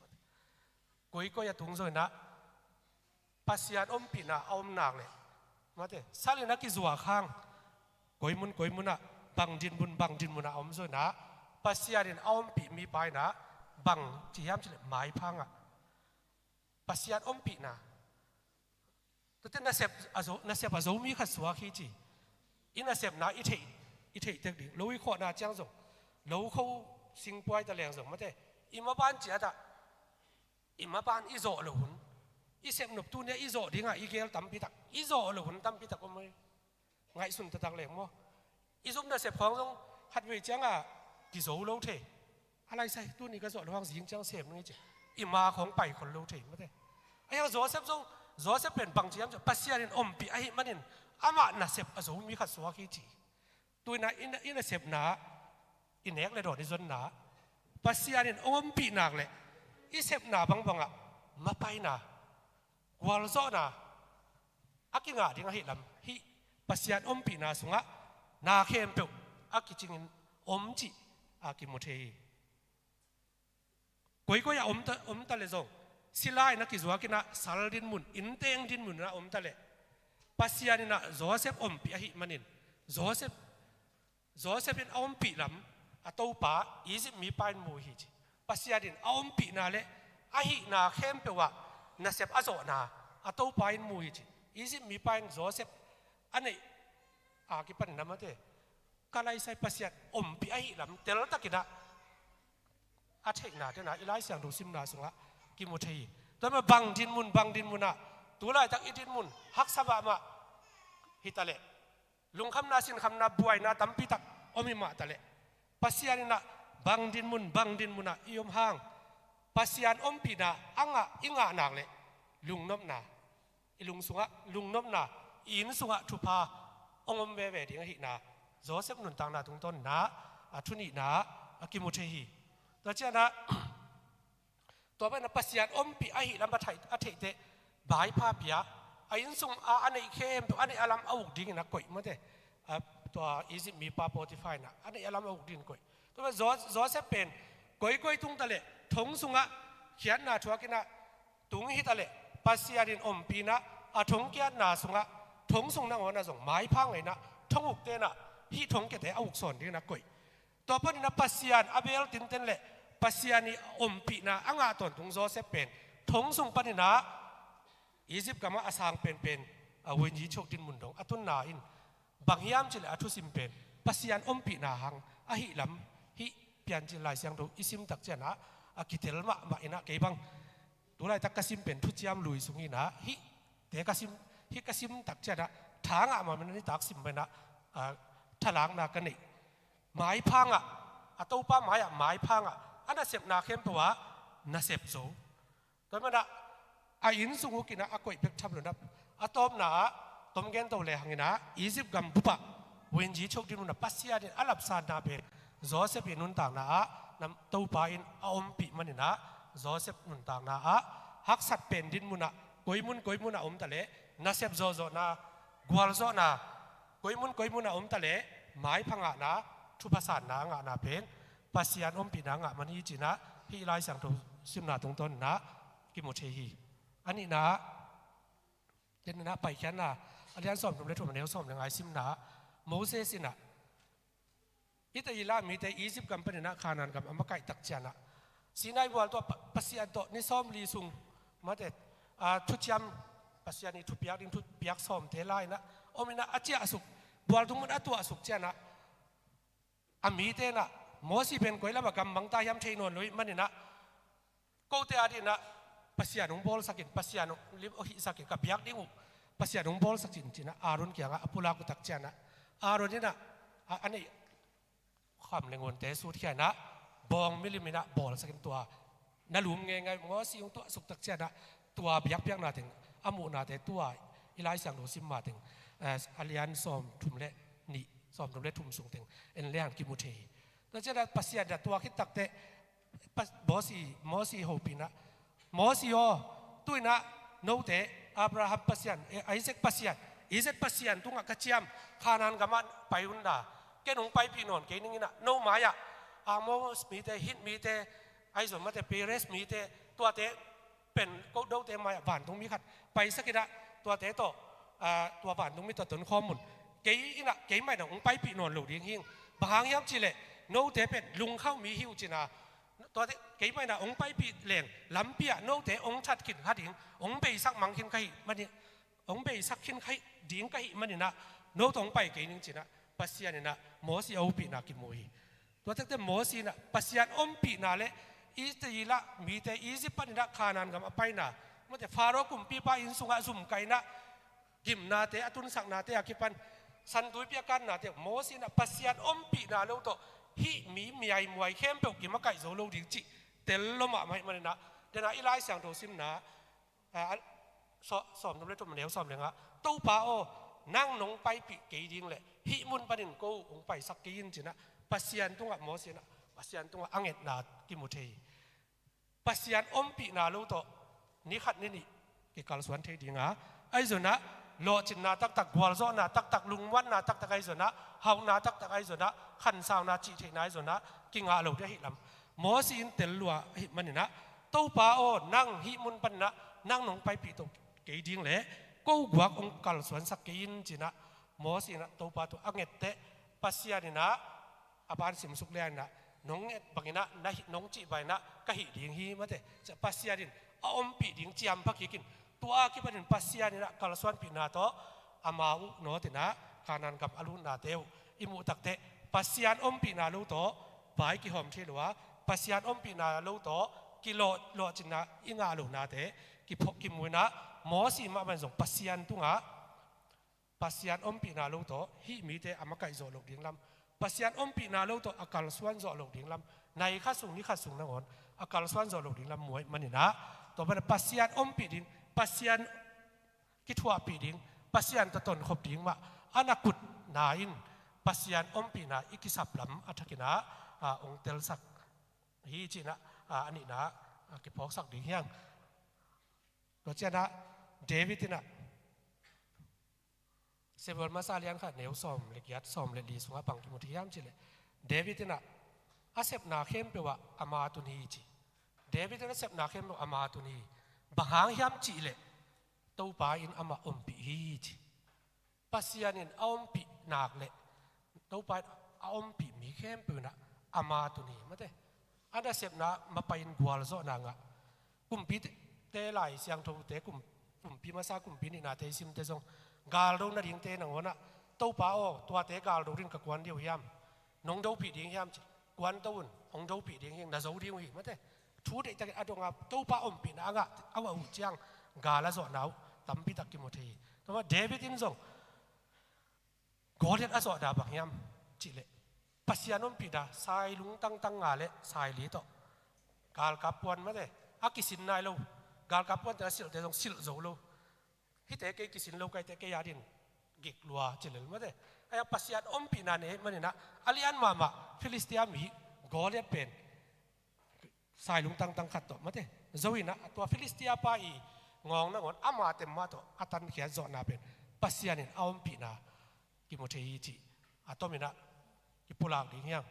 กุยก็อย่าตุงส่วนนะปัสยานอมปีนะอมหนักเลยมาเถอะซาลินักกิจวักข้างกุยมุนนะบังจินมุนนะอมส่วนนะปัสยานินอมปีมีไปนะบังจียามจิเลหมายพังอ่ะปัสยานอมปีนะแต่นาเซฟอาจูมีขัดสวาขีจีอินาเซฟนะอิเทเด็กดิ้งรู้วิเคราะห์นาจังส่งรู้เขาสิงป่วยตะแหลงส่งมาเถอะอิมาบ้านเจ้าตาอิมาบ้านอิโซหลุนอิเซฟหนุบตัวเนี่ยอิโซดิ้งอ่ะอิเกลตั้มพิทักอิโซหลุนตั้มพิทักก็ไม่ไงสุนทรตังแหลงมั้งอิซุมนาเซฟของส่งหัดวิจังอ่ะกิโซโลเทอะไรใส่ตัวนี้ก็โซระวังสิงจังเซฟนี่จ้ะอิมาของไปคนโลเทมาเถอะไอ้ยังโจเซฟส่งโจเซฟเป็นบางจียามปัสยานินอมปีไอ้มันนี่อามานาเซฟอาจูมีขัดสวาขีจีตัวนั้นอินาเซฟนาอินเอกเลยโดดในส่วนนาปัสยานินอมปีนักเลยอิเซฟนาบางอ่ะมาไปนากวาลโซนาอากิงาดิ้งหิลำฮิปัสยานอมปีนาสุงะนาเข้มเปวอากิจิงอมจีอากิมุเทกุยก็อย่าอมตะเลซงสิไลนักกิจวักนะสารดินมุนอินเตงดินมุนนะอมตะเลปัสยานินะโจเซฟอมปีอาหิมันินโจเซฟเป็นอมปีลำ a to pa Egypt mi pain mu hi chi pasiadin aom pi na le a hi na khem pe wa na sep azo na a to pain mu hi chi Egypt mi pain Joseph ani a ki pan namate kalai sai pasiat pi a hi lam tel takina a thek na te na ilai siang do sim na sunga ki mu thei to ma bang din mun na tu lai tak idin mun hak saba ma hitale lung kham na sin kham na buai na tampi tak omi ma tale pasian na bang din mun na iom hang pasian pi na anga inga nak le lung nom na ilung sunga lung nom na in sunga thupa ongom ve ve ding hi na Joseph nun tang na tung ton na athuni na akimu thehi to cha naตัวเป็นปัสยานปีไอหิลำบะไทยอาทิตย์บายภาพยาไอ้ยินส่งอันนี้เข้มตัวอันนี้อารมณ์เอาดิ่งนะก่อยมั้งเด้ตัวอีจิปต์มีปาโปติฟายนะอันนี้อารมณ์เอาดิ่งก่อยตัวเป็นจอเซเป็นก่อยตุงตะเล่ทงสุงะเขียนนาชัวกินะตุงฮิตะเล่ปัสยานินปีนะทงเกียนนาสุงะทงสุงนะหัวนะส่งไม้พังเลยนะทงอุกเตนะฮิทงเกตเอาอุกสอนดิ่งนะก่อยตัวเป็นปัสยานอาเบลตินเตนเล่ปัสยานีปีนะอ่างตอนตุงโจเซฟเป็นทงส่งปนินะอียิปต์ก็มาอาสางเป็นวิญญาณโชคดินมุนดงอัตุนนาอินบางยามจิเลอัตุสิมเป็นปัสยานปีนะหังอหิลำฮิเปลี่ยนจิลายเสียงดูอิสิมตักเจนะอากิเทลมาอินะเก็บังตัวไรตักกสิมเป็นทุจยามลุยสุงินะฮิเตกสิมฮิกสิมตักเจนะทางมันนี่ตักสิมเป็นนะทลางนากันนี่ไม้พังอัตโตป้าไม้พังอันนั้นเสพนาเข้มตัวน่าเสพโซ่ตอนนั้นอายินสุงกินะอากุยเพ็กทับเลยนะอาตอมนาตอมเกนตัวเลยหังนะอียิปต์กัมบุปะเวนจีโชคดีนุนะปัสยาดินอาลับซานาเป็นโจเซฟนุนต่างนะนำตัวปาอินอาปีมันนะโจเซฟนุนต่างนะฮักสัตเป็นดินมุนะกุยมุนนะตะเลน่าเสพโจนะกวาลโจนะกุยมุนนะตะเลไม้พังนะทุบภาษานะงะนะเป็นปัสยานปีนางะมันฮีจีนะฮีไลสังทุสิมนาตรงต้นนะกิโมเชฮีอันนี้นะเด่นนะไปแค่นะอาจารย์สอนผมเลยถูกมันเลี้ยวสอนยังไงสิมนะโมเสสนะอิตาลีละมีแต่อียิปต์กัมพูชานะคานันกับอเมริกาตักเจนะซีนายวัวตัวปัสยานตัวนี่ซ้อมลีซุงมาเด็ดทุจยมปัสยานี่ทุบยักดินทุบยักซ้อมเทลายนะโอมินะอาเจียสุกบัวทุกมันอัตัวสุกเจนะอามีเตนะโมสีเป็นก๋วยละบักำบังตายำเชยนนลุยมันนี่นะกูเตอาดินะปัสยานุบอลสักินปัสยานุลิบอหิสักินกับยักดิงูปัสยานุบอลสักินจีนะอารุนเกียงอปุลากุตักเจนะอารุนนี่นะอันนี้ความเลี้ยงวันเตสุดแค่นะบองมิลิมินะบอลสักินตัวนั่นลุมไงโมสีของตัวสุกตักเจนะตัวยักนาถึงอามูนาเตตัวอิไลสังโดซิมมาถึงอาลียนซอมทุ่มเละนี่ซอมทุ่มเละทุ่มสูงถึงเอ็นเลียนกิมุเทแล้วจะได้ปัสยาดตัวคิดตักเตะมอสีโฮปินะมอสีโอตุยนะโนเตอับราฮัมปัสยานไอเซกปัสยานตุงกะเจียมขานานกัมันไปอุนดาแกนงไปพี่นนแกนึงนะโนมายะอามอสมีเตฮิตมีเตไอสมมาเตเปเรสมีเตตัวเตเป็นก็ดูเตมายะบ้านตรงมีขัดไปสักกิดะตัวเตโตตัวบ้านตรงมีตัวตนข้อมูลแกนะแกไม่หนงไปพี่นนหลุดยิงหิงบางย้ำจีเลโนเตเป็นลุงเข้ามีหิวจีนาตัวเตเกี่ยไปนะองไปปีเหลี่ยงลำเปียโนเตองชัดกินขัดหิงองไปสักมังขินไข่มันนี่องไปสักขินไข่ดิ่งไข่มันนี่นะโนตองไปเกี่ยนึงจีนะปัสยานี่นะโมสีเอาปีนะกิโมฮีตัวเตโมสีนะปัสยานปีนะเละอีสติละมีแต่อีสิปันนะขานันกับไปนะมันจะฟาโรกุมปีป้าอินสุงะซุ่มไก่นะกิมนาเตอตุนสักนาเตอคิปันสันตุยเปียกันนาเตโมสีนะปัสยานปีนะเลวโตฮิมีไอมวยเข้มเปลกิมมาไก่โซโลดิจิเตลโลมาไม่มันนะเดี๋ยวนะอีไลเสียงโดซิมนะสอบน้ำเลือดตัวมันเลี้ยวสอบเลยนะตู้ป้าโอนั่งนงไปปีกี่ดิ้งเลยฮิมุนปนินกูองไปสักกี่ยินจีนะปัสยานตรงกับโมสีนะปัสยานตรงกับอังเอ็ดนากิมุเทปัสยานปีนาลูโตนี่ขัดนี่กิการสวนเทดิ้งอ่ะไอ้ส่วนนะโลจินนาตักกวาลโซนาตักลุงวันนาตักไอ้ส่วนนะเฮานาตักไอ้ส่วนนะขันสาวนาจีเทนายส่วนนะกิงอาลูได้หิลำโมสีอินเตลลัวหิมันนี่นะตู้ป้าโอนั่งหิมุนปันนะนั่งนงไปปีโตกี่ดิ้งเลยกูกวักองการสวนสักกี่ยินจีนะโมสีนะตู้ป้าตัวอังเอ็ดเตปัสยานี่นะ อาบานสิมสุกเลียนนะน้องบางอินะนะน้องจีใบนะก็หิดิ่งฮีมาเตจะปัสยาดินอมปีดิ่งจียมพักกินตัวกิบันปัสยาดินะกัลสวนปีนาโตอามาอุโนตินะขานันกับอลุนาเตวอิมุตักเตปัสยานอมปีนาลูโตไปกิหอมเชลัวปัสยานอมปีนาลูโตกิโลโลจินะอิงาลูนาเตกิพกิมุนะหมอสีมาเป็นส่งปัสยานตุงะปัสยานอมปีนาลูโตฮิมีเตอามาไกโซลูกดิ่งลำปัสยานอมปีนาลูโตอากาลสวนโซลูกดิ่งลำในข้าสูงนี่ข้าสูงนะงอนอากาลสวนโซลูกดิ่งลำมวยมันนี่นะตัวเป็นปัสยานอมปีดิ่งปัสยานกิทัวปีดิ่งปัสยานตะตนขบดิ่งมาอนาคุดนาอินปัสยานอมปีนาอิกิสับลำอัฐกินะองเตลสักฮีจีนะอันนี้นะกิพอกสักดิ่งยังตัวเจ้านะเดวิดนะเซเวลมาซาเลียนค่ะเหนียวซ้อมเล็กยัดซ้อมเล็กดีสุงาปังกิมุทิยามจิเลเดวิดนะอาเซปนาเข้มเปว่าอามาตุนีจีเดวิดนะเซปนาเข้มเปว่าอามาตุนีบางหางยามจิเลตัวปาอินอามาอมปีฮีจีปัสยานินอมปีนักเลตัวปาอมปีมีเข้มเปนะอามาตุนีมาเตอันนั้นเซปนามาไปอินกัวลโซนางะกุมปีเตไลเสียงทูเตกุมปีมาซากุมปีนี่นาเตซิมเตซงกาลดูนาดิ่งเตนังวนะตัวป้าโอตัวเตกาลดูรินกับกวนเดียวยามน้องดูปีดิ่งยามจีกวนตัวองดูปีดิ่งยังน่าจะดิ่งหิมะเตทูเดจากอดงอาตัวป้าอมปีนางะเอาว่าหุ่นจังกาลสอนเอาตั้มปีตักกิโมทีแต่ว่าเดวิดอินซงกอเลียนอสอดาบังยามจีเลปัสยานอมปีดาสายลุงตั้งงาเลสายลีโตกาลกับวันมะเตอากิสินนายโลกาลกับวันแต่สิลเตซงสิลโจโลฮิตเอกกิสินโลกไอเตกยาดินกิกลัวจิเลลมาเดไอ้ปัสยานอมปีนานี่มันนี่นะอาลีอันมาฟิลิสเตียมีกอเลียนเป็นสายลุงตั้งขัดต่อมาเดโจวินะตัวฟิลิสเตียไปงองนะงอนอามาเต็มมาต่ออาตันเขียนจอนาเป็นปัสยานินอมปีนากิโมเทฮีจีอาตมินะกิปุลากดิ่งยัง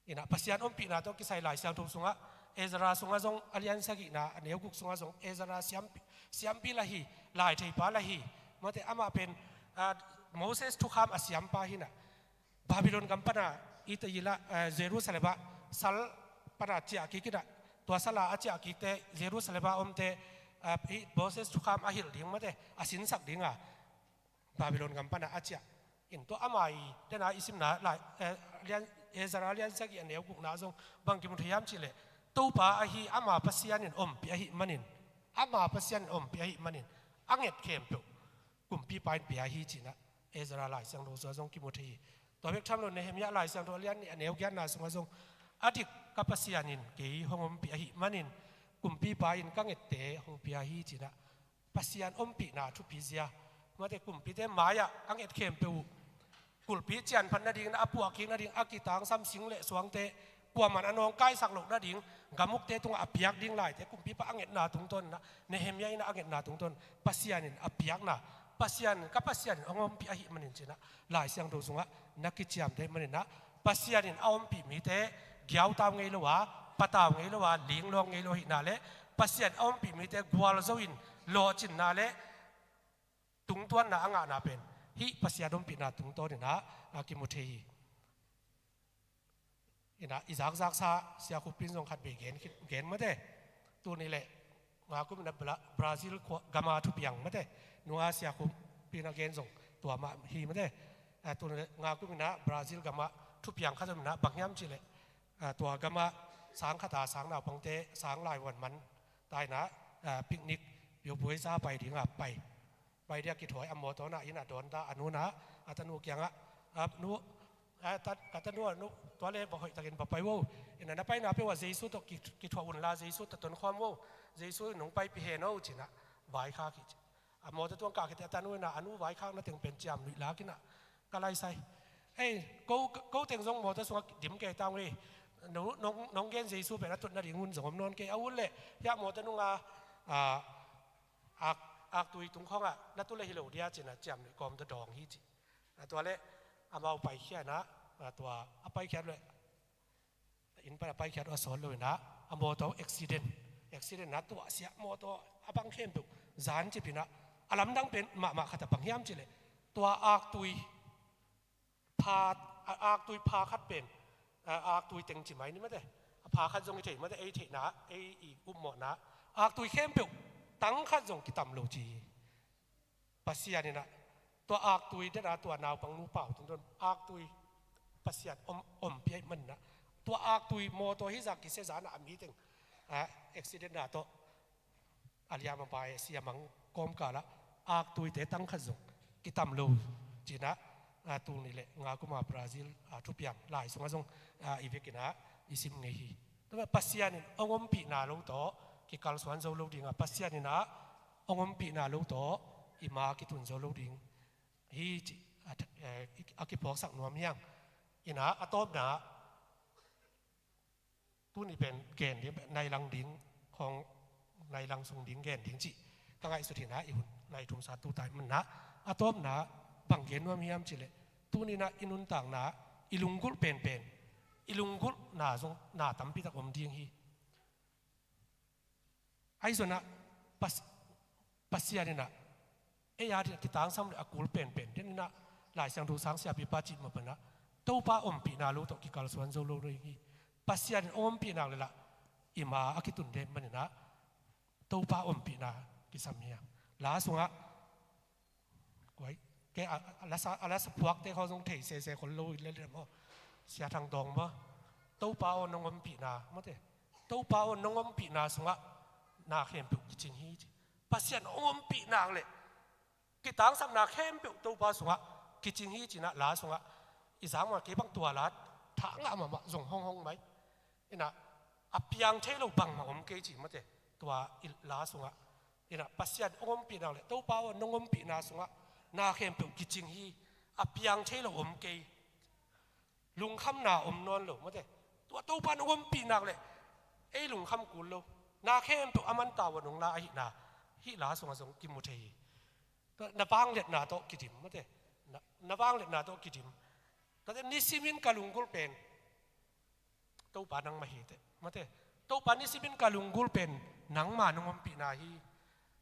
อินะปัสยานอมปีนาตัวกิไซไลเสียงทุกสุงะเอซราสุงะจงอาลีอันสกินะเนียวกุกสุงะจงเอซราเสียมปีละฮีลายเทปาละฮีมาเตอามาเป็นโมเสสทุกคำอาเสียมปาหินะบาบิโลนกัมปนาอิตยิละเยรูซาเล็มสัลปนาเจียกิกินะตัวสลาอาเจียกิเตเยรูซาเล็มอมเตโมเสสทุกคำอาฮิลดิ่งมาเตอาสินสักดิ่งบาบิโลนกัมปนาอาเจียอินตัวอามาอีเดน่าอิสิมนาลายเลียนเอซราเลียนสกิอันเนียวกุกนาจงบางกิมุทยามจิเลตัวป้าอาฮีอามาปัสยานินอมปีอาฮีมันินอามาปัสยานินอมปีอาฮีมันินอังเอ็ดเข้มเปกุมปีปายปีอาฮีจีนะเอซราลายสังโลซงกิมุทีตัวเบกทำโลเนเฮมยาลายสังโลเลียนอันเนียวแกนนาสงซงอดีตกับปัสยานินเกี่ยห้องอมปีอาฮีมันินกุมปีปายกังเอ็ดเตห้องปีอาฮีจีนะปัสยานอมปีนาทุปีเซียมาแต่กุมปีเตมายะอังเอ็ดเข้มเปกุลปีเจียนพันนาดิ่งนะอปัวกิงนาดิ่งอากิตังซ้ำสิงเละสวงเตกว่ามันอนองใกล้สักหลกนาดิ่งกามุกเตตุงอภิยักดิ่งไหลแต่กุมปีปะอังเอ็ดนาตุงต้นนะเนเฮมยาอินะอังเอ็ดนาตุงต้นปัสยานินอภิยักนะปัสยานกับปัสยานินองอมปีอาหิมันนินจีนะหลายเสียงดูสุงะนักกิจยามเตมันนินนะปัสยานินออมปีมีเตเกี่ยวตามไงละวะปะตามไงละวะลิงลองไงละหินาเลปัสยานออมปีมีเตกัวลโจวินโลจินนาเลตุงตัวน่ะอ่างนาเป็นฮิปัสยาดมปีนาตุงตัวนี่นะอากิมุเทฮีอินะอิจากซาเสียคุปินทรงขัดเบเกนมาเด้ตัวนี้แหละงาคุมนับบราซิลกามาทุบยังมาเด้นัวเสียคุปินเกนทรงตัวมาฮีมาเด้ตัวนี้งาคุมนะบราซิลกามาทุบยังข้าจะมีนะบางยามจิเลตัวกามาสังขตาสังดาวพังเตสังลายวันมันตายนะปิกนิกเดี๋ยวบุยซาไปถึงไปเรียกกิถอยอมโมตัวน่ะอินะโดนตาอนุนะอัตนุกยังนุตัดกัตนุนุตัวเล็กบอกให้ตะกินไปว่าอินะนับไปนับไปว่าเจสุตกิถอยอุ่นลาเจสุตต้นความว่าเจสุหนุ่งไปพิเฮโนจินะไหวข้ากิจอมโมตัวกากิตตานุนะอนุไหวข้านั่นถึงเป็นจามนุลากินะก็ไล่ใส่เอ้กูถึงส่งโมตัวส่งดิ่มเกตามเลยน้องเกนเจสุเป็นนักตุนนักดิ่งหุ่นสมนนเกอาวุธเลยยาโมตัวนุงอักตุยตุงข้องนัตุเลยฮิโลเดียจินะจำเลยกอมตัวดองฮิจิตัวเละอามาไปแค่นะตัวไปแค่เลยอินไปแค่ตัวสอนเลยนะอาโมตัวอุบิเหตุนะตัวเสียโมตัวบังเข้มตุจานจิปินะอารมณ์ดังเป็นมาขัดบังยามจิเลยตัวอักตุยพา อาตุยพาคัดเป็นอาตุยเต็งจิ๋มไหมนี่ไม่ได้พาคัดจงเฉยไม่ได้เฉยนะอีกอุ้มหมดนะอาตุยเข้มเปล่าตั้งคัดจงกิตำโลจีปัสยานี่นะตัวอาตุยได้นะตัวนาวปังนูเป่าจนอาตุยปัสยาอมเปียมันนะตัวอาตุยโมตัวฮิจากิเซจานะอามีเต็งเอ็กซิเดนต์นะตัวอาลียามันไปเสียมังกอมกาละอาตุยเตตั้งคัดจงกิตำโลจีนะตูนี่แหละงากุมาบราซิลทุกอย่างหลายสมัยส่งอีเวกินะอิสิมเงฮีแต่ว่าปัสยานี่องค์ปีนาลูกโตกิการสวนโซลูดิงปัสยานี่นะองค์ปีนาลูกโตอิมากิตุนโซลูดิงฮีจิอากิพอกสักนวมยังอินะอะตอมนะตูนี่เป็นเกณฑ์ในลังดิ้งของในลังทรงดิ้งเกณฑ์ดิ้งจิตั้งไงสุดที่นะอีหุ่นในทุ่งสาตูตายมันนะอะตอมนะบางเย็นว่ามียามจิเลตัวนี้นะอินุนต่างนะอิลุงกุลเป็นอิลุงกุลน่าทรงน่าตั้มพิทักษ์อมดิ้งฮีไอ้ส่วนนะปัสยานี่นะยาที่ติดตั้งซ้ำเลยกุลเป็นเดี๋ยวนี้นะหลายเสียงดูสังเสียปีปาจิตมาเป็นนะตัวป้าอมปีนาลูกตกิการสวนโซโลเลยฮีปัสยานี่อมปีนาเลยละอิมาอากิตุนเดมันนี่นะตัวป้าอมปีนากิสามีลาสุงะไว้แกอะไรสักพวกที่เขาต้องเทเสคนรู้เรื่องมั้งเสียทางดองมั้งตู้เปล่าน้องอมปีนาไม่ได้ตู้เปล่าน้องอมปีนาสุงะนาเข้มปุกจริงฮีปัสยานอมปีนาเลยกิตังสักนาเข้มปุกตู้เปล่าสุงะกิจริงฮีจีน่ะลาสุงะอีสามวันเก็บบังตัวลาทางละมาส่งห้องไหมนี่นะอับยังเทลูบังมาอมเกจิไม่ได้ตัวลาสุงะนี่นะปัสยานอมปีนาเลยตู้เปล่าน้องอมปีนาสุงะนาเข้มเปล่ากิจริงฮีอับยังเทลูอมเกยลุงคำนาอมนอนหรือไม่ได้ตัวตู้ปานอมปีนักเลยลุงคำกุลโลนาเข้มเปล่าอามันตาวันงลาหินาฮิลาสงสงกิมุเทยตัวนาบางเล็ดนาโตกิจิมไม่ได้นาบางเล็ดนาโตกิจิมแต่นิสิมินกาลุงกุลเป็นตู้ปานังมาเหตุไม่ได้ตู้ปานิสิมินกาลุงกุลเป็นนังมานงอมปีนาฮี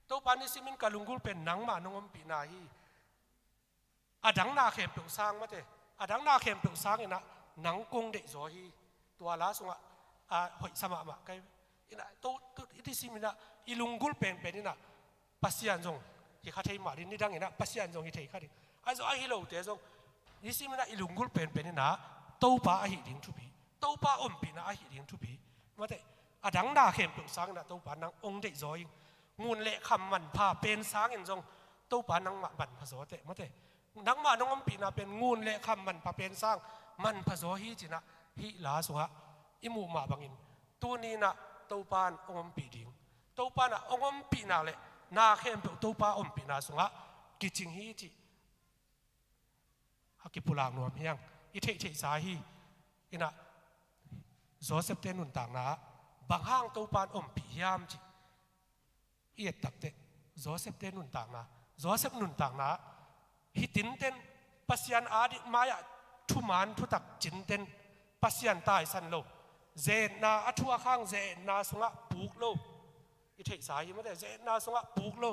ตู้ปานิสิมินกาลุงกุลเป็นนังมานงอมปีนาฮีอดังนาเข้มเปล่าสร้างไม่ได้อดังนาเข้มเปล่าสร้างเนี่ยนะหนังกงเด็กโจฮีตัวลาสงะหอยสมามาไกอินะตัวที่สิมินะอิลุงกุลเป็นนี่นะปัสยานจงที่ข้าเทียมมาดินี่ดังเห็นนะปัสยานจงที่เทียข้าดิไอ้จงไอ้ฮิโลเตจงนี่สิมินะอิลุงกุลเป็นนี่นะตัวป้าไอ้หิดิงทุบีตัวป้าอมปีนะไอ้หิดิงทุบีมาแต่อดังนาเข้มเปล่าสร้างนะตัวป้านังองเด็กโจยิงงูเละคำมันพาเป็นสร้างเห็นจงตัวป้านังมาบันผสมเตมาแต่นังมาน้องอมปีนาเป็นงูเละคำมันพาเป็นสร้างมันผสมฮีจินะฮิลาสุฮะอิมูมาบังอินตัวนี้นะตัวปานองค์ปีดิ่งตัวปานะองค์ปีนาเลยนาเข้มเป็นตัวปาองค์ปีนาสุงะกิจหิจิฮักกิปุลางนวมเฮียงอิเทเทสาฮีอินะโจเซฟเตนุนต่างนะบางห้างตัวปานองค์ปียามจิเอียดตักเตโจเซฟเตนุนต่างนะโจเซฟนุนต่างนะฮิตินเตนปัสยันอาดิมายะทุมานทุตักจินเตนปัสยันตายสันโลเจนาอัทัวข้างเจนาสงะปุกโลอิเทสายไม่ได้เจนาสงะปุกโล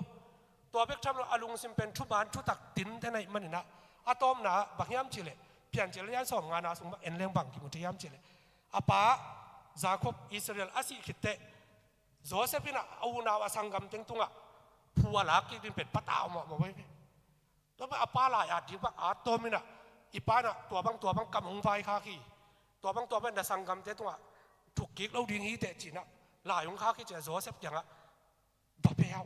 ตัวเบกทำเราอารมณ์สิมเป็นทุบานทุตักตินแต่ในมันนี่นะอะตอมนะบางยามจิเลเปลี่ยนจิเลยันสองงานนะสมบัติเอ็นเลี้ยงบังกิมุทิยามจิเลอาป้าจาคบอิสราเอลอาศัยคิดเตะโจเซฟินะเอาหน้าสังกัมเต็งตุงะผัวลักกินเป็นปะตาวมาไว้ตัวไปอาป้าลายอาทิตย์ว่าอาตอมินะอีป้านะตัวบางกำหงไฟข้าขี้ตัวเป็นดัสังกัมเตตัวถูกกิ๊กเราดิ้งฮีเตจีนะหลายองข้าขี้จะโจเซฟอย่างอะบับเบล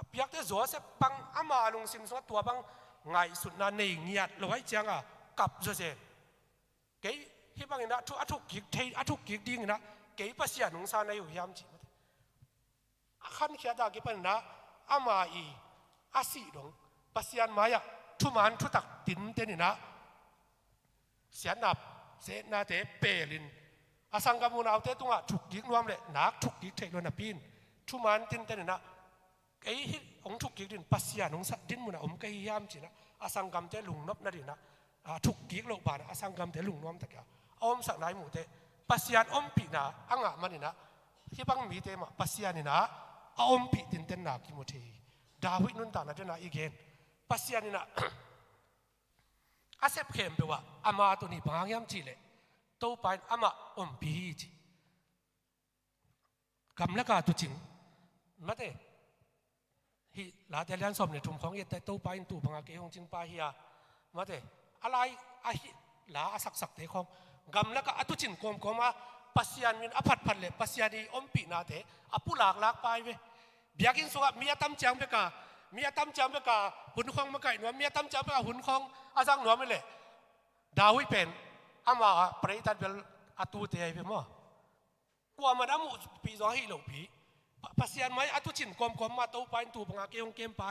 เปียกแต่โจเซฟบังอามาลงซิมสวตัวบังไงสุดนาเนียดเราไว้จังอะกับโจเซฟเก๋ที่บางนะทุกกิ๊กเททุกกิ๊กดิ้งนะเก๋ปัสยานุงซาในอยู่ยามจีมั้ยขั้นเขียดากิปันนะอามาอีอาศิดงปัสยานมายะทุมันทุตักตินเตนี่นะเสียนับเสนาเตเปลินอาสังกามุนเอาเตตุงะถูกยิงรวมเลยนักถูกยิงเทโลนาปินทุมันตินเตนี่นะไอ้องถูกยิงดินปัสยานองดินมุนะไก่ยามจีนะอาสังกามเตลุงนบนาดินะถูกยิงโลบานอาสังกามเตลุงนวมตะเกียอมสักนายหมู่เตปัสยานปีนะอ่างมันนี่นะที่บางมีเตมาปัสยานี่นะอมปีตินเตนนากิโมเทดาวิดนุนตานะเดนะอีเกนปัสยานี่นะ อาเซฟเข้มไปว่าอามาตัวนี้บางอย่างจีเลยตัวไปอามาปีจีกำลังการตัวจริงมาเตะฮิลาเตเลียนสมเนี่ยทุ่มของเยแต่ตัวไปตัวบางอย่างจริงไปเฮียมาเตะอะไรอาฮิลาสักเตะของกำลังการตัวจริงกลมมาปัสยานมินอภัดพัดเลยปัสยานีปีนาเตะปุหลากไปเว้ยเบียกินสุกมีอาตั้มจังเบกามีอาตั้มจังเบกาหุ่นของมาไก่หนัวมีอาตั้มจังเบกาหุ่นของอาจังหนัวไม่เลยดาวิเป็นอามาปริตัดเบลอาตูเตยเปมั้งกว่ามันอามุปีสองฮิโลปีปัสยานไม่อาตุจินกลมมาตัวไปตัวบังอาเกยงเกมไป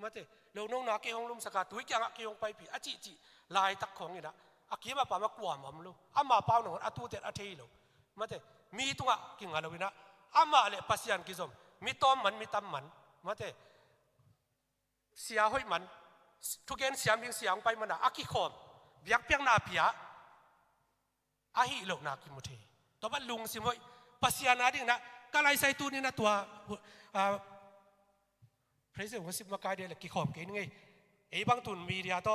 มาเตะเราโน่นนาเกยงลุมสกัดตัวกี่อาเกยงไปปีอาจิลายตักของนี่นะอาเกยมาป่ามากว่ามันลูอามาป่าวหนูอาตูเตอาเทยโลมาเตะมีตัวกิ่งอะไรวินะอามาเลยปัสยานกิจมมีต้มมันมีตำมันมาเตะเสียห้อยมันทุกเย็นเสียงเพียงเสียงไปมันอากิคอมเบียกเพียงนาเปียอาฮิโลนากิมุเทตัวบ้านลุงสิมวยปัสยานาดิ่งนะก็ไล่ใส่ตัวนี้นะตัวพระเจ้าหัวสิบมาไกลเดียร์กิคอมกินไงไอ้บางตุนมีเดียโต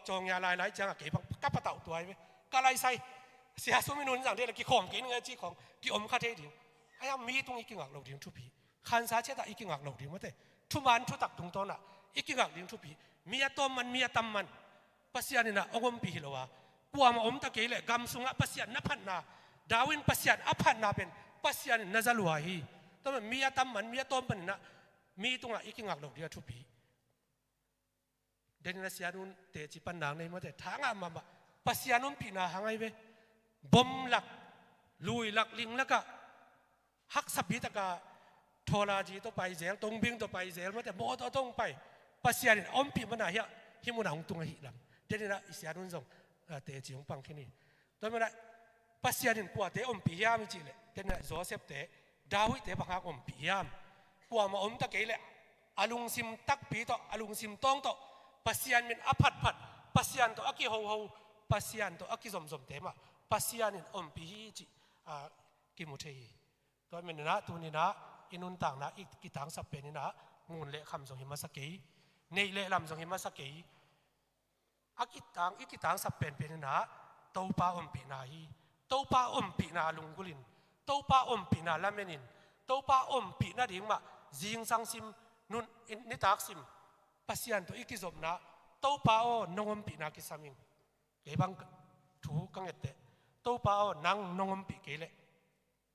จองยาลายไล่จังเก็บบางกับปะเต่าตัวไอ้ก็ไล่ใส่เสียสุมินุนสั่งเดียร์กิคอมกินไงจีของกิอมคาเทดิ่งไอ้ยังมีตรงอีกงักเราดิ่งทุบปีขันซาเชตาอีกงักเราดิ่งมาเตะทุมันทุตักตรงต้นอ่ะอีกงักดิ่งทุบปีมีอะตอมมันมีอะตัมมันปัสยานี่นะองค์ปีหิโลวะกว่ามาตะเกียเลยกำสุงะปัสยานนับพันนาดาวินปัสยานอภันนาเป็นปัสยานนาซาลัวฮีแต่มันมีอะตัมมันมีอะตอมมันนะมีตรงอ่ะอีกงักเราดิ่งทุบปีเดนินาเสียนุนเตจิปันนางในมาเตะทางอ่ะมาปัสยานุนปีนาหางไงเว้บอมหลักลุยหลักลิงแล้วก็ฮักสับพิตกาโทราจีตัวไปเซลตรงบิงตัวไปเซลมาแต่โบตัวต้องไปปัสยานินอมปีมันน่ะเฮียฮิมุนาองตุงหิลำเดนินาอิสยานุนส่งเตจิองปังแค่นี้ตัวมันได้ปัสยานินกว่าเตอมปียามจีเลยเดนินาโจเซฟเตดาวิเตบังคับอมปียามกว่ามาอมตะเกียเลยอลุงซิมตักปีโตอลุงซิมตองโตปัสยานมินอภัดพัดปัสยานโตอักกิโฮโฮปัสยานโตอักกิสมเตมาปัสยานินอมปีจีกิมุเทยตัวมันนะตัวนี้นะอินุนต่างนะอีกต่างสับเป็นนี่นะงูเละคำส่งหิมะสกีในเละลำส่งหิมะสกีอีกต่างสับเป็นนี่นะตัวป้าอมปีนาฮีตัวป้าอมปีนาลุงกุลินตัวป้าอมปีนาลาเมนินตัวป้าอมปีนาดิ่งมาจิงสังซิมนุนนิตักซิมปัสยานตัวอีกที่สมนะตัวป้าโอนงอมปีนากิสามิงเก็บังถูกกังเอตตัวป้าโอนังนงอมปีเกเลย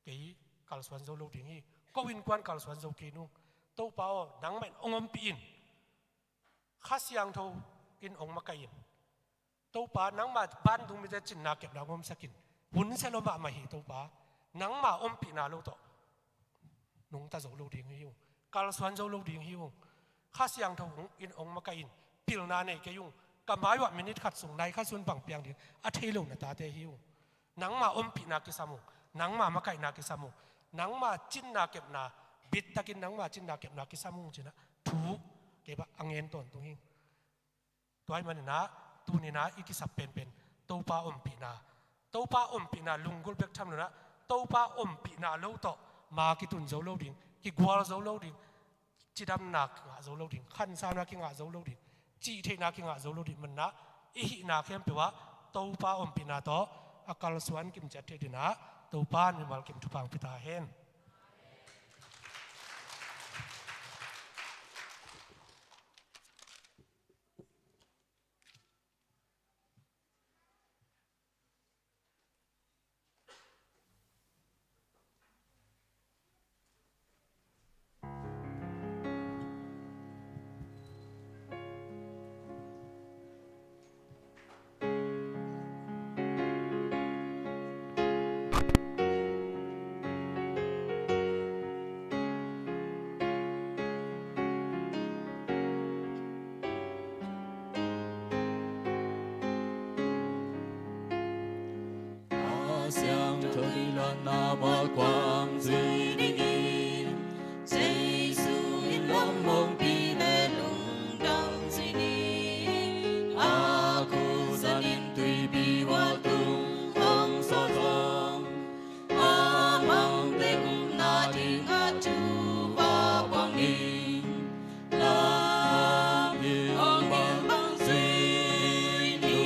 เกี่ยกัลสวนโจลูดิ่งฮีก็วินกวนกัลสวนโจกินุตัวป้าโอนังไม่องอมปีอินข้าเสียงทูอินองมาไกยินตัวป้านังมาบ้านตรงมีแต่จินนาเก็บนางอมสักินหุ่นเซลมาหีตัวป้านังมาอมปีนาลูกโตนุ่งตาโจลูดิ่งฮีกัลสวนโจลูดิ่งฮีข้าเสียงทูอินองมาไกยินพิลนาเนกยุงกับหมายว่ามินิขัดส่งในข้าส่วนปังเปียงดิ่งอัฐิลุงนาตาเตฮิวนังมาอมปีนากิสามุนังมาไกนากิสามุนังมาจินนาเก็บนาบิดตะกินนังมาจินนาเก็บนากิสามุจีนะถูเก็บอังเงินตนตรงนี้ตัวไอ้มันนะตัวนี้นะอีกสับเป็นตัวป้าอมปีนาตัวป้าอมปีนาลุงกุลเบกทำนะตัวป้าอมปีนาลูกโตมากิตุนโจลูดิ่งกิกวาลโจลูดิ่งจิดำนักงาโจลูดิ่งขันซานักงาโจลูดิ่งจีเทนักงาโจลูดิ่งมันนะอีหินาเข้มเปว่าตัวป้าอมปีนาโตอาการสวนกิมจัดเทดินะตัวป้านมีมากิมทุพังพิธาเฮน
那么光最的你，最属于冷梦比的龙当最你，阿库萨林对比我东红所装，阿芒的那的阿朱巴光临，那边帮最你。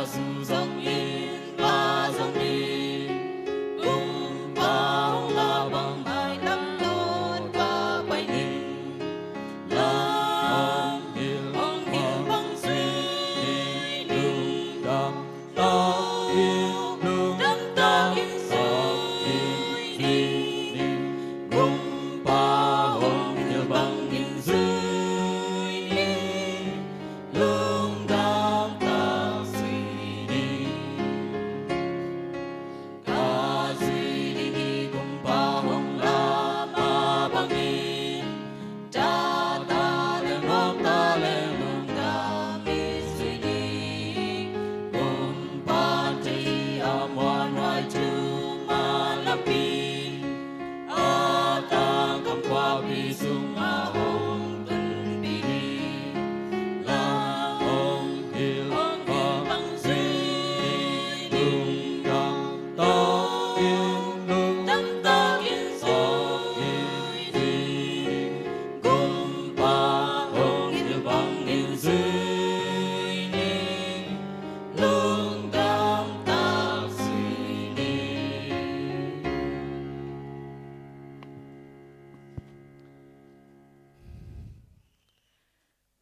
su dòng in ba dòng đi cùng ba hồng la bằng hai năm nốt ba quay đi la hồng hiền bằng suy lung đam ta hiền lung đam ta hiền suy đi cùng ba hồng hiền bằng hiền suy lung đam ta suy đi ca suy đi cùng ba hồng la ba bằng đi cha ta lên ngọc ta lên lung đam mi suy đi cùng ba tri am hoàn hoài chu ma lâm pin a ta cầm qua bi sung a hồng tuân bi đi la hồng hiền bằng suy lung đam ta hiền lung đam ta hiền suy đi cùng ba hồng hiền bằng hiền suy đi lung đam ta suy đi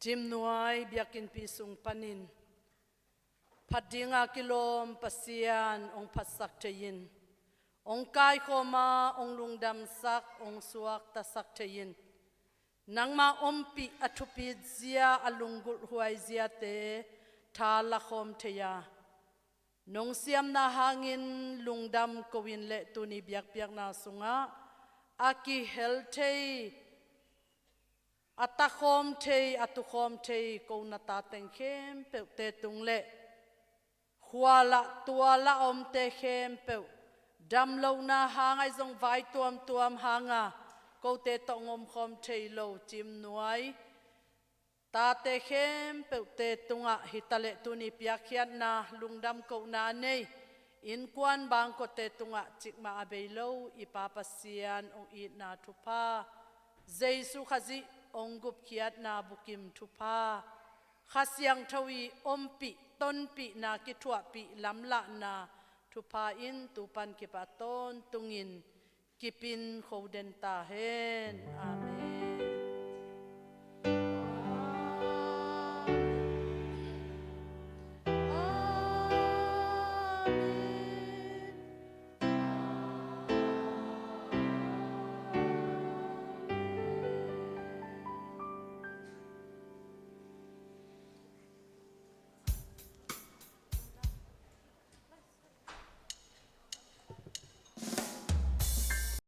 Jim nuai biakin pisung panin phadinga kilom pasian ong phasak thein ong kai khoma ong lungdam sak ong suak ta sak thein nangma ompi athupi zia alungul huai zia te thala khom theya nong siam na hangin lungdam kowin le tuni biak biak na sunga aki healthei atakhom thei atukhom thei ko na ta teng khem pe te tung le khwala tuala om te khem pe dam lo na hangai zong vai tuam hanga ko te to ngom khom thei lo chim nuai ta te khem pe te tunga hitale tuni piakhiat na lungdam ko na nei in kwan bang ko te tunga chikma abeilo ipapasian ong i na thupa jesu khazi ong gup khiat na bukim thupa khasyang thawi ompi tonpi na ki thua pi lamla na thupa in tupan ki paton tungin kipin khoden ta hen